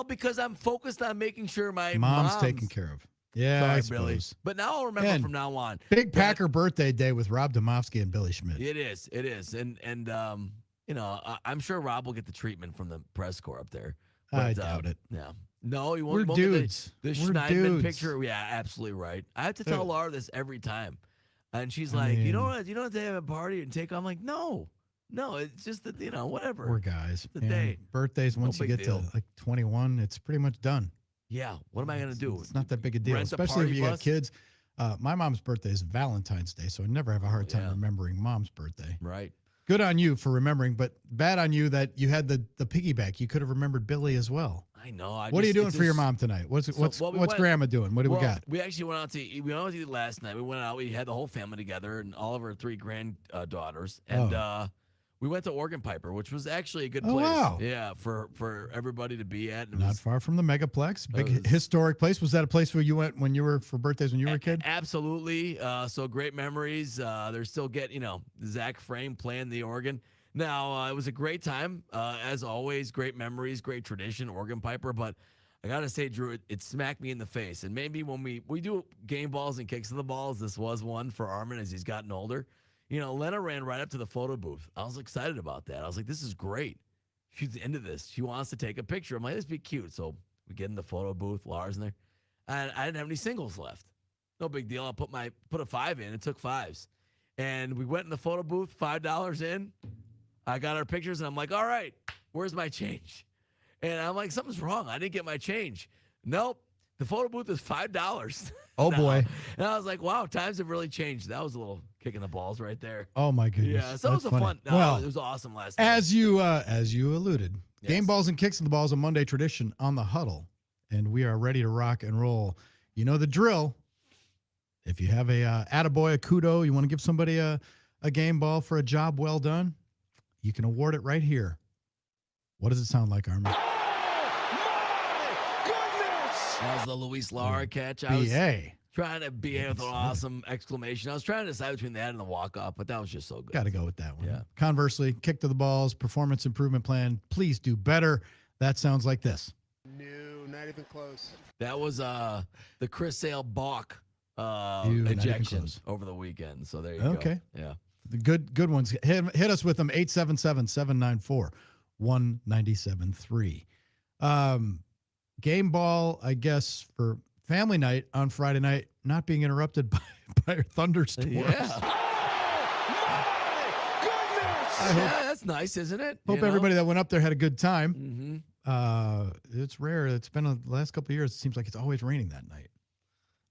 Because I'm focused on making sure my Mom's taken care of. Yeah, Sorry, I Billy. suppose. But now I'll remember from now on. Big Packer birthday day with Rob Domofsky and Billy Schmidt. It is. And I'm sure Rob will get the treatment from the press corps up there. I doubt it. Yeah. No, you We're won't get dudes. the We're Schneidman dudes. picture. Yeah, absolutely right. I have to tell Dude. Laura this every time. And she's I like, mean- you don't have to have a party and take off. I'm like, no, it's just that, whatever. We're guys. The Yeah, day. Birthdays, once you big get deal. to like 21, it's pretty much done. Yeah. What am I going to do? It's not that big a deal, Rent a especially if party you got bus? kids. My mom's birthday is Valentine's Day, so I never have a hard time remembering mom's birthday. Right. Good on you for remembering, but bad on you that you had the piggyback. You could have remembered Billy as well. I know. What are you doing for your mom tonight? What's Grandma doing? What do we got? We actually went out to eat. We went out to eat last night. We went out. We had the whole family together and all of our 3 granddaughters. And we went to Organ Piper, which was actually a good place. Wow. Yeah, for everybody to be at. And Not far from the Megaplex, big historic place. Was that a place where you went when you were for birthdays when you were a kid? Absolutely. So great memories. They're still Zach Frame playing the organ. Now, it was a great time. As always, great memories, great tradition, Organ Piper. But I got to say, Drew, it smacked me in the face. And maybe when we do game balls and kicks of the balls, this was one for Armen as he's gotten older. Lena ran right up to the photo booth. I was excited about that. I was like, this is great. She's into this. She wants to take a picture. I'm like, this would be cute. So we get in the photo booth, Lars in there. And I didn't have any singles left. No big deal. I put a 5 in. It took 5s. And we went in the photo booth, $5 in. I got our pictures, and I'm like, all right, where's my change? And I'm like, something's wrong. I didn't get my change. Nope. The photo booth is $5. Oh, now. boy. And I was like, wow, times have really changed. That was a little kick in the balls right there. Oh, my goodness. Yeah, so it was That's a funny. fun. No, Well, it was awesome last night. as you alluded, game balls and kicks in the balls, a Monday tradition on the Huddle, and we are ready to rock and roll. You know the drill. If you have a attaboy, a kudo, you want to give somebody a game ball for a job well done, you can award it right here. What does it sound like, Armen? That was the Luis Lara catch. I was trying to BA with an awesome exclamation. I was trying to decide between that and the walk-off, but that was just so good. Got to go with that one. Yeah. Conversely, kick to the balls, performance improvement plan. Please do better. That sounds like this. No, not even close. That was the Chris Sale balk Not even ejection close. over the weekend. So there you go. Okay. Yeah. The good ones. Hit us with them, 877-794-1973. Game ball, I guess, for family night on Friday night, not being interrupted by thunderstorms. Yeah. I hope, That's nice, isn't it? hope everybody that went up there had a good time. Mm-hmm. It's rare. It's been the last couple of years. It seems like it's always raining that night.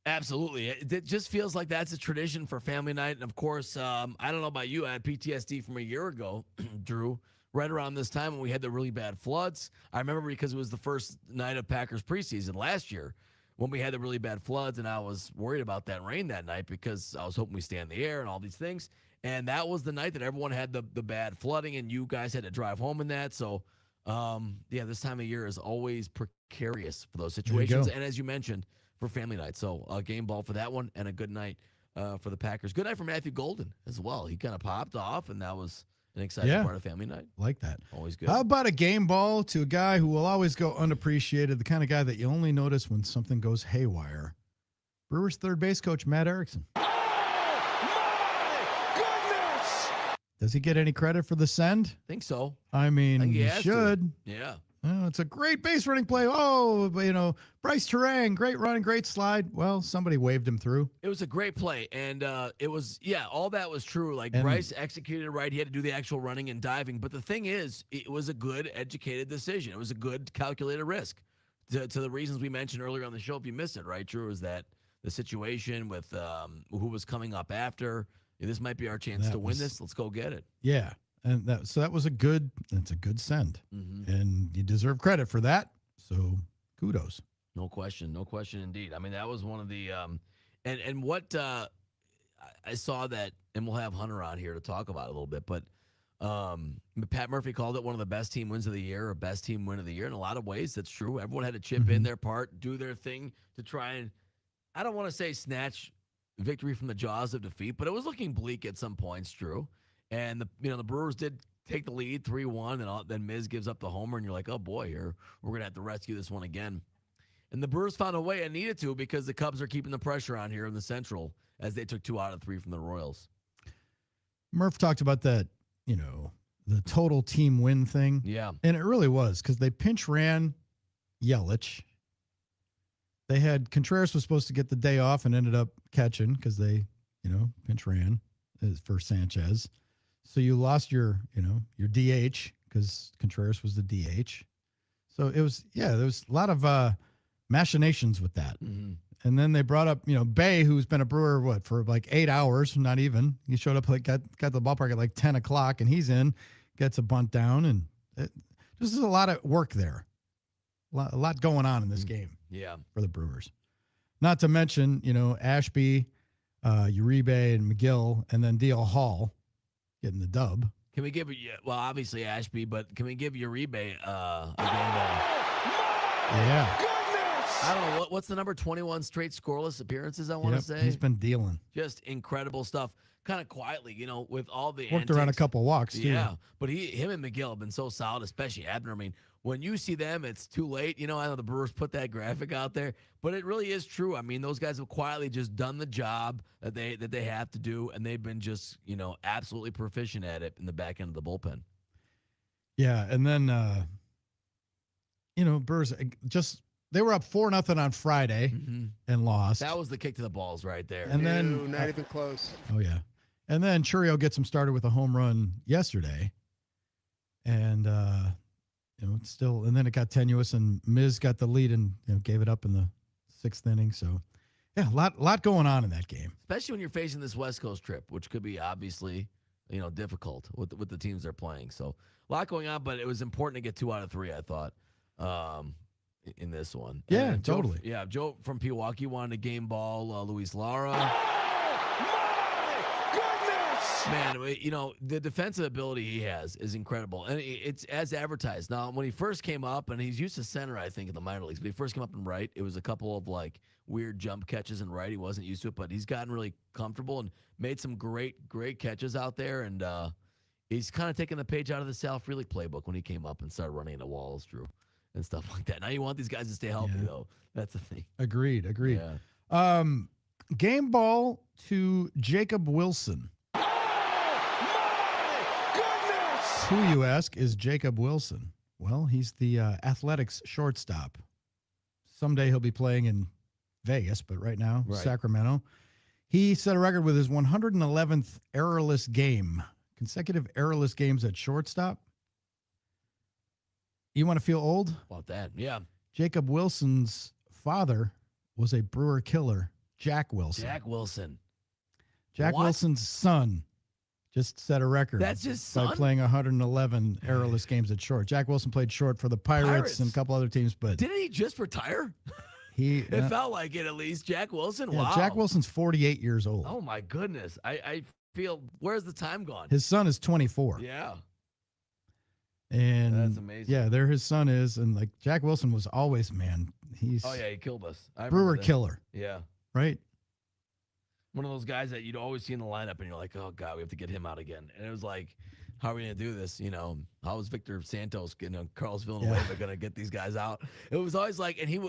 Absolutely. It just feels like that's a tradition for family night. And of course, I don't know about you, I had PTSD from a year ago, Drew, right around this time when we had the really bad floods. I remember because it was the first night of Packers preseason last year when we had the really bad floods, and I was worried about that rain that night because I was hoping we stay in the air and all these things. And that was the night that everyone had the bad flooding, and you guys had to drive home in that. So, yeah, this time of year is always precarious for those situations. And as you mentioned, for family night. So a game ball for that one and a good night for the Packers. Good night for Matthew Golden as well. He kind of popped off, and that was an exciting part of family night. Like that. Always good. How about a game ball to a guy who will always go unappreciated, the kind of guy that you only notice when something goes haywire? Brewers third base coach Matt Erickson. Does he get any credit for the send? I think so. I mean, I think he should. Yeah. Oh, it's a great base running play. Oh, Bryce Terang, great run, great slide. Well, somebody waved him through. It was a great play, and it was, all that was true. Like, Bryce executed right. He had to do the actual running and diving. But the thing is, it was a good, educated decision. It was a good, calculated risk. To the reasons we mentioned earlier on the show, if you missed it, right, Drew, is that the situation with who was coming up after. This might be our chance to win this. Let's go get it. Yeah. And that was a good send. Mm-hmm. And you deserve credit for that. So kudos. No question indeed. I mean, that was one of the and what I saw that, and we'll have Hunter on here to talk about it a little bit, but Pat Murphy called it one of the best team wins of the year, or best team win of the year. In a lot of ways, that's true. Everyone had to chip in their part, do their thing to try and, I don't want to say snatch victory from the jaws of defeat, but it was looking bleak at some points, Drew. And the Brewers did take the lead 3-1, and then Miz gives up the homer, and you're like, oh boy, we're gonna have to rescue this one again. And the Brewers found a way and needed to, because the Cubs are keeping the pressure on here in the Central as they took 2 out of 3 from the Royals. Murph talked about that, the total team win thing. Yeah. And it really was, because they pinch ran Yelich. They had Contreras was supposed to get the day off and ended up catching because they, pinch ran for Sanchez. So you lost your DH because Contreras was the DH. So it was, there was a lot of machinations with that. Mm-hmm. And then they brought up, Bay, who's been a Brewer, for like 8 hours, not even. He showed up, got to the ballpark at like 10 o'clock, and he's in, gets a bunt down, and this is a lot of work there. A lot going on in this game. Yeah. For the Brewers. Not to mention, Ashby, Uribe, and McGill, and then D.L. Hall getting the dub. Can we give obviously Ashby, but can we give Uribe a game ball? Yeah. I don't know what's the number, 21 straight scoreless appearances, I want to say. He's been dealing. Just incredible stuff. Kind of quietly, with all the worked around a couple of walks too. Yeah, but him and McGill have been so solid, especially Abner. I mean, when you see them, it's too late. I know the Brewers put that graphic out there, but it really is true. I mean, those guys have quietly just done the job that they have to do, and they've been just absolutely proficient at it in the back end of the bullpen. Yeah, and then Brewers they were up 4-0 on Friday and lost. That was the kick to the balls right there. And then not even close. Oh yeah, and then Churio gets him started with a home run yesterday, and and then it got tenuous, and Miz got the lead and gave it up in the 6th inning. So, yeah, a lot going on in that game. Especially when you're facing this West Coast trip, which could be obviously, difficult with the teams they're playing. So a lot going on, but it was important to get 2 out of 3, I thought, in this one. Yeah, And totally. Joe from Pewaukee wanted a game ball. Luis Lara. Man, the defensive ability he has is incredible, and it's as advertised. Now, when he first came up, and he's used to center, I think, in the minor leagues, but he first came up in right, it was a couple of, weird jump catches in right. He wasn't used to it, but he's gotten really comfortable and made some great catches out there, and he's kind of taking the page out of the Sal Frelick playbook when he came up and started running into walls, Drew, and stuff like that. Now you want these guys to stay healthy, though. That's the thing. Agreed. Yeah. Game ball to Jacob Wilson. Who, you ask, is Jacob Wilson? Well, he's the Athletics shortstop. Someday he'll be playing in Vegas, but right now, Sacramento. He set a record with his 111th errorless game. Consecutive errorless games at shortstop. You want to feel old? About that, yeah. Jacob Wilson's father was a Brewer killer, Jack Wilson. Jack Wilson's son just set a record. That's his son? By playing 111 errorless games at short. Jack Wilson played short for the Pirates and a couple other teams, but didn't he just retire? It felt like it, at least. Jack Wilson? Yeah, wow. Jack Wilson's 48 years old. Oh, my goodness. I feel, where's the time gone? His son is 24. Yeah. And that's amazing. Yeah, there his son is. And Jack Wilson was always, he killed us. Brewer killer. Yeah. Right? One of those guys that you'd always see in the lineup, and you're like, oh, God, we have to get him out again. And it was like, how are we going to do this? How is Victor Santos, Carlos Villanueva going to get these guys out? It was always like, and he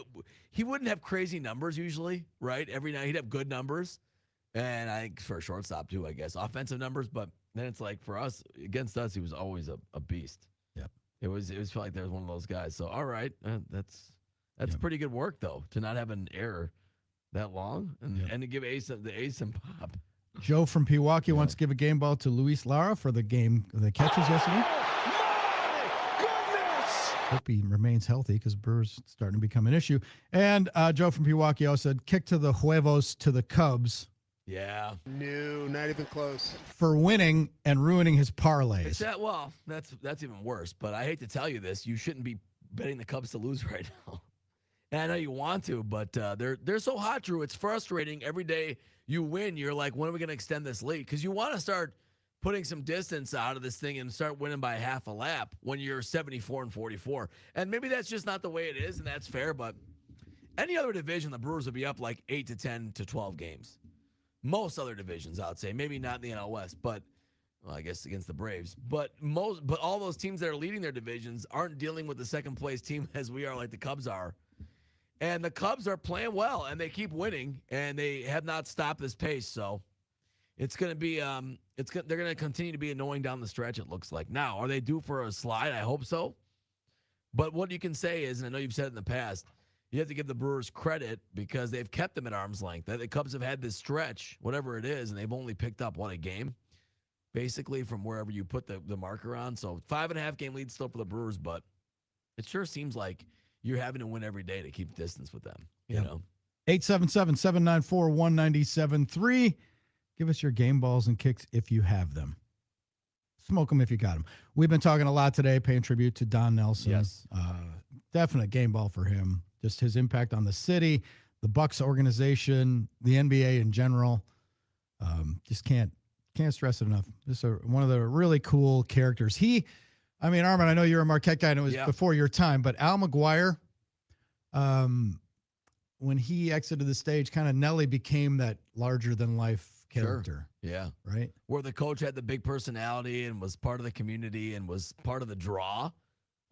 wouldn't have crazy numbers usually, right? Every night he'd have good numbers. And I think for a shortstop too, I guess, offensive numbers. But then it's like for us, against us, he was always a beast. Yep. It was felt like there was one of those guys. So, all right, that's pretty good work, though, to not have an error that long and to give the ace some pop. Joe from Pewaukee wants to give a game ball to Luis Lara for the catches yesterday. Hope he remains healthy because Brewers starting to become an issue. And Joe from Pewaukee also said, kick to the huevos to the Cubs. Yeah. No, not even close. For winning and ruining his parlays. That's even worse. But I hate to tell you this, you shouldn't be betting the Cubs to lose right now. And I know you want to, but they're so hot, Drew. It's frustrating. Every day you win, you're like, when are we going to extend this lead? Because you want to start putting some distance out of this thing and start winning by half a lap when you're 74-44. And maybe that's just not the way it is, and that's fair. But any other division, the Brewers would be up like 8 to 10 to 12 games. Most other divisions, I would say, maybe not in the NL West, but I guess against the Braves. But all those teams that are leading their divisions aren't dealing with the second place team as we are, like the Cubs are. And the Cubs are playing well, and they keep winning, and they have not stopped this pace. So it's going to be they're going to continue to be annoying down the stretch, it looks like. Now, are they due for a slide? I hope so. But what you can say is, and I know you've said it in the past, you have to give the Brewers credit because they've kept them at arm's length. The Cubs have had this stretch, whatever it is, and they've only picked up, a game, basically, from wherever you put the marker on. So 5.5 game lead still for the Brewers, but it sure seems like you're having to win every day to keep distance with them. You know? 877-794-1973. Give us your game balls and kicks if you have them. Smoke them if you got them. We've been talking a lot today, paying tribute to Don Nelson. Yes. Definite game ball for him. Just his impact on the city, the Bucks organization, the NBA in general. Just can't stress it enough. This is one of the really cool characters. Armen, I know you're a Marquette guy, and it was before your time, but Al McGuire, when he exited the stage, kind of Nelly became that larger-than-life character. Sure. Yeah. Right? Where the coach had the big personality and was part of the community and was part of the draw.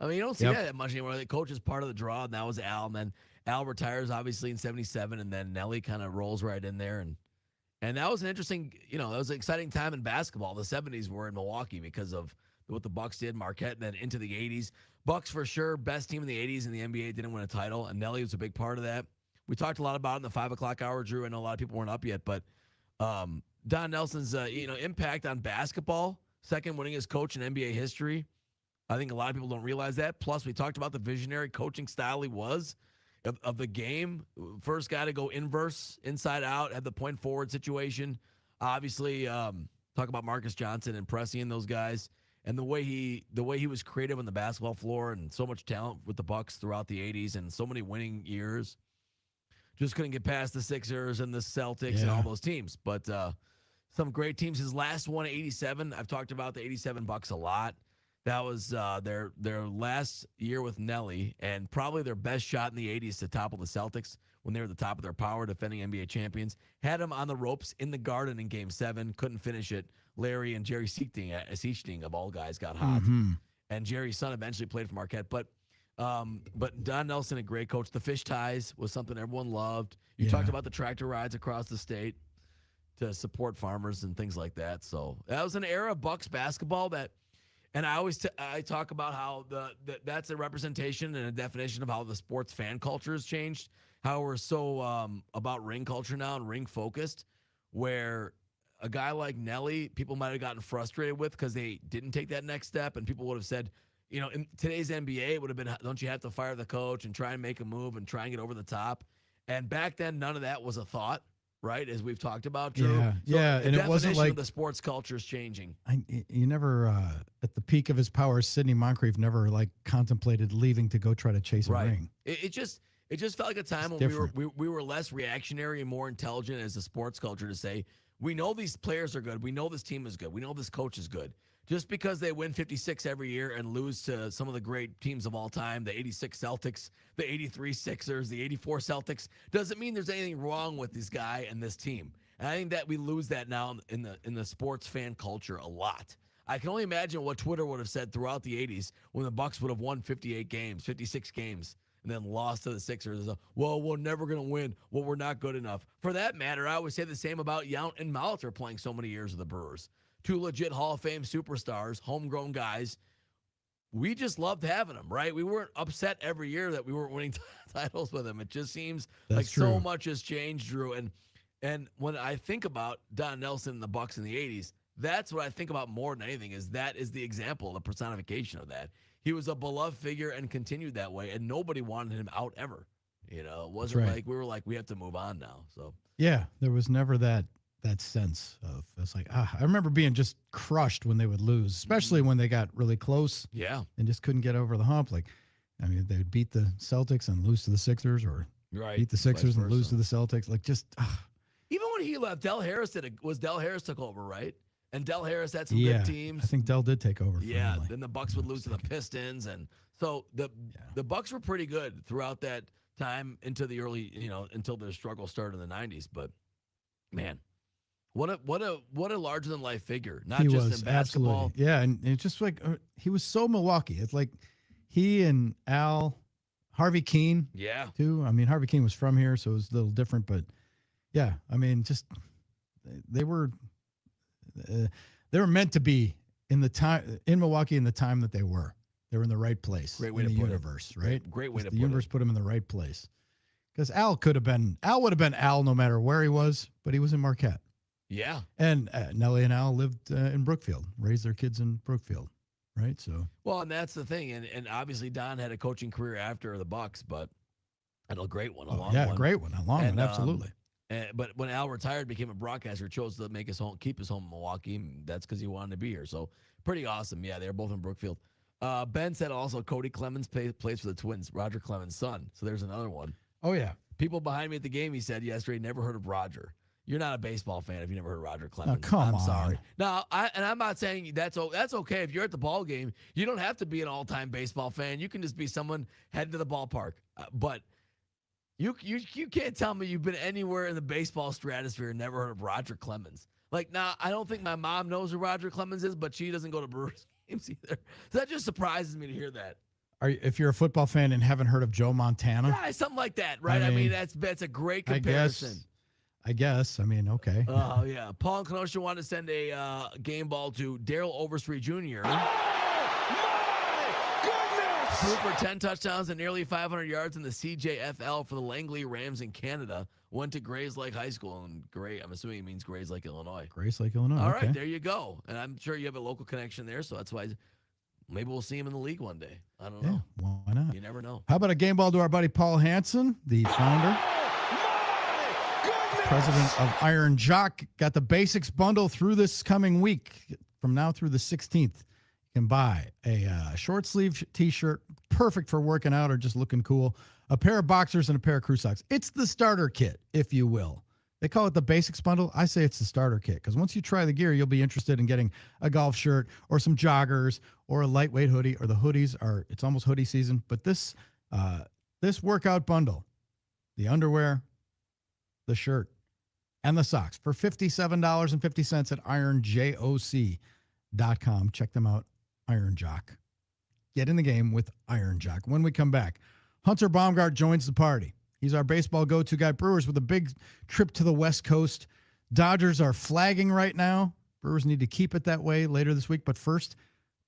I mean, you don't see that much anymore. The coach is part of the draw, and that was Al. And then Al retires, obviously, in 77, and then Nelly kind of rolls right in there. And that was an interesting, that was an exciting time in basketball. The 70s were in Milwaukee because of what the Bucks did, Marquette, and then into the 80s. Bucks, for sure, best team in the 80s in the NBA, didn't win a title, and Nelly was a big part of that. We talked a lot about it in the 5 o'clock hour, Drew. I know a lot of people weren't up yet, but Don Nelson's impact on basketball, second winningest coach in NBA history. I think a lot of people don't realize that. Plus, we talked about the visionary coaching style he was. of the game. First guy to go inverse, inside out, had the point forward situation. Obviously, talk about Marcus Johnson and Pressey and those guys, and the way he was creative on the basketball floor, and so much talent with the Bucks throughout the '80s and so many winning years. Just couldn't get past the Sixers and the Celtics and all those teams. But some great teams. His last one, '87. I've talked about the '87 Bucks a lot. That was their last year with Nelly, and probably their best shot in the '80s to topple the Celtics when they were at the top of their power, defending NBA champions. Had them on the ropes in the Garden in Game 7. Couldn't finish it. Larry and Jerry Sichting of all guys got hot, and Jerry's son eventually played for Marquette. But Don Nelson, a great coach. The fish ties was something everyone loved. You talked about the tractor rides across the state to support farmers and things like that. So that was an era of Bucks basketball that, and I talk about how that's a representation and a definition of how the sports fan culture has changed. How we're so about ring culture now and ring focused, where a guy like Nelly, people might have gotten frustrated with because they didn't take that next step, and people would have said, in today's NBA, it would have been, don't you have to fire the coach and try and make a move and try and get over the top? And back then, none of that was a thought, right? As we've talked about, Drew. And it wasn't like the sports culture is changing. You never, at the peak of his powers, Sidney Moncrief never contemplated leaving to go try to chase a ring. It just felt like a time when we were less reactionary and more intelligent as a sports culture to say, we know these players are good. We know this team is good. We know this coach is good. Just because they win 56 every year and lose to some of the great teams of all time, the 86 Celtics, the 83 Sixers, the 84 Celtics, doesn't mean there's anything wrong with this guy and this team. And I think that we lose that now in the sports fan culture a lot. I can only imagine what Twitter would have said throughout the 80s when the Bucks would have won 58 games, 56 games, and then lost to the Sixers. Well, we're never going to win. Well, we're not good enough. For that matter, I would say the same about Yount and Molitor playing so many years with the Brewers. Two legit Hall of Fame superstars, homegrown guys. We just loved having them, right? We weren't upset every year that we weren't winning titles with them. It just seems like so much has changed, Drew. And when I think about Don Nelson and the Bucks in the 80s, that's what I think about more than anything, is that is the example, the personification of that. He was a beloved figure and continued that way, and nobody wanted him out ever. It wasn't like we were like, we have to move on now. So yeah, there was never that sense of, it's like, I remember being just crushed when they would lose, especially when they got really close. Yeah. And just couldn't get over the hump. Like, I mean, they'd beat the Celtics and lose to the Sixers, or beat the Sixers and lose to the Celtics. Like, just. Even when he left, Del Harris took over, right? And Del Harris had some good teams. I think Del did take over. Yeah. Then the Bucks would lose to the Pistons. And so the Bucks were pretty good throughout that time into the early, until their struggle started in the 90s. But man, what a larger than life figure. Not just in basketball. Absolutely. Yeah, and it's just like he was so Milwaukee. It's like he and Harvey Keene. Yeah. Too. I mean, Harvey Keene was from here, so it was a little different, but yeah, I mean, just they were meant to be in Milwaukee in the time that they were. They were in the right place. Great way in to the put universe, it. right? Great way to put it. The universe put him in the right place. Because Al would have been Al no matter where he was, but he was in Marquette. Yeah. And Nelly and Al lived in Brookfield, raised their kids in Brookfield, right? So. Well, and that's the thing, and obviously Don had a coaching career after the Bucks, but and a great one, a long one. Yeah, great one, a long one, absolutely. But when Al retired, became a broadcaster, chose to keep his home in Milwaukee. And that's because he wanted to be here. So pretty awesome. Yeah, they're both in Brookfield. Ben said also Cody Clemens plays for the Twins, Roger Clemens' son. So there's another one. Oh yeah. People behind me at the game, he said yesterday, never heard of Roger. You're not a baseball fan if you never heard of Roger Clemens. Oh, come on. I'm sorry. Now, I'm not saying that's okay. If you're at the ball game, you don't have to be an all-time baseball fan. You can just be someone heading to the ballpark. But you can't tell me you've been anywhere in the baseball stratosphere and never heard of Roger Clemens. Like, now, I don't think my mom knows who Roger Clemens is, but she doesn't go to Brewers games either. So that just surprises me to hear that. If you're a football fan and haven't heard of Joe Montana? Yeah, something like that, right? I mean that's a great comparison. I guess. I mean, okay. Oh, yeah. Paul in Kenosha wanted to send a game ball to Daryl Overstreet Jr. Threw for 10 touchdowns and nearly 500 yards in the CJFL for the Langley Rams in Canada. Went to Grays Lake High School in I'm assuming it means Grays Lake, Illinois. Grays Lake, Illinois. All okay. right, there you go. And I'm sure you have a local connection there, so that's why Maybe we'll see him in the league one day. I don't know. Why not? You never know. How about a game ball to our buddy Paul Hansen, the founder, president of Iron Jock? Got the basics bundle through this coming week. From now through the 16th, you can buy a short sleeve t-shirt, perfect for working out or just looking cool, a pair of boxers, and a pair of crew socks. It's the starter kit, if you will. They call it the basics bundle. I say it's the starter kit because once you try the gear, you'll be interested in getting a golf shirt or some joggers or a lightweight hoodie, or the hoodies are, it's almost hoodie season. But this workout bundle, the underwear, the shirt, and the socks for $57.50 at ironjoc.com. Check them out, Iron Jock. Get in the game with Iron Jock. When we come back, Hunter Baumgardt joins the party. He's our baseball go-to guy. Brewers with a big trip to the West Coast. Dodgers are flagging right now. Brewers need to keep it that way later this week. But first,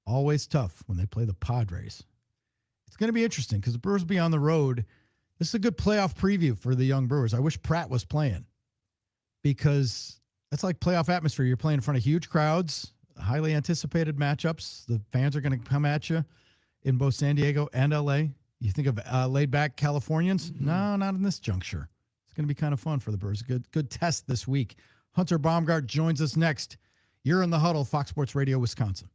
always tough when they play the Padres. It's going to be interesting because the Brewers will be on the road. This is a good playoff preview for the young Brewers. I wish Pratt was playing because that's like playoff atmosphere. You're playing in front of huge crowds, highly anticipated matchups. The fans are going to come at you in both San Diego and L.A. You think of laid-back Californians? No, not in this juncture. It's going to be kind of fun for the Brewers. Good test this week. Hunter Baumgardt joins us next. You're in the Huddle, Fox Sports Radio, Wisconsin.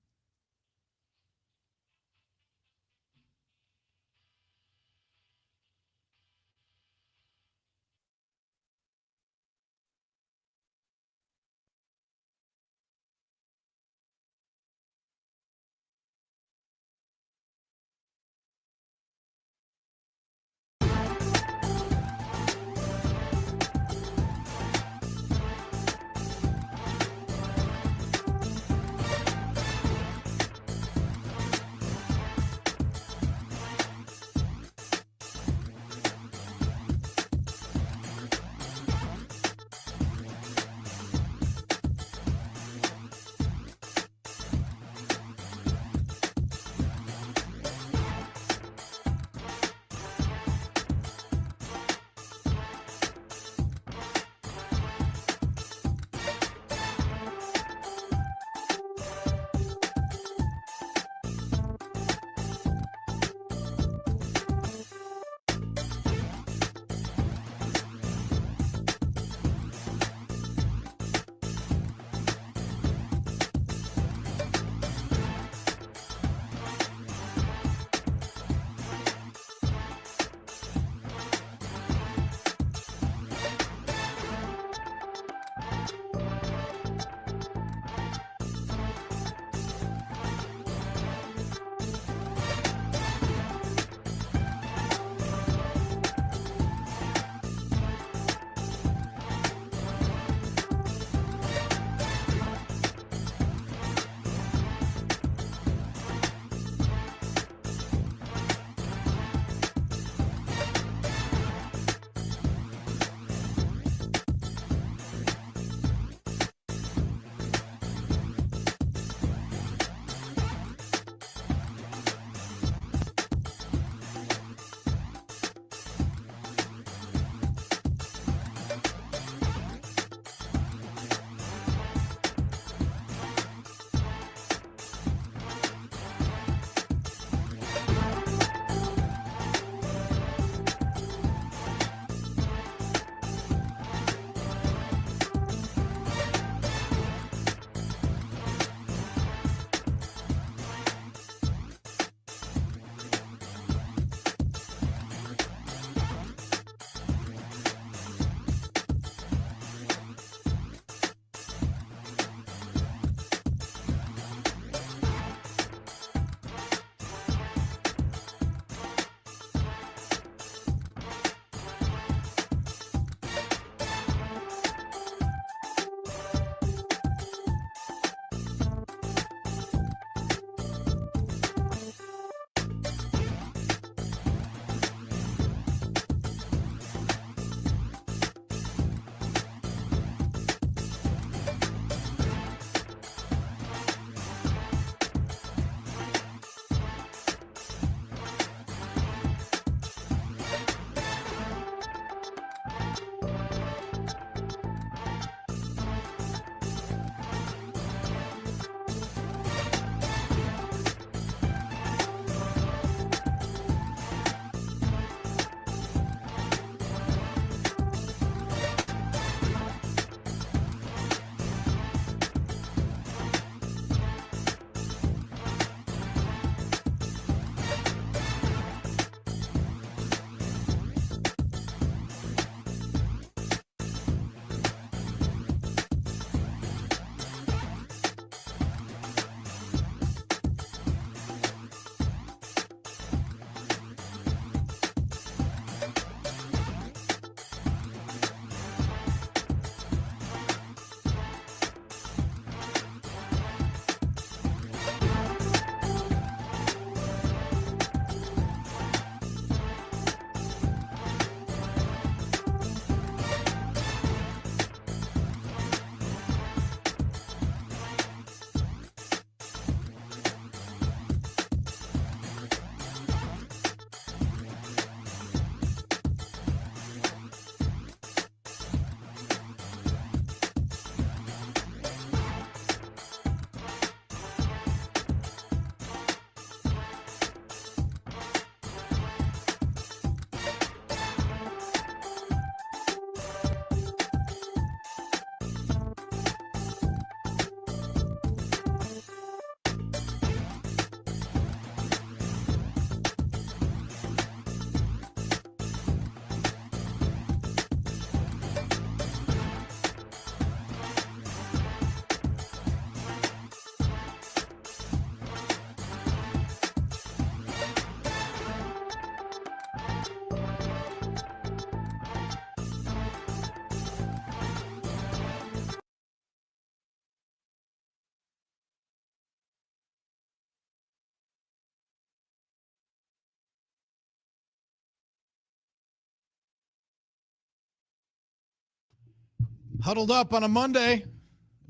Huddled up on a Monday.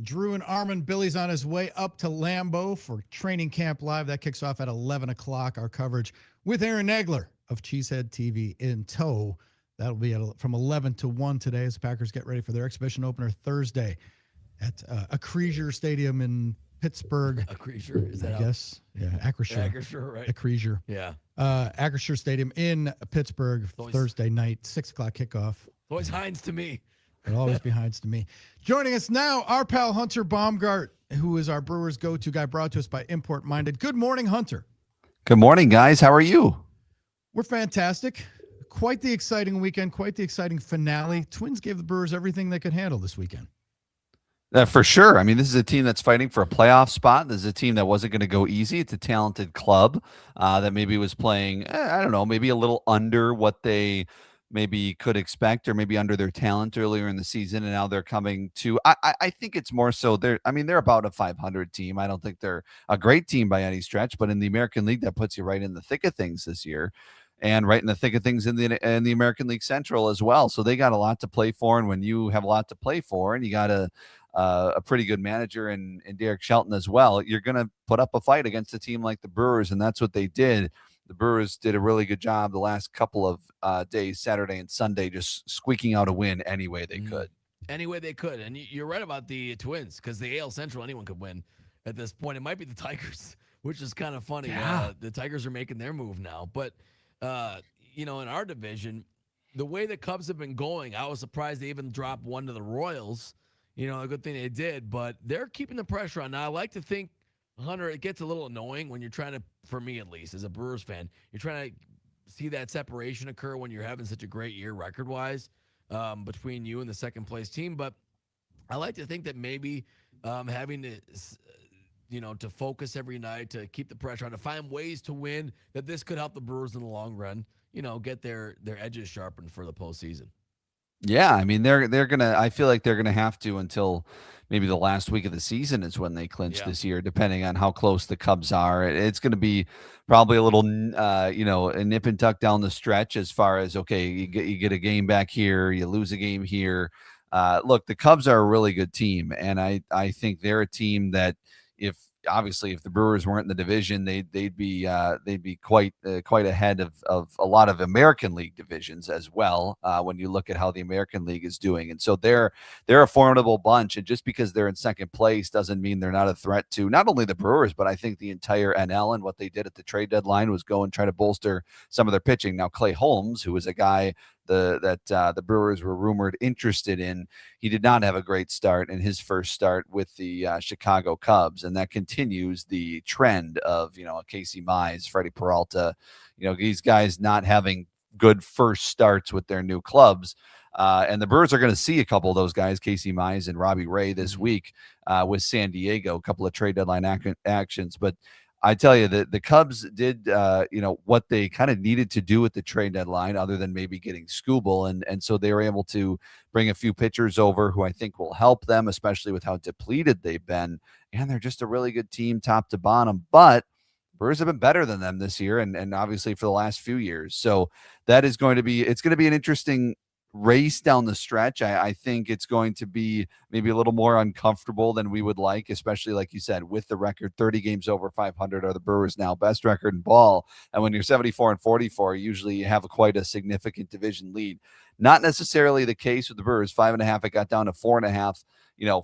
Drew and Armen. Billy's on his way up to Lambeau for Training Camp Live. That kicks off at 11 o'clock. Our coverage with Aaron Nagler of Cheesehead TV in tow. That'll be from 11 to 1 today as the Packers get ready for their exhibition opener Thursday at Acrisure Stadium in Pittsburgh. Acrisure, is that I guess. Yeah, Acrisure. Acrisure, right? Acrisure. Yeah. Acrisure Stadium in Pittsburgh Thursday night, 6 o'clock kickoff. Always Hines to me. It'll always be Hines to me. Joining us now, our pal Hunter Baumgardt, who is our Brewers go-to guy, brought to us by Import Minded. Good morning, Hunter. Good morning, guys. How are you? We're fantastic. Quite the exciting weekend, quite the exciting finale. Twins gave the Brewers everything they could handle this weekend. For sure. I mean, this is a team that's fighting for a playoff spot. This is a team that wasn't going to go easy. It's a talented club that maybe was playing, I don't know, maybe a little under what they maybe could expect, or maybe under their talent earlier in the season, and now they're coming to. I think it's more so they're about a 500 team. I don't think they're a great team by any stretch, but in the American League, that puts you right in the thick of things this year, and right in the thick of things in the American League Central as well. So they got a lot to play for, and when you have a lot to play for, and you got a pretty good manager in Derek Shelton as well, you're going to put up a fight against a team like the Brewers, and that's what they did. The Brewers did a really good job the last couple of days, Saturday and Sunday, just squeaking out a win any way they could. Any way they could. And you're right about the Twins, because the AL Central, anyone could win at this point. It might be the Tigers, which is kind of funny. Yeah. The Tigers are making their move now. But, in our division, the way the Cubs have been going, I was surprised they even dropped one to the Royals. A good thing they did. But they're keeping the pressure on. Now, I like to think, Hunter, it gets a little annoying when you're trying to, for me at least, as a Brewers fan, you're trying to see that separation occur when you're having such a great year record-wise between you and the second-place team. But I like to think that maybe having to focus every night, to keep the pressure on, to find ways to win, that this could help the Brewers in the long run, get their edges sharpened for the postseason. Yeah, I mean they're gonna. I feel like they're gonna have to until maybe the last week of the season is when they clinch this year, depending on how close the Cubs are. It's going to be probably a little, a nip and tuck down the stretch as far as you get a game back here, you lose a game here. Look, the Cubs are a really good team, and I think they're a team that if the Brewers weren't in the division, they'd be quite ahead of a lot of American League divisions as well, when you look at how the American League is doing. And so they're a formidable bunch, and just because they're in second place doesn't mean they're not a threat to not only the Brewers, but I think the entire NL. And what they did at the trade deadline was go and try to bolster some of their pitching. Now, Clay Holmes, who is a guy the Brewers were rumored interested in, he did not have a great start in his first start with the Chicago Cubs, and that continues the trend of Casey Mize, Freddie Peralta, these guys not having good first starts with their new clubs. And the Brewers are going to see a couple of those guys, Casey Mize and Robbie Ray, this week with San Diego, a couple of trade deadline actions. But I tell you that the Cubs did, what they kind of needed to do at the trade deadline, other than maybe getting Skubal, and so they were able to bring a few pitchers over who I think will help them, especially with how depleted they've been. And they're just a really good team, top to bottom. But Brewers have been better than them this year, and obviously for the last few years. So that is going to be an interesting race down the stretch. I think it's going to be maybe a little more uncomfortable than we would like, especially like you said, with the record 30 games over 500 are the Brewers now, best record in ball. And when you're 74-44, usually you have quite a significant division lead. Not necessarily the case with the Brewers. 5.5, it got down to 4.5,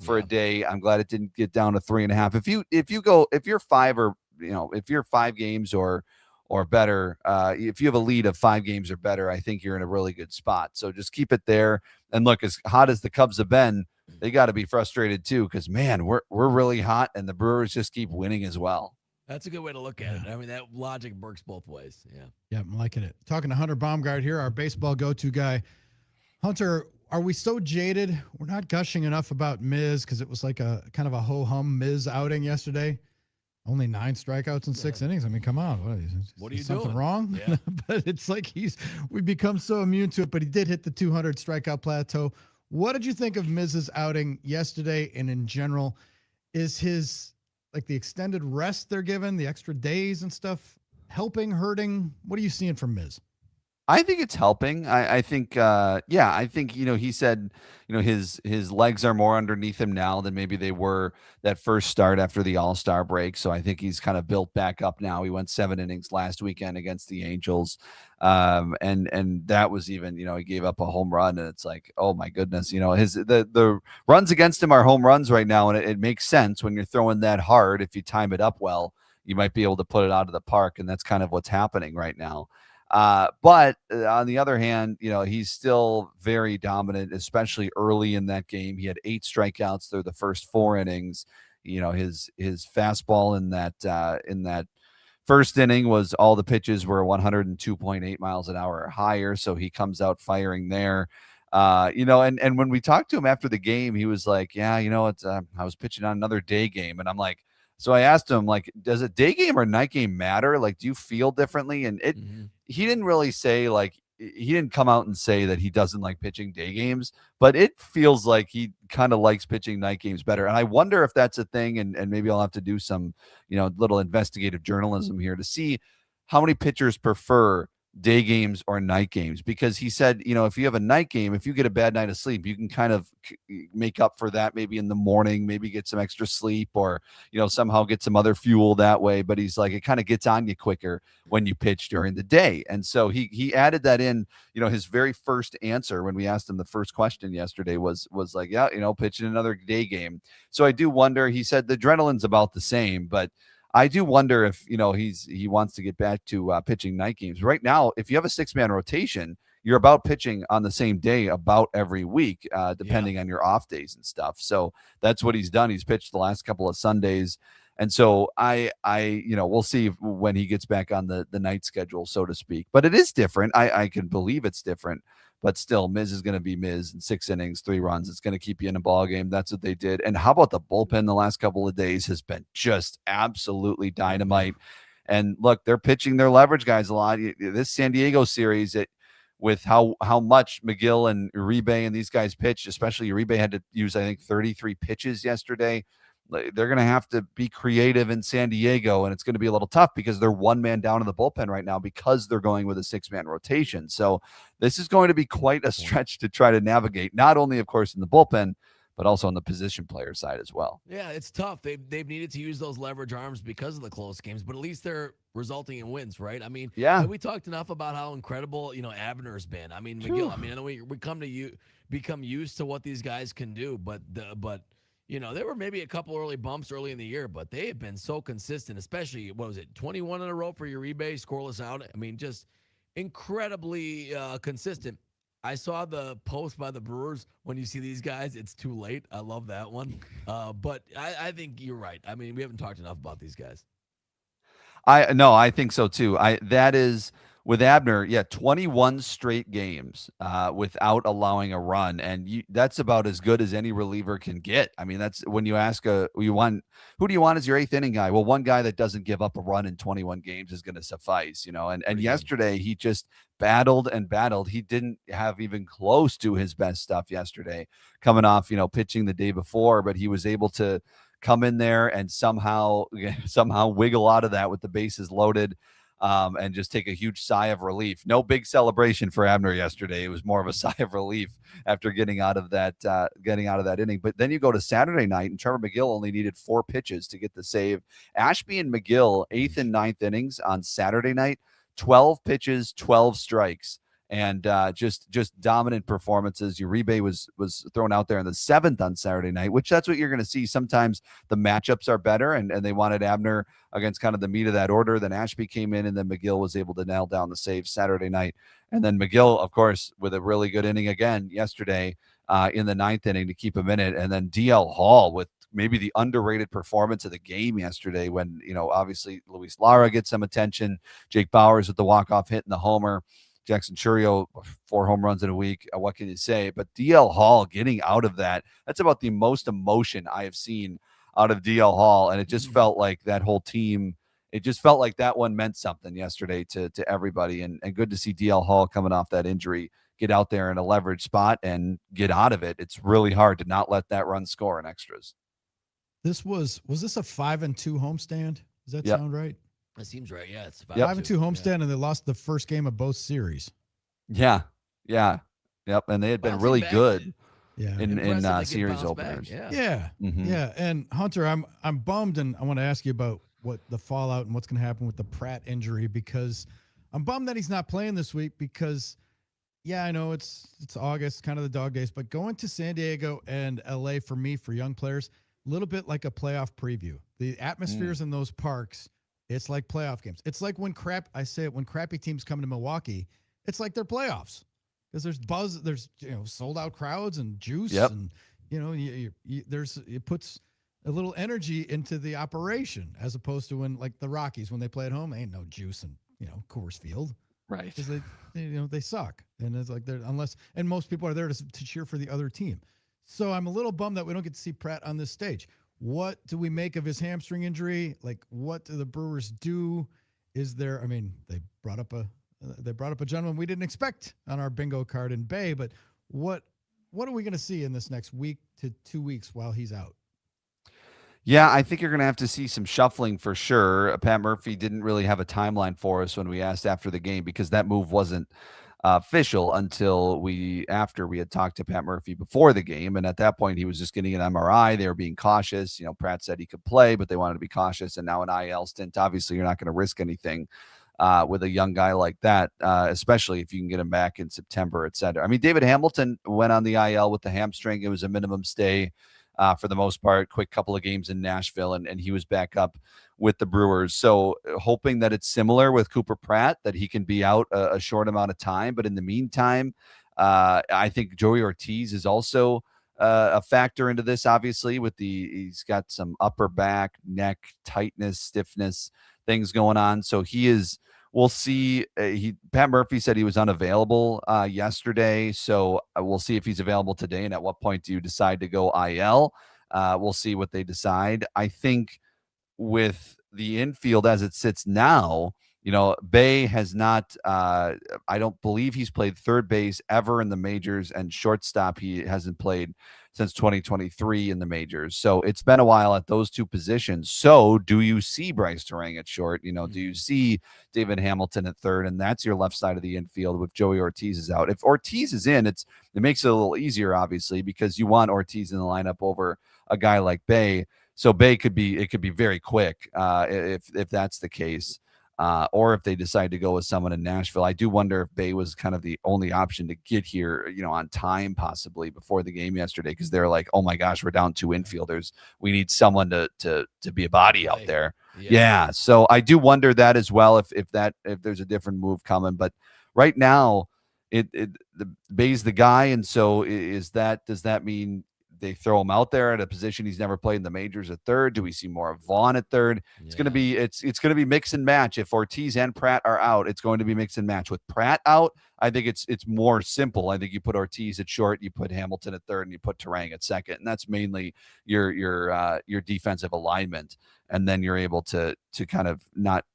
for a day. I'm glad it didn't get down to 3.5. If you're 5 or, if you're 5 games or better, if you have a lead of 5 games or better, I think you're in a really good spot. So just keep it there. And look, as hot as the Cubs have been, they got to be frustrated too, because man, we're really hot, and the Brewers just keep winning as well. That's a good way to look at it. I mean, that logic works both ways. Yeah, I'm liking it. Talking to Hunter Baumgardt here, our baseball go-to guy. Hunter, are we so jaded? We're not gushing enough about Miz because it was like a kind of a ho-hum Miz outing yesterday. Only 9 strikeouts in 6 innings. I mean, come on. What are you something doing? Wrong? Yeah. But it's like we've become so immune to it, but he did hit the 200 strikeout plateau. What did you think of Miz's outing yesterday and in general? Is his, the extended rest they're given, the extra days and stuff, helping, hurting? What are you seeing from Miz? I think it's helping. I think, I think, he said, his legs are more underneath him now than maybe they were that first start after the All-Star break. So I think he's kind of built back up now. He went 7 innings last weekend against the Angels. And that was even, he gave up a home run, and it's like, oh my goodness, the runs against him are home runs right now. And it makes sense when you're throwing that hard. If you time it up well, you might be able to put it out of the park. And that's kind of what's happening right now. But on the other hand, he's still very dominant, especially early in that game. He had 8 strikeouts through the first 4 innings. His fastball in that first inning was all the pitches were 102.8 miles an hour or higher. So he comes out firing there. And when we talked to him after the game, he was like, yeah, I was pitching on another day game. And I'm like, so I asked him, like, does a day game or night game matter? Like, do you feel differently? And he didn't really say, like, he didn't come out and say that he doesn't like pitching day games, but it feels like he kind of likes pitching night games better. And I wonder if that's a thing. And maybe I'll have to do some, little investigative journalism here to see how many pitchers prefer day games or night games, because he said, if you have a night game, if you get a bad night of sleep, you can kind of make up for that maybe in the morning, maybe get some extra sleep, or somehow get some other fuel that way. But he's like, it kind of gets on you quicker when you pitch during the day. And so he added that in. His very first answer when we asked him the first question yesterday was like, yeah, pitching another day game. So I do wonder. He said the adrenaline's about the same, but I do wonder if, he wants to get back to pitching night games. Right now, if you have a 6-man rotation, you're about pitching on the same day about every week, depending on your off days and stuff. So that's what he's done. He's pitched the last couple of Sundays. And so we'll see when he gets back on the night schedule, so to speak. But it is different. I can believe it's different. But still, Miz is going to be Miz in 6 innings, 3 runs. It's going to keep you in a ball game. That's what they did. And how about the bullpen the last couple of days has been just absolutely dynamite. And look, they're pitching their leverage guys a lot. This San Diego series, with how much McGill and Uribe and these guys pitched, especially Uribe had to use, I think, 33 pitches yesterday. They're going to have to be creative in San Diego, and it's going to be a little tough because they're 1 man down in the bullpen right now because they're going with a 6-man rotation. So this is going to be quite a stretch to try to navigate, not only, of course, in the bullpen, but also on the position player side as well. Yeah, it's tough. They've needed to use those leverage arms because of the close games, but at least they're resulting in wins, right? I mean, we talked enough about how incredible, Abner's been. I mean, McGill, I know we become used to what these guys can do, but there were maybe a couple early bumps early in the year, but they have been so consistent, especially, 21 in a row for Uribe, scoreless out. I mean, just incredibly consistent. I saw the post by the Brewers, when you see these guys, it's too late. I love that one. But I think you're right. I mean, we haven't talked enough about these guys. I think so too. That is with Abner, 21 straight games without allowing a run, and that's about as good as any reliever can get. I mean, that's when you ask who do you want as your 8th inning guy? Well, one guy that doesn't give up a run in 21 games is going to suffice, And yesterday he just battled and battled. He didn't have even close to his best stuff yesterday, coming off pitching the day before, but he was able to come in there and somehow wiggle out of that with the bases loaded. And just take a huge sigh of relief. No big celebration for Abner yesterday. It was more of a sigh of relief after getting out of that inning. But then you go to Saturday night, and Trevor McGill only needed 4 pitches to get the save. Ashby and McGill, 8th and 9th innings on Saturday night, 12 pitches, 12 strikes. And just dominant performances. Uribe was thrown out there in the 7th on Saturday night, which that's what you're going to see. Sometimes the matchups are better, and they wanted Abner against kind of the meat of that order. Then Ashby came in, and then McGill was able to nail down the save Saturday night. And then McGill, of course, with a really good inning again yesterday in the 9th inning to keep him in it. And then DL Hall with maybe the underrated performance of the game yesterday when, obviously Luis Lara gets some attention. Jake Bauers with the walk-off hit and the homer. Jackson Churio, 4 home runs in a week. What can you say? But DL Hall getting out of that's about the most emotion I have seen out of DL Hall. And it just felt like that whole team, it just felt like that one meant something yesterday to everybody. And good to see DL Hall coming off that injury, get out there in a leverage spot and get out of it. It's really hard to not let that run score in extras. Was this a 5-2 homestand? Does that sound right? That seems right. Yeah, it's 5-2 homestand, and they lost the first game of both series. Yeah, yeah, yep. And they had been Bouncing really back. good Yeah. in Impressive they could series bounce back, openers. yeah. Yeah. Mhm. Yeah. And Hunter, I'm bummed, and I want to ask you about what the fallout and what's going to happen with the Pratt injury, because I'm bummed that he's not playing this week because yeah, I know it's August, kind of the dog days, but going to San Diego and LA for me, for young players, a little bit like a playoff preview. The atmospheres in those parks, it's like playoff games. It's like when when crappy teams come to Milwaukee, it's like they're playoffs because there's buzz, there's sold out crowds and juice, Yep. and it puts a little energy into the operation as opposed to when like the Rockies when they play at home, ain't no juice in Coors Field. Right. Because they suck, and it's like and most people are there to cheer for the other team. So I'm a little bummed that we don't get to see Pratt on this stage. What do we make of his hamstring injury? Like, what do the Brewers do? Is there? I mean, they brought up a gentleman we didn't expect on our bingo card in Bay, but what are we going to see in this next week to 2 weeks while he's out? Yeah, I think you're going to have to see some shuffling for sure. Pat Murphy didn't really have a timeline for us when we asked after the game because that move wasn't official until after we had talked to Pat Murphy before the game. And at that point, he was just getting an MRI. They were being cautious. Pratt said he could play, but they wanted to be cautious. And now an IL stint. Obviously, you're not going to risk anything with a young guy like that, especially if you can get him back in September, et cetera. I mean, David Hamilton went on the IL with the hamstring. It was a minimum stay. For the most part, quick couple of games in Nashville, and he was back up with the Brewers. So hoping that it's similar with Cooper Pratt, that he can be out a short amount of time. But in the meantime, I think Joey Ortiz is also a factor into this, obviously, he's got some upper back, neck tightness, stiffness, things going on. So we'll see. Pat Murphy said he was unavailable yesterday, so we'll see if he's available today. And at what point do you decide to go IL? We'll see what they decide. I think with the infield as it sits now, Bay has not. I don't believe he's played third base ever in the majors, and shortstop he hasn't played since 2023 in the majors. So it's been a while at those two positions. So do you see Bryce Terang at short? Do you see David Hamilton at third? And that's your left side of the infield with Joey Ortiz is out. If Ortiz is in, it makes it a little easier, obviously, because you want Ortiz in the lineup over a guy like Bay. So Bay could be very quick if that's the case. Or if they decide to go with someone in Nashville. I do wonder if Bay was kind of the only option to get here, on time possibly before the game yesterday, because they're like, oh my gosh, we're down 2 infielders. We need someone to be a body out there. Yeah. So I do wonder that as well, if there's a different move coming. But right now, the Bay's the guy, and so does that mean they throw him out there at a position he's never played in the majors at third? Do we see more of Vaughn at third? It's going to be it's going to be mix and match. If Ortiz and Pratt are out, it's going to be mix and match. With Pratt out, I think it's more simple. I think you put Ortiz at short, you put Hamilton at third, and you put Terang at second, and that's mainly your defensive alignment. And then you're able to kind of not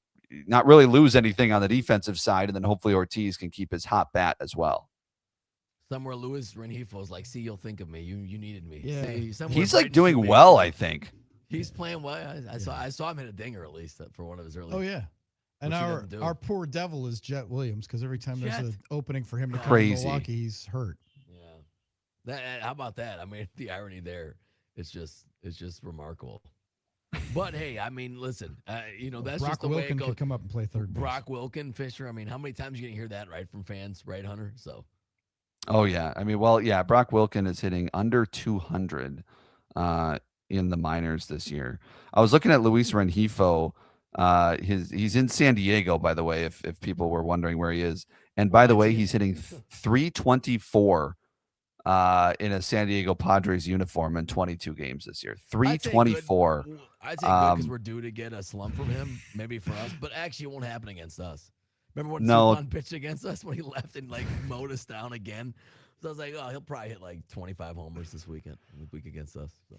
really lose anything on the defensive side, and then hopefully Ortiz can keep his hot bat as well. Somewhere Luis Rengifo's like, see, you'll think of me. You needed me. Yeah. He's like doing well, I think. He's playing well. I saw him hit a dinger at least for one of his early. Oh yeah. And our poor devil is Jet Williams, because every time there's an opening for him to come Crazy. to Milwaukee, he's hurt. Yeah. How about that? I mean, the irony there, it's just remarkable. But hey, I mean, listen, that's Brock just the Wilken way it goes. can come up and play third base. Brock Wilken, Fisher. I mean, how many times are you gonna hear that right from fans, right, Hunter? So. Oh yeah, I mean, Brock Wilken is hitting under 200 in the minors this year. I was looking at Luis Rengifo. He's in San Diego, by the way, if people were wondering where he is. And by the way, he's hitting 324 in a San Diego Padres uniform in 22 games this year. 324. I'd say good because we're due to get a slump from him, maybe for us, but actually it won't happen against us. Remember when Subban pitched against us when he left and mowed us down again? So I was like, oh, he'll probably hit 25 homers this week against us. So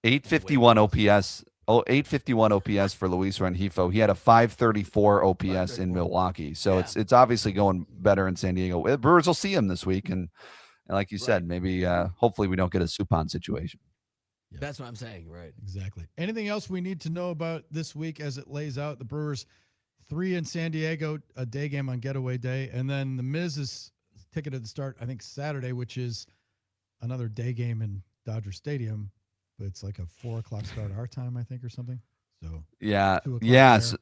851 OPS. 851 OPS for Luis Rengifo. He had a 534 OPS in Milwaukee. So it's obviously going better in San Diego. The Brewers will see him this week, and like you said, maybe hopefully we don't get a Subban situation. Yeah. That's what I'm saying, right? Exactly. Anything else we need to know about this week as it lays out? The Brewers 3 in San Diego, a day game on getaway day, and then the Miz is ticketed to start, I think, Saturday, which is another day game in Dodger Stadium, but it's like a 4 o'clock start our time, I think, or something. So Yeah. 2 o'clock Yes. there.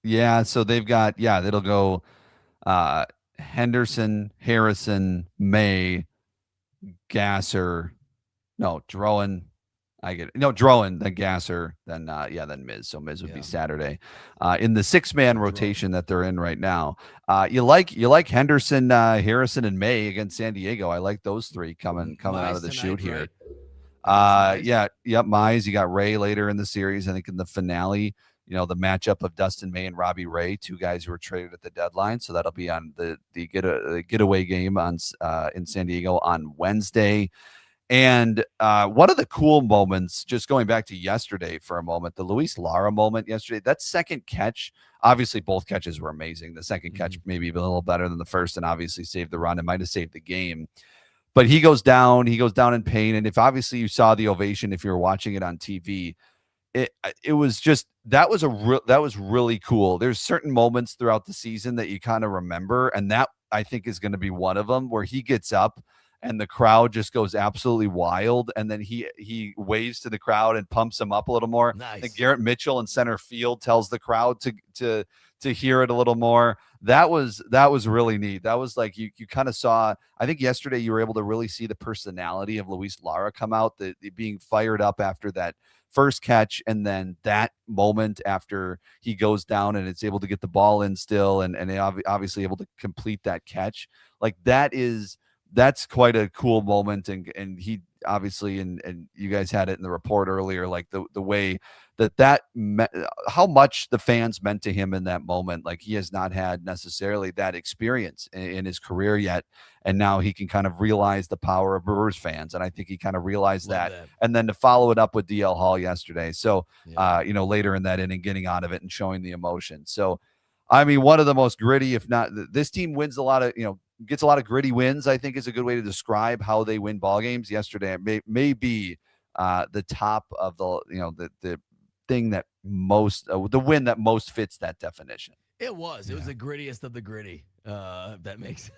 Yeah. So they've got, it'll go Henderson, Harrison, May, Gasser. No, Drowan. Drowan, then Gasser, then Miz. So Miz would be Saturday. In the 6-man rotation that they're in right now. You like Henderson, Harrison, and May against San Diego. I like those three coming out of the chute here. Mize. You got Ray later in the series. I think in the finale, the matchup of Dustin May and Robbie Ray, 2 guys who were traded at the deadline. So that'll be on the getaway game in San Diego on Wednesday. And one of the cool moments, just going back to yesterday for a moment, the Luis Lara moment yesterday, that second catch, obviously both catches were amazing. The second catch maybe a little better than the first and obviously saved the run. It might have saved the game. But he goes down in pain. And if obviously you saw the ovation, if you were watching it on TV, it was just, that was really cool. There's certain moments throughout the season that you kind of remember. And that I think is going to be one of them, where he gets up and the crowd just goes absolutely wild. And then he waves to the crowd and pumps him up a little more. Nice. And Garrett Mitchell in center field tells the crowd to hear it a little more. That was really neat. That was like, you kind of saw, I think yesterday you were able to really see the personality of Luis Lara come out, the being fired up after that first catch. And then that moment after he goes down and it's able to get the ball in still. And obviously able to complete that catch. Like that's quite a cool moment. And he obviously, and you guys had it in the report earlier, like the way that how much the fans meant to him in that moment. Like, he has not had necessarily that experience in his career yet. And now he can kind of realize the power of Brewers fans. And I think he kind of realized that. And then to follow it up with DL Hall yesterday. So, later in that inning, getting out of it and showing the emotion. So, I mean, one of the most gritty, if not, this team wins a lot of, gets a lot of gritty wins, I think is a good way to describe how they win ball games. Yesterday may be the top of the thing that most the win that most fits that definition. It was the grittiest of the gritty. That makes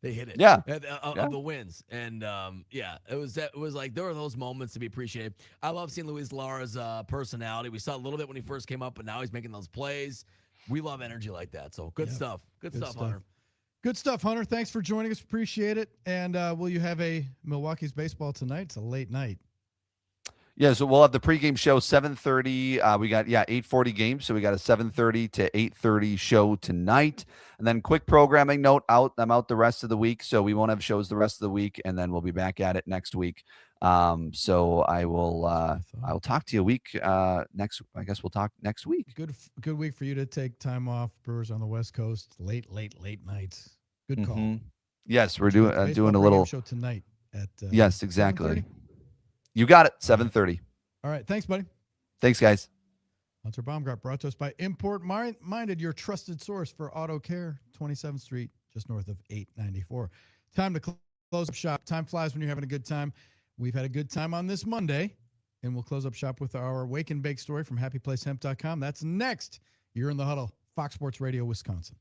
they hit it. Of the wins. And it was like, there were those moments to be appreciated. I love seeing Luis Lara's personality. We saw a little bit when he first came up, but now he's making those plays. We love energy like that. So good stuff. Good stuff, Hunter. Good stuff, Hunter. Thanks for joining us. Appreciate it. And will you have a Milwaukee's baseball tonight? It's a late night. Yeah, so we'll have the pregame show 7:30. We got 8:40 games, so we got a 7:30 to 8:30 show tonight. And then quick programming note: I'm out the rest of the week, so we won't have shows the rest of the week, and then we'll be back at it next week. So I will I'll talk to you a week next. I guess we'll talk next week. Good week for you to take time off. Brewers on the West Coast, late nights. Good call. Yes, we're doing a little show tonight at yes, exactly. 7:30? You got it. 7:30. All right. Thanks, buddy. Thanks, guys. Hunter Baumgardt, brought to us by Import Minded, your trusted source for auto care, 27th Street, just north of 894. Time to close up shop. Time flies when you're having a good time. We've had a good time on this Monday, and we'll close up shop with our Wake and Bake story from happyplacehemp.com. That's next. You're in the Huddle, Fox Sports Radio, Wisconsin.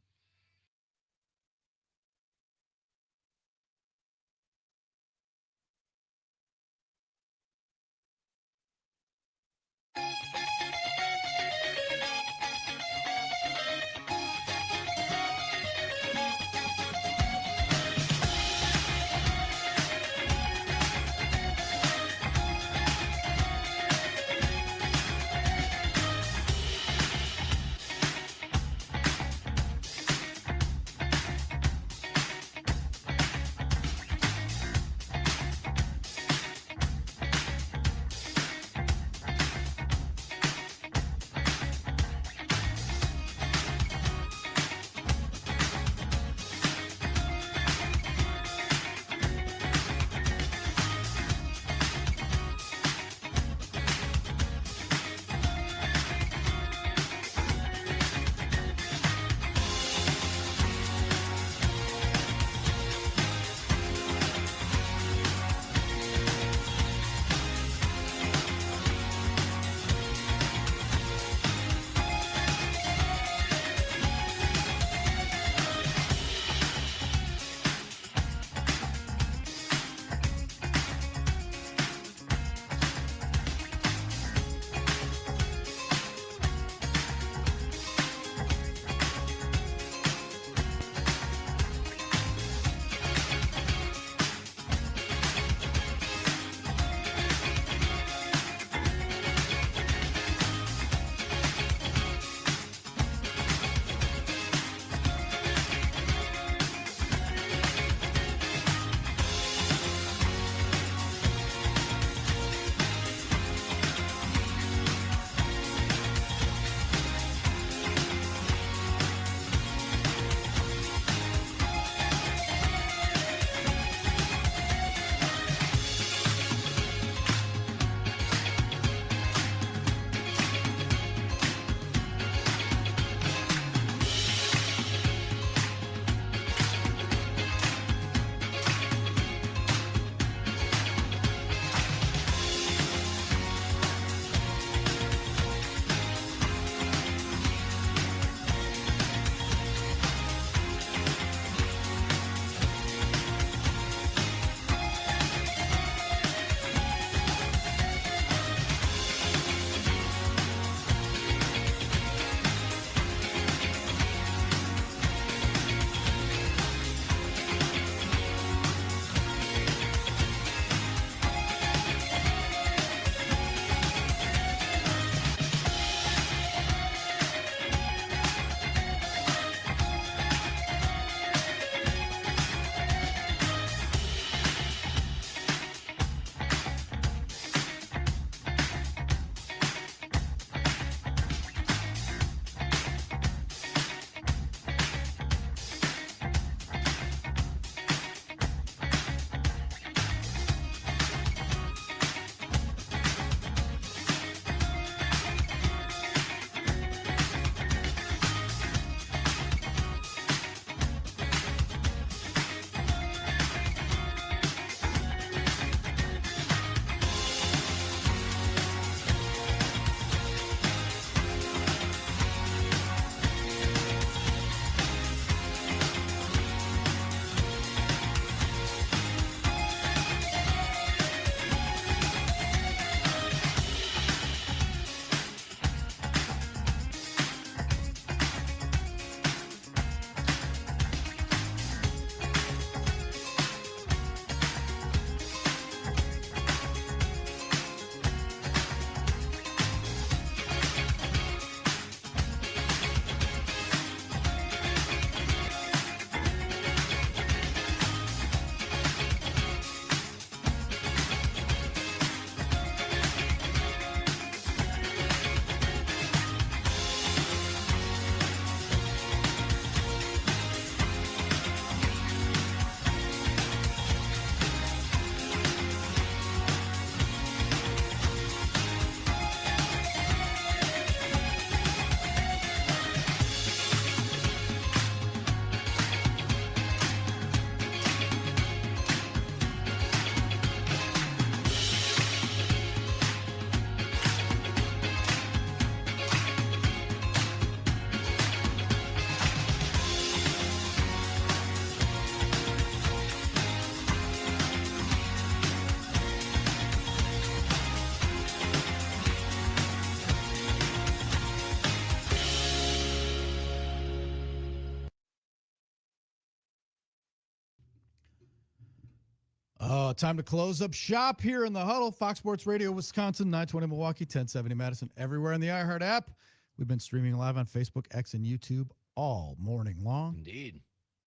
Oh, time to close up shop here in the Huddle. Fox Sports Radio, Wisconsin, 920 Milwaukee, 1070 Madison, everywhere in the iHeart app. We've been streaming live on Facebook, X, and YouTube all morning long. Indeed.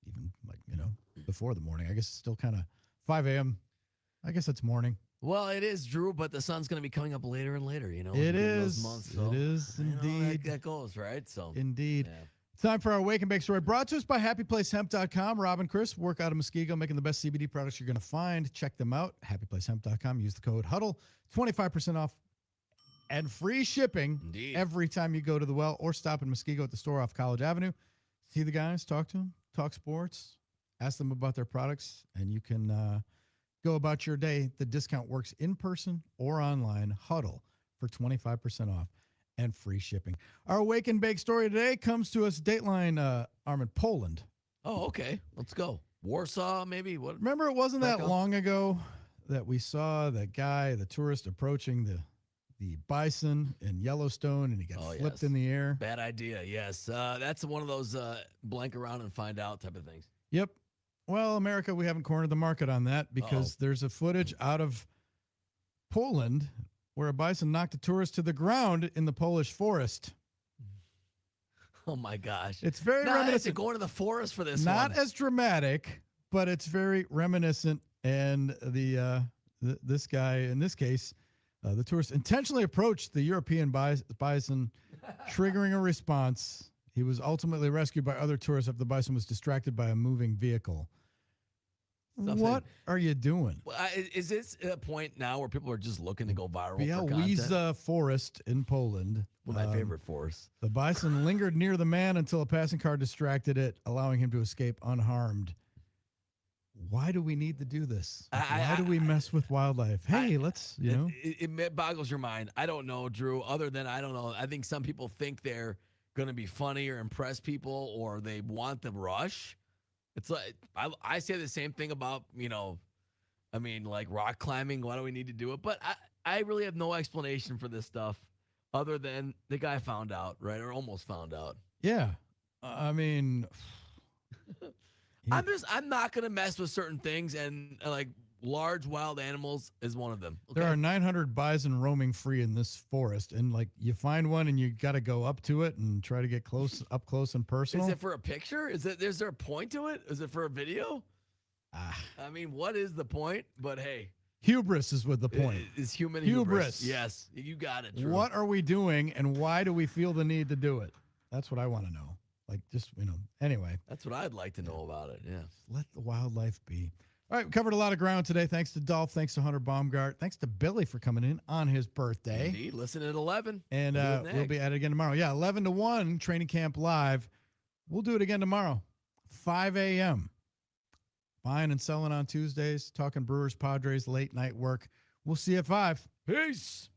Even before the morning. I guess it's still kind of 5 a.m. I guess it's morning. Well, it is, Drew, but the sun's going to be coming up later and later, as It we get in is. those months, so, It is indeed. that goes, right? So Indeed. yeah. Time for our Wake and Bake story, brought to us by HappyPlaceHemp.com. Rob and Chris work out of Muskego, making the best CBD products you're going to find. Check them out. HappyPlaceHemp.com. Use the code HUDDLE. 25% off and free shipping every time you go to the well or stop in Muskego at the store off College Avenue. See the guys, talk to them, talk sports, ask them about their products, and you can go about your day. The discount works in person or online. Huddle for 25% off and free shipping. Our Wake and Bake story today comes to us Dateline, Armen, Poland. Oh, okay. Let's go. Warsaw, maybe? What? Remember, it wasn't that long ago that we saw that guy, the tourist, approaching the bison in Yellowstone, and he got flipped in the air. Bad idea, yes. That's one of those blank around and find out type of things. Yep. Well, America, we haven't cornered the market on that because there's a footage out of Poland where a bison knocked a tourist to the ground in the Polish forest. Oh, my gosh. It's very reminiscent. Going to the forest for this Not one. as dramatic, but it's very reminiscent. And this guy, in this case, the tourist intentionally approached the European bison, triggering a response. He was ultimately rescued by other tourists after the bison was distracted by a moving vehicle. What are you doing? Is this a point now where people are just looking to go viral for content? Białowieża Forest in Poland. One of my favorite forests. The bison lingered near the man until a passing car distracted it, allowing him to escape unharmed. Why do we need to do this? Why do we mess with wildlife? Hey, let's, It boggles your mind. I don't know, Drew, other than I don't know. I think some people think they're going to be funny or impress people, or they want the rush. It's like I say the same thing about, like rock climbing. Why do we need to do it? But I really have no explanation for this stuff other than the guy found out, right? Or almost found out. Yeah. I'm not going to mess with certain things, and like large wild animals is one of them. Okay? There are 900 bison roaming free in this forest, and you find one and you got to go up to it and try to get up close and personal. Is it for a picture? Is there a point to it? Is it for a video? I mean, what is the point? But hey, hubris is what the point is. Human hubris. Yes, you got it. Drew. What are we doing, and why do we feel the need to do it? That's what I want to know. Anyway. That's what I'd like to know about it. Yeah. Let the wildlife be. All right, we covered a lot of ground today. Thanks to Dolph. Thanks to Hunter Baumgardt. Thanks to Billy for coming in on his birthday. Indeed. Listen at 11. And we'll be at it again tomorrow. Yeah, 11 to 1, Training Camp Live. We'll do it again tomorrow, 5 a.m. Buying and selling on Tuesdays, talking Brewers, Padres, late night work. We'll see you at 5. Peace.